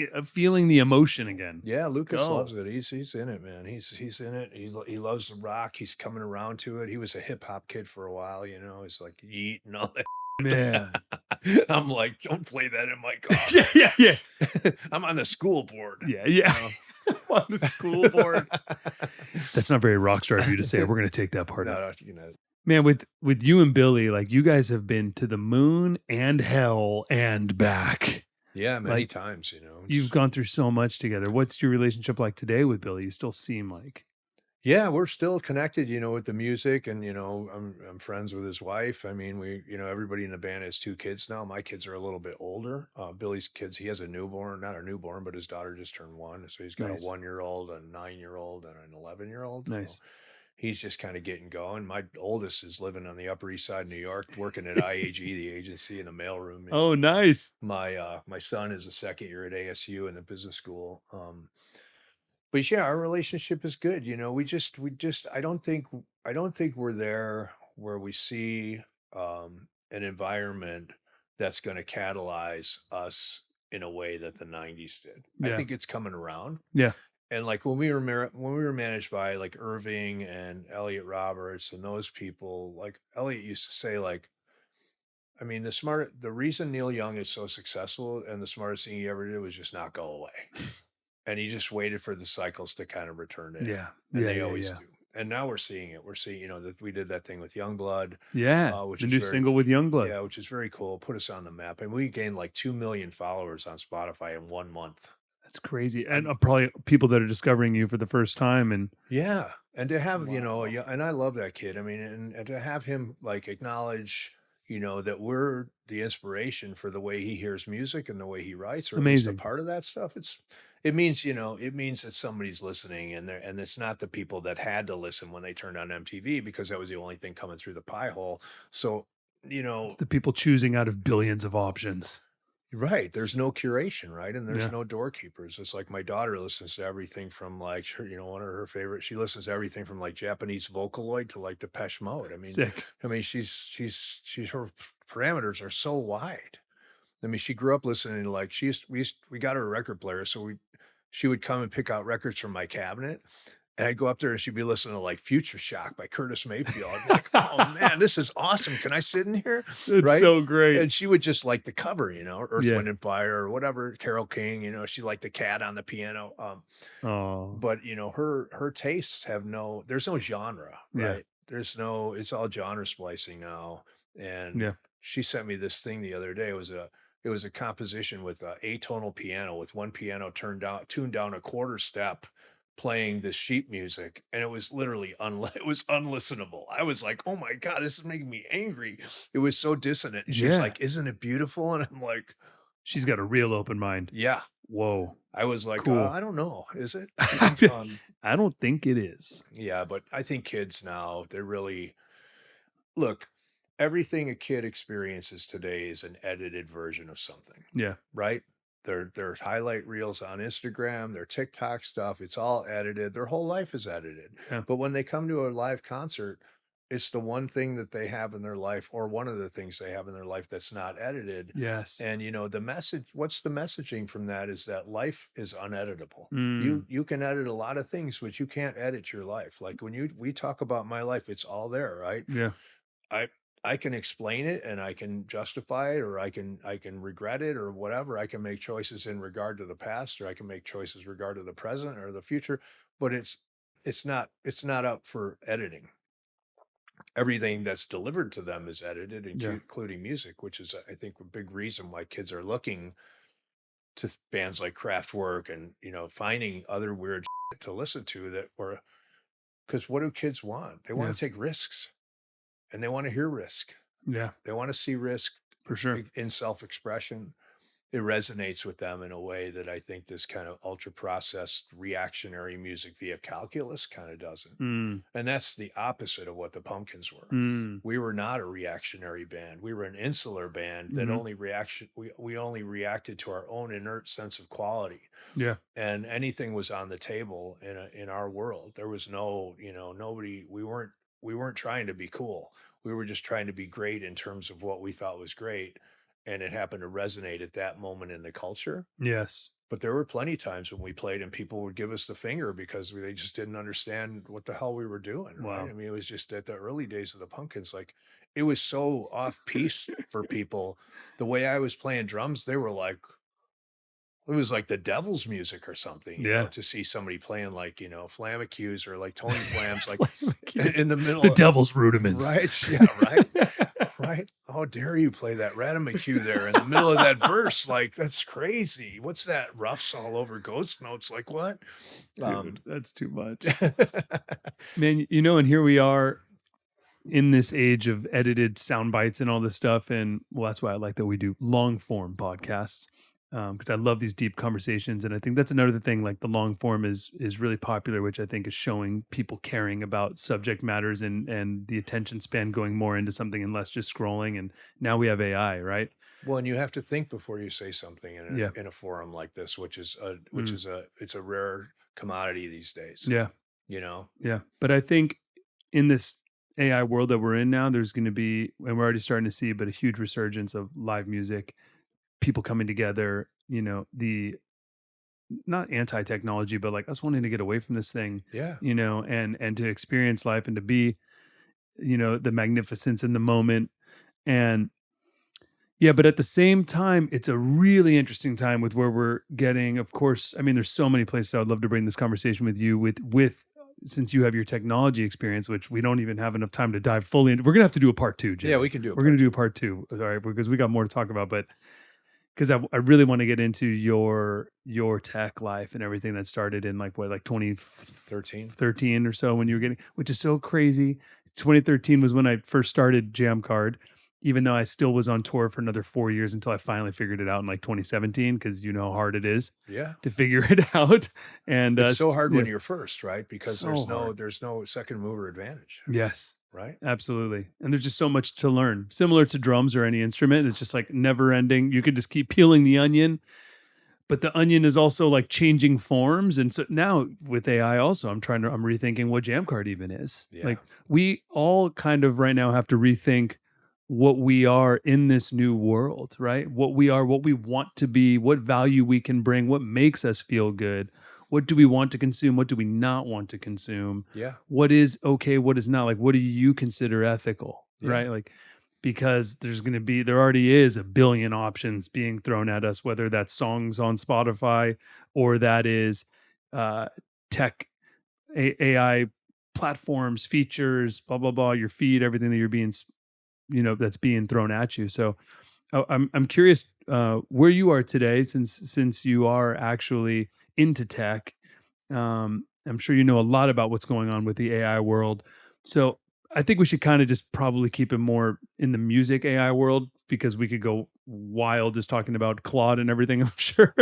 the emotion again. Yeah, Lucas Go. loves it. He's in it, man. He's in it. He loves the rock. He's coming around to it. He was a hip hop kid for a while, you know. He's like yeet and all that. Man. I'm like, don't play that in my car. yeah. I'm on the school board. Yeah. you know? On the school board. That's not very rock star of you to say. We're going to take that part out. No, you know. Man, with you and Billy, like you guys have been to the moon and hell and back. Yeah, many Like, times, you know. You've gone through so much together. What's your relationship like today with Billy? You still seem like Yeah, we're still connected, you know, with the music, and you know, I'm friends with his wife. I mean, you know, everybody in the band has 2 kids now. My kids are a little bit older. Billy's kids, he has a newborn, not a newborn, but his daughter just turned 1, so he's got Nice. a 1-year-old, a 9-year-old, and an 11-year-old. Nice. So he's just kind of getting going. My oldest is living on the Upper East Side of New York, working at IAG, the agency, in the mailroom. Oh, nice. My son is a 2nd year at ASU in the business school. But yeah, our relationship is good. You know, we just I don't think we're there where we see an environment that's going to catalyze us in a way that the 90s did. I Yeah. think it's coming around. Yeah. And like when we were managed by like Irving and Elliot Roberts and those people, like Elliot used to say, like, I mean, the reason Neil Young is so successful and the smartest thing he ever did was just not go away. And he just waited for the cycles to kind of return to him. Yeah. And Yeah, they yeah, always yeah. do. And now we're seeing it. We're seeing, you know, that we did that thing with Youngblood. Yeah. Which The is new very single with Youngblood. Yeah, which is very cool. Put us on the map. And we gained like 2 million followers on Spotify in 1 month. That's crazy. And probably people that are discovering you for the first time. And Yeah. And to have, you know, Wow. yeah, and I love that kid. I mean, and to have him like acknowledge, you know, that we're the inspiration for the way he hears music and the way he writes, or at least a Amazing. part of that stuff. It means, you know, it means that somebody's listening, and it's not the people that had to listen when they turned on MTV because that was the only thing coming through the pie hole. So, you know, It's the people choosing out of billions of options. right. There's no curation, right? And there's Yeah. no doorkeepers. It's like my daughter listens to everything from like, you know, one of her favorite, she listens to everything from like Japanese Vocaloid to like Depeche Mode. Sick. I mean, she's her parameters are so wide. I mean, she grew up listening to like, we got her a record player. So she would come and pick out records from my cabinet. And I'd go up there and she'd be listening to like Future Shock by Curtis Mayfield. I'd be like, oh man, this is awesome. Can I sit in here? It's Right? so great. And she would just like the cover, you know, Earth, Yeah. Wind and Fire or whatever, Carole King, you know, she liked the cat on the piano. Oh. But you know, her tastes have there's no genre, Yeah. right? It's all genre splicing now. And Yeah. she sent me this thing the other day. It was a composition with atonal piano with one piano tuned down a quarter step, playing this sheet music, and it was literally it was unlistenable. I was like, oh my God, this is making me angry. It was so dissonant. And she was Yeah. like, isn't it beautiful? And I'm like, She's got a real open mind. yeah. Whoa. I was like, Cool. I don't know. Is it? I don't think it is. Yeah, but I think kids now, they're really, look, everything a kid experiences today is an edited version of something, Yeah. right? Their highlight reels on Instagram, their TikTok stuff, it's all edited. Their whole life is edited. Yeah. But when they come to a live concert, it's the one thing that they have in their life, or one of the things they have in their life that's not edited. Yes. And you know, what's the messaging from that is that life is uneditable. Mm. You can edit a lot of things, but you can't edit your life. Like when we talk about my life, it's all there, right? Yeah. I can explain it and I can justify it, or I can regret it, or whatever. I can make choices in regard to the past, or I can make choices regard to the present or the future, but it's not up for editing. Everything that's delivered to them is edited, including music, which is, I think, a big reason why kids are looking to bands like Kraftwerk and, you know, finding other weird shit to listen to because what do kids want? They want to take risks, and they want to hear risk. Yeah. They want to see risk For sure. in self-expression. it resonates with them in a way that I think this kind of ultra processed reactionary music via calculus kind of doesn't. Mm, And that's the opposite of what the Pumpkins were. mm, We were not a reactionary band. We were an insular band that mhm. we only reacted to our own inert sense of quality. Yeah. And anything was on the table in our world. There was no, nobody, we weren't trying to be cool. We were just trying to be great in terms of what we thought was great. And it happened to resonate at that moment in the culture. Yes. But there were plenty of times when we played and people would give us the finger because they just didn't understand what the hell we were doing. Right. Wow. I mean, it was just at the early days of the Pumpkins, like it was so off piece for people. The way I was playing drums, they were like, it was like the devil's music or something, Yeah. to see somebody playing like, Flamacus or like Tony Flams, like Flamacus. in the middle The of, devil's rudiments. right. Yeah. Right. Right. How dare you play that Radamacue there in the middle of that verse? Like, that's crazy. What's that? Roughs all over ghost notes. Like, what? Dude, that's too much. Man, and here we are in this age of edited sound bites and all this stuff. And well, that's why I like that we do long form podcasts. Because I love these deep conversations, and I think that's another thing. Like the long form is really popular, which I think is showing people caring about subject matters and the attention span going more into something and less just scrolling. And now we have AI, right? Well, and you have to think before you say something Yeah. in a forum like this, which is Mm. it's a rare commodity these days. Yeah, Yeah. But I think in this AI world that we're in now, there's going to be, and we're already starting to see, but a huge resurgence of live music, people coming together, the not anti-technology, but like us wanting to get away from this thing, Yeah. and to experience life and to be, the magnificence in the moment. And yeah, but at the same time, it's a really interesting time with where we're getting, of course, I mean, there's so many places I would love to bring this conversation with you with since you have your technology experience, which we don't even have enough time to dive fully into. We're going to have to do a part 2, Jay. Yeah, we can do We're going to do a part 2, all right, because we got more to talk about, but because I really want to get into your tech life and everything that started in like 2013 or so when you were getting, which is so crazy. 2013 was when I first started Jam Card, even though I still was on tour for another 4 years until I finally figured it out in like 2017, because you know how hard it is to figure it out. And it's so hard when you're first, right? Because So there's no second mover advantage. yes. Right. Absolutely. And there's just so much to learn. Similar to drums or any instrument. It's just like never ending. You could just keep peeling the onion, but the onion is also like changing forms. And so now with AI also, I'm rethinking what Jam Card even is. Yeah. Like we all kind of right now have to rethink what we are in this new world, right? What we are, what we want to be, what value we can bring, what makes us feel good. What do we want to consume? What do we not want to consume? Yeah. What is okay? What is not? Like, what do you consider ethical? Yeah. Right? Like, because there already is a billion options being thrown at us, whether that's songs on Spotify or that is tech, AI platforms, features, blah, blah, blah, your feed, everything that you're being, that's being thrown at you. So I'm curious where you are today, since you are actually into tech. I'm sure you know a lot about what's going on with the AI world. So I think we should kind of just probably keep it more in the music AI world, because we could go wild just talking about CLAUDE and everything, I'm sure.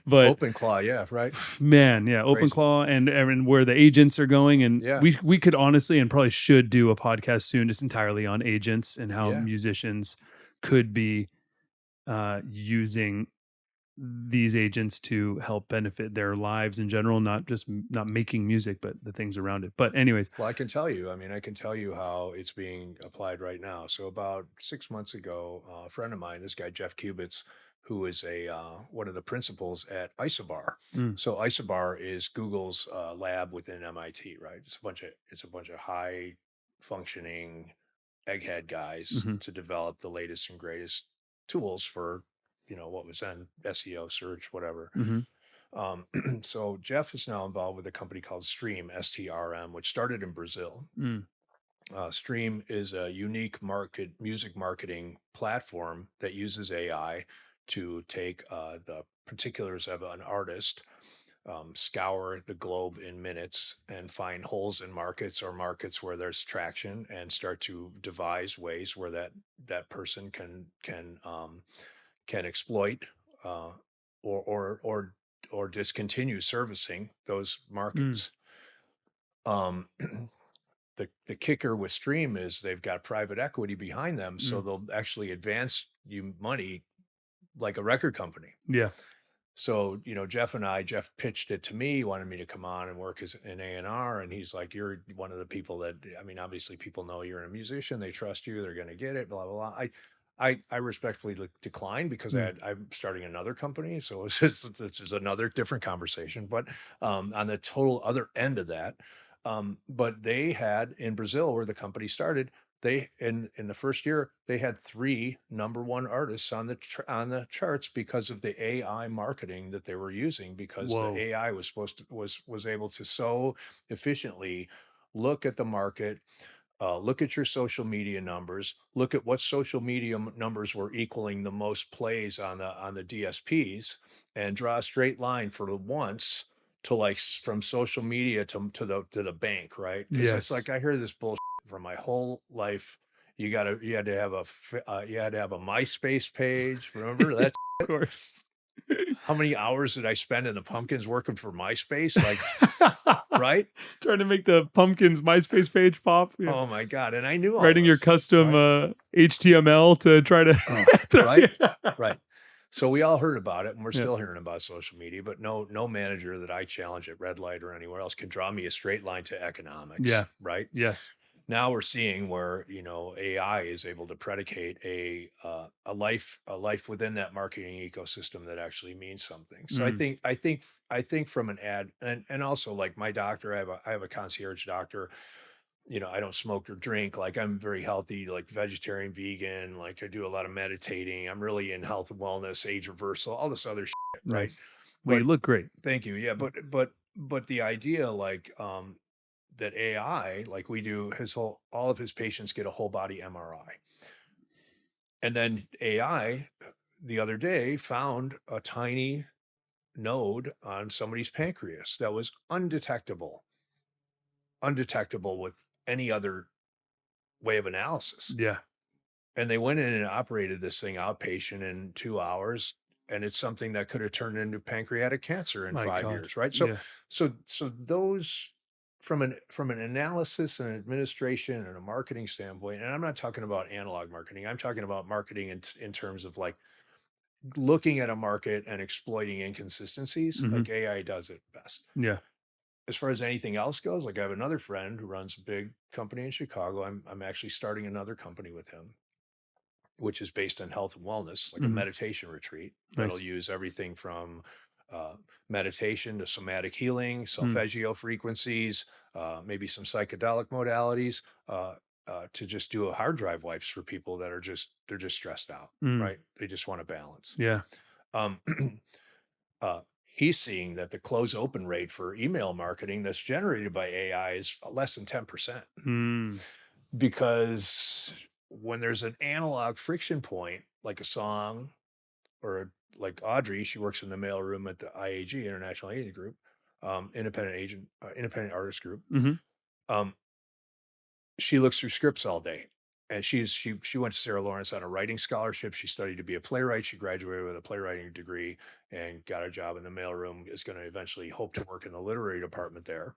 But OpenClaw, yeah, right. Man, yeah, OpenClaw and where the agents are going. And we could honestly and probably should do a podcast soon just entirely on agents and how musicians could be using these agents to help benefit their lives in general, not making music, but the things around it. But anyways. Well, I can tell you how it's being applied right now. So about 6 months ago, a friend of mine, this guy, Jeff Kubitz, who is one of the principals at Isobar. So Isobar is Google's lab within MIT, right? It's a bunch of high functioning egghead guys to develop the latest and greatest tools for, what was then SEO, search, whatever. So Jeff is now involved with a company called Stream, STRM, which started in Brazil. Stream is a unique music marketing platform that uses AI to take the particulars of an artist, scour the globe in minutes and find holes in markets or markets where there's traction, and start to devise ways where that person can exploit or discontinue servicing those markets. The kicker with Stream is they've got private equity behind them, so they'll actually advance you money like a record company. Yeah. So, Jeff pitched it to me, wanted me to come on and work as an A&R. And he's like, you're one of the people that, obviously people know you're a musician. They trust you. They're going to get it, blah, blah, blah. I respectfully declined because I'm starting another company. So it's just another different conversation. But on the total other end of that, but they had in Brazil, where the company started, they in the first year they had 3 #1 artists on the charts because of the AI marketing that they were using, because Whoa. the AI was was able to so efficiently look at the market, look at your social media numbers, look at what social media numbers were equaling the most plays on the DSPs, and draw a straight line for once to like from social media to the bank, right? Because it's like I hear this bullshit for my whole life. You had to have a MySpace page. Remember that? Of course. How many hours did I spend in the Pumpkins working for MySpace? Like, right? Trying to make the Pumpkins MySpace page pop. Yeah. Oh my God. And I knew all writing your this, custom right? HTML to try to right? Right. So we all heard about it, and we're still hearing about social media, but no manager that I challenge at Red Light or anywhere else can draw me a straight line to economics. Yeah. Right. Yes. Now we're seeing where, AI is able to predicate a life within that marketing ecosystem that actually means something. So I think from an ad, and also like my doctor, I have a concierge doctor. I don't smoke or drink. Like, I'm very healthy, like vegetarian, vegan. Like, I do a lot of meditating. I'm really in health and wellness, age reversal, all this other shit, right? Nice. Well, you look great. Thank you. Yeah, but the idea, like, that AI, like we do, all of his patients get a whole body MRI, and then AI the other day found a tiny node on somebody's pancreas that was undetectable with any other way of analysis. Yeah. And they went in and operated this thing outpatient in 2 hours, and it's something that could have turned into pancreatic cancer in 5 years, right? So those from an analysis and administration and a marketing standpoint, and I'm not talking about analog marketing, I'm talking about marketing in terms of like looking at a market and exploiting inconsistencies, like AI does it best. Yeah. As far as anything else goes, like I have another friend who runs a big company in Chicago. I'm actually starting another company with him, which is based on health and wellness, like a meditation retreat. That'll use everything from meditation to somatic healing, solfeggio frequencies, maybe some psychedelic modalities, to just do a hard drive wipes for people that are they're just stressed out, right? They just want to balance. Yeah. He's seeing that the close open rate for email marketing that's generated by AI is less than 10%. Because when there's an analog friction point, like a song, or like Audrey, she works in the mailroom at the IAG, International Agent Group, independent artist group. She looks through scripts all day. And she went to Sarah Lawrence on a writing scholarship. She studied to be a playwright. She graduated with a playwriting degree and got a job in the mailroom. Is going to eventually hope to work in the literary department there.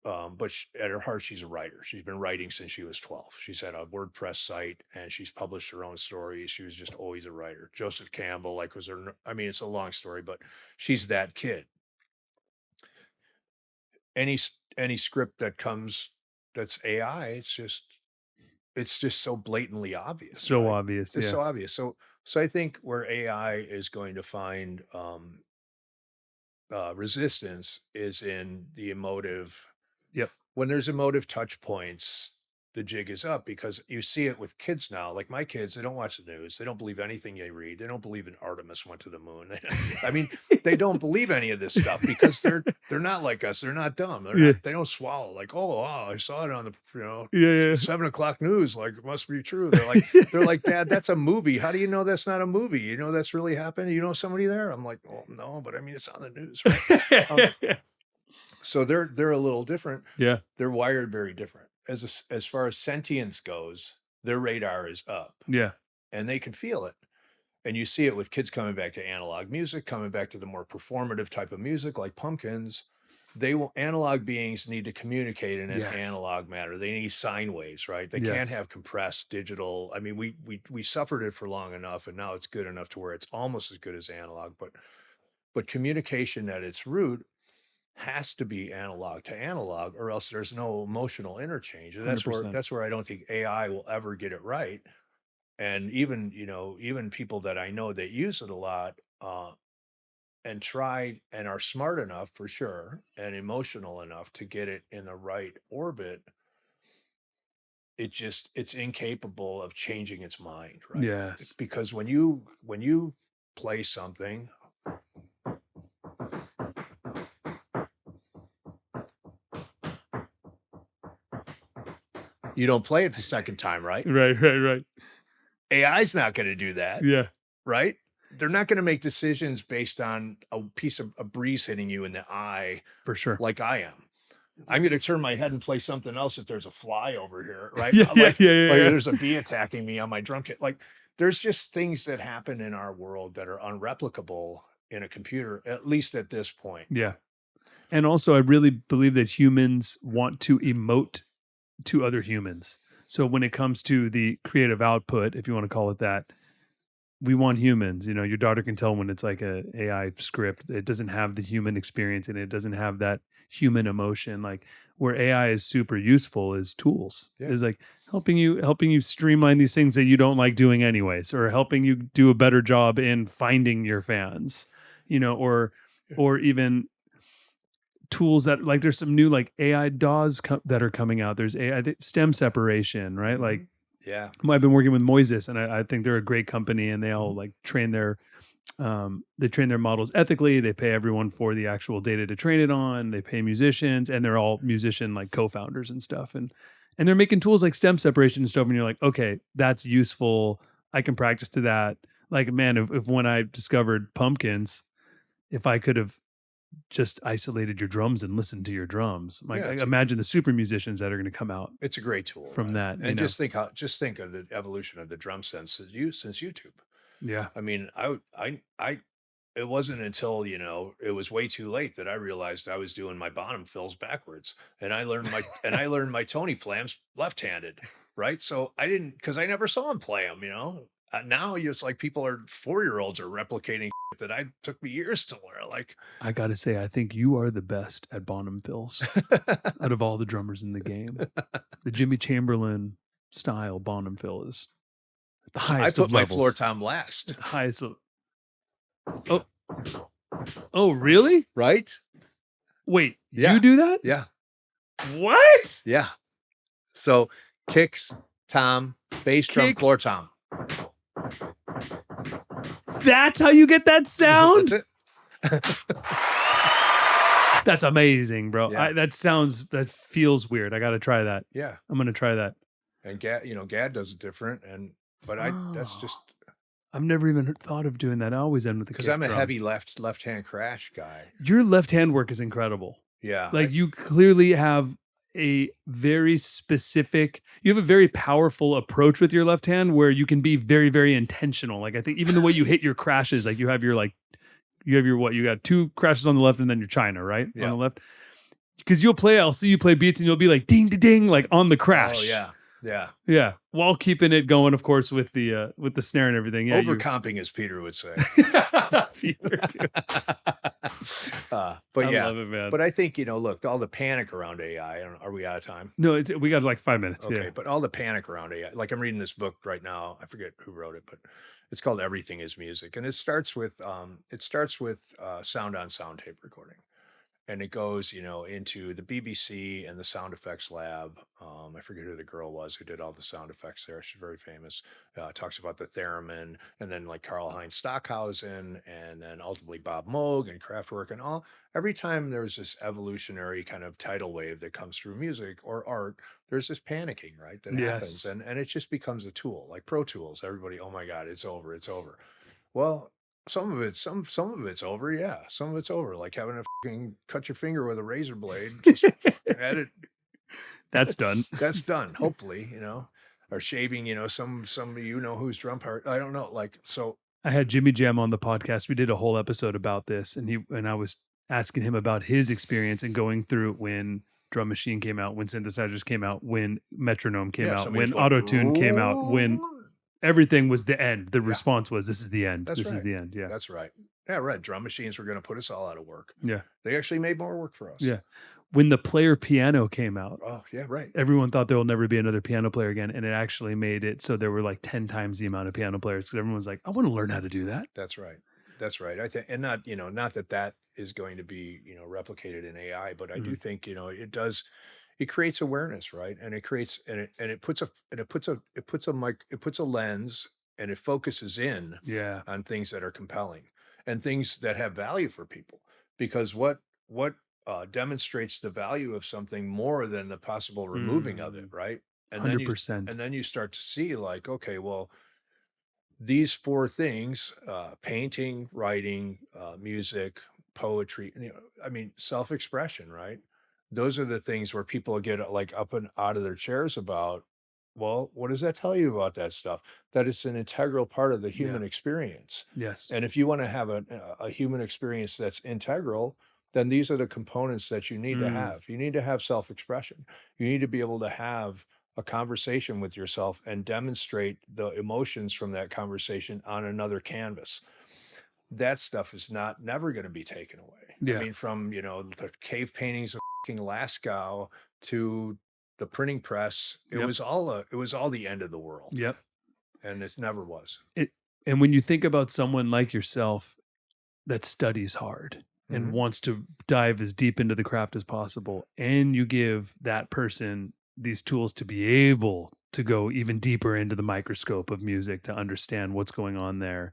But at her heart, she's a writer. She's been writing since she was 12. She's had a WordPress site and she's published her own stories. She was just always a writer. Joseph Campbell, like, was her, I mean, it's a long story, but she's that kid. Any script that comes that's AI, it's just so blatantly obvious. So right? obvious. It's so obvious. So I think where AI is going to find resistance is in the emotive. Yep. When there's emotive touch points, the jig is up, because you see it with kids now. Like my kids, they don't watch the news. They don't believe anything they read. They don't believe in Artemis went to the moon. I mean, they don't believe any of this stuff because they're not like us. They're not dumb. They don't swallow like, oh, wow, I saw it on the 7 o'clock news. Like, it must be true. They're like, Dad, that's a movie. How do you know that's not a movie? You know that's really happened. You know somebody there? I'm like, oh no, but I mean, it's on the news, right? So they're a little different. Yeah, they're wired very different. As far as sentience goes, their radar is up. Yeah. And they can feel it. And you see it with kids coming back to analog music, coming back to the more performative type of music like Pumpkins. Analog beings need to communicate in an Yes. analog manner. They need sine waves, right? They can't Yes. have compressed digital. I mean, we suffered it for long enough, and now it's good enough to where it's almost as good as analog. But communication at its root has to be analog to analog, or else there's no emotional interchange. And 100%. that's where I don't think AI will ever get it right. And even, you know, even people that I know that use it a lot, and try and are smart enough for sure and emotional enough to get it in the right orbit, it's incapable of changing its mind, right? Yes. Because when you play something, you don't play it the second time, right? Right. AI's not going to do that, Yeah. right? They're not going to make decisions based on a piece of a breeze hitting you in the eye For sure. like I am. I'm going to turn my head and play something else if there's a fly over here, right? Yeah. Like there's a bee attacking me on my drum kit. Like there's just things that happen in our world that are unreplicable in a computer, at least at this point. Yeah. And also, I really believe that humans want to emote to other humans. So when it comes to the creative output, if you want to call it that, we want humans. You know, your daughter can tell when it's like a AI script, it doesn't have the human experience in it. It doesn't have that human emotion. Like where AI is super useful is tools. Yeah. Is like helping you streamline these things that you don't like doing anyways, or helping you do a better job in finding your fans, you know, or even tools that like there's some new like AI DAWs that are coming out. There's AI stem separation, right? Like Yeah. I've been working with Moises, and I think they're a great company, and they all like train their models ethically. They pay everyone for the actual data to train it on. They pay musicians, and they're all musician like co-founders and stuff. And they're making tools like stem separation and stuff. And you're like, okay, that's useful. I can practice to that. Like, man, if when I discovered Pumpkins, if I could have just isolated your drums and listened to your drums, like Yeah, imagine the super musicians that are going to come out it's a great tool from that. And just think of the evolution of the drum sense since YouTube. Yeah. I mean, it wasn't until, you know, it was way too late that I realized I was doing my Bonham fills backwards, and I learned my Tony flams left-handed, right? So because I never saw him play them, you know. Now it's like 4-year-olds are replicating that took me years to learn. Like, I gotta say, I think you are the best at Bonham fills out of all the drummers in the game. The Jimmy Chamberlin style Bonham fill is at the highest. I put of my levels. floor tom last. At the highest. Oh, really? Right? Wait, Yeah. you do that? Yeah. What? Yeah. So kicks, tom, bass drum, Kick. floor tom. That's how you get that sound? That's it. That's amazing, bro. Yeah. That feels weird. I got to try that. Yeah. I'm going to try that. And Gad does it different. That's just I've never even thought of doing that. I always end with the kick because I'm a drum. heavy left-hand crash guy. Your left hand work is incredible. Yeah. Like you clearly have a very powerful approach with your left hand where you can be very, very intentional. Like I think even the way you hit your crashes, like you got 2 crashes on the left and then your China, right? Yeah. On the left. Because I'll see you play beats and you'll be like ding, ding, ding, like on the crash. Oh yeah. Yeah. Yeah. While keeping it going, of course, with the snare and everything. Yeah. Overcomping, as Peter would say. Peter, too. But I yeah. love it, man. But I think, look, all the panic around AI, are we out of time? No, we got like 5 minutes. Okay, Yeah. but all the panic around AI, like I'm reading this book right now. I forget who wrote it, but it's called Everything is Music. And it starts with sound on sound tape recording. And it goes, into the BBC and the sound effects lab. I forget who the girl was who did all the sound effects there. She's very famous. Talks about the theremin, and then like Karl-Heinz Stockhausen, and then ultimately Bob Moog and Kraftwerk and all. Every time there's this evolutionary kind of tidal wave that comes through music or art, there's this panicking, right? That happens, and it just becomes a tool, like Pro Tools. Everybody, oh my God, it's over, it's over. Well, some of it's over, yeah. Some of it's over, like having to fucking cut your finger with a razor blade. Just edit. That's done. That's done. Hopefully, or shaving. Some whose drum part. I don't know. Like so. I had Jimmy Jam on the podcast. We did a whole episode about this, and I was asking him about his experience and going through when drum machine came out, when synthesizers came out, when metronome came out, when auto-tune came out, when everything was the end. The response was, this is the end. This is the end. Yeah. That's right. Yeah, right. Drum machines were going to put us all out of work. Yeah. They actually made more work for us. Yeah. When the player piano came out, oh, yeah, right. Everyone thought there will never be another piano player again. And it actually made it so there were like 10 times the amount of piano players because everyone was like, I want to learn how to do that. That's right. That's right. I think, and not, not that is going to be, replicated in AI, but I do think, it creates awareness, right? And it creates, it puts a lens and it focuses in on things that are compelling and things that have value for people. Because what demonstrates the value of something more than the possible removing of it, right? And 100%. Then you start to see like, okay, well, these four things, painting, writing, music, poetry, self-expression, right? Those are the things where people get like up and out of their chairs about, well, what does that tell you about that stuff? That it's an integral part of the human experience. Yes. And if you want to have a human experience that's integral, then these are the components that you need to have. You need to have self-expression. You need to be able to have a conversation with yourself and demonstrate the emotions from that conversation on another canvas. That stuff is never going to be taken away. Yeah. I mean, from, the cave paintings of Lascaux to the printing press, it was all the end of the world. Yep. And it never was. And when you think about someone like yourself that studies hard and wants to dive as deep into the craft as possible, and you give that person these tools to be able to go even deeper into the microscope of music to understand what's going on there,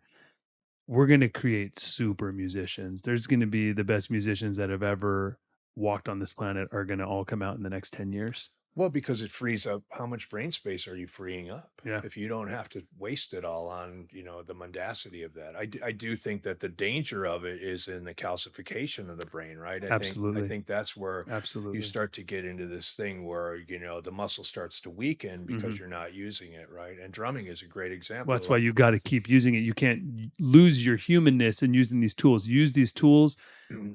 we're going to create super musicians. There's going to be the best musicians that have ever walked on this planet are going to all come out in the next 10 years. Well, because it frees up, how much brain space are you freeing up? Yeah. If you don't have to waste it all on, the mendacity of that. I do think that the danger of it is in the calcification of the brain, right? I think that's where you start to get into this thing where, the muscle starts to weaken because you're not using it, right? And drumming is a great example. Well, that's why you got to keep using it. You can't lose your humanness in using these tools. Use these tools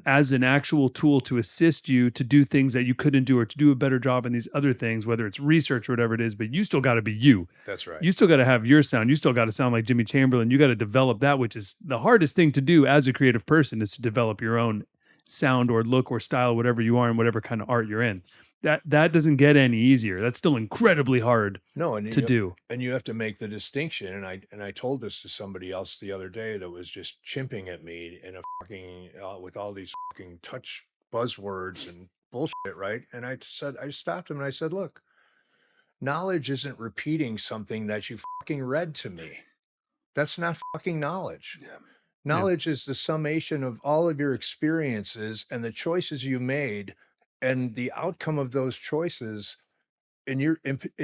as an actual tool to assist you to do things that you couldn't do or to do a better job in these other things, whether it's research or whatever it is, but you still got to be you. That's right. You still got to have your sound. You still got to sound like Jimmy Chamberlin. You got to develop that, which is the hardest thing to do as a creative person, is to develop your own sound or look or style, whatever you are and whatever kind of art you're in. That doesn't get any easier. That's still incredibly hard to do. And you have to make the distinction. And I told this to somebody else the other day that was just chimping at me in a fucking with all these fucking touch buzzwords and bullshit, right? And I stopped him and I said, look, knowledge isn't repeating something that you fucking read to me. That's not fucking knowledge. Yeah. Knowledge is the summation of all of your experiences and the choices you made and the outcome of those choices in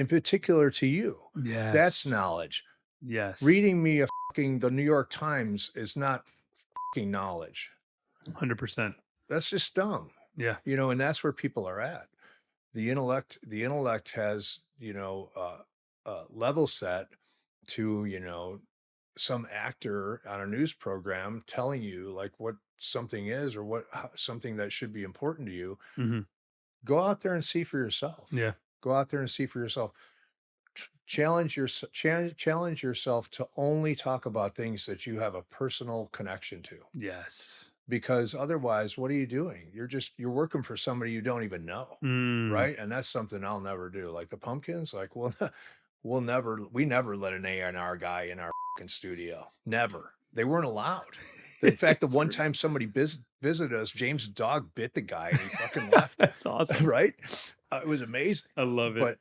particular to you. Yes. That's knowledge. Yes. Reading me the New York Times is not fucking knowledge. 100%. That's just dumb. Yeah. And that's where people are at. The intellect has, level set to, some actor on a news program telling you like what something is or something that should be important to you. Go out there and see for yourself. Yeah. Go out there and see for yourself. Challenge yourself to only talk about things that you have a personal connection to. Yes. Because otherwise, what are you doing? You're working for somebody you don't even know, right? And that's something I'll never do. Like the Pumpkins, like we never let an A&R guy in our fucking studio. Never. They weren't allowed. In fact, the one time somebody visited us, James' dog bit the guy and he fucking left. That's awesome, right? It was amazing. I love it. But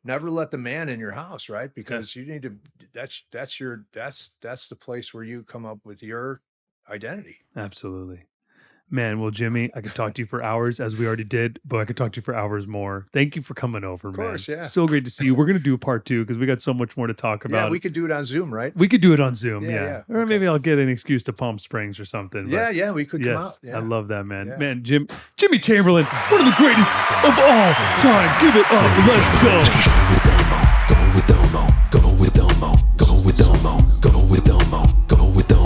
never let the man in your house, right? Because you need to. That's the place where you come up with your identity. Absolutely. Man, well, Jimmy, I could talk to you for hours, as we already did, but I could talk to you for hours more. Thank you for coming over, man. Of course, yeah. So great to see you. We're going to do a part 2 because we got so much more to talk about. Yeah, we could do it on Zoom, right? We could do it on Zoom, yeah. Or okay. maybe I'll get an excuse to Palm Springs or something. Yeah, we could come out. Yeah. I love that, man. Yeah. Man, Jimmy Chamberlin, one of the greatest of all time. Give it up. Let's go. Go with Elmo. Go with Elmo. Go with Elmo. Go with Elmo. Go with Elmo.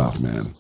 tough, man.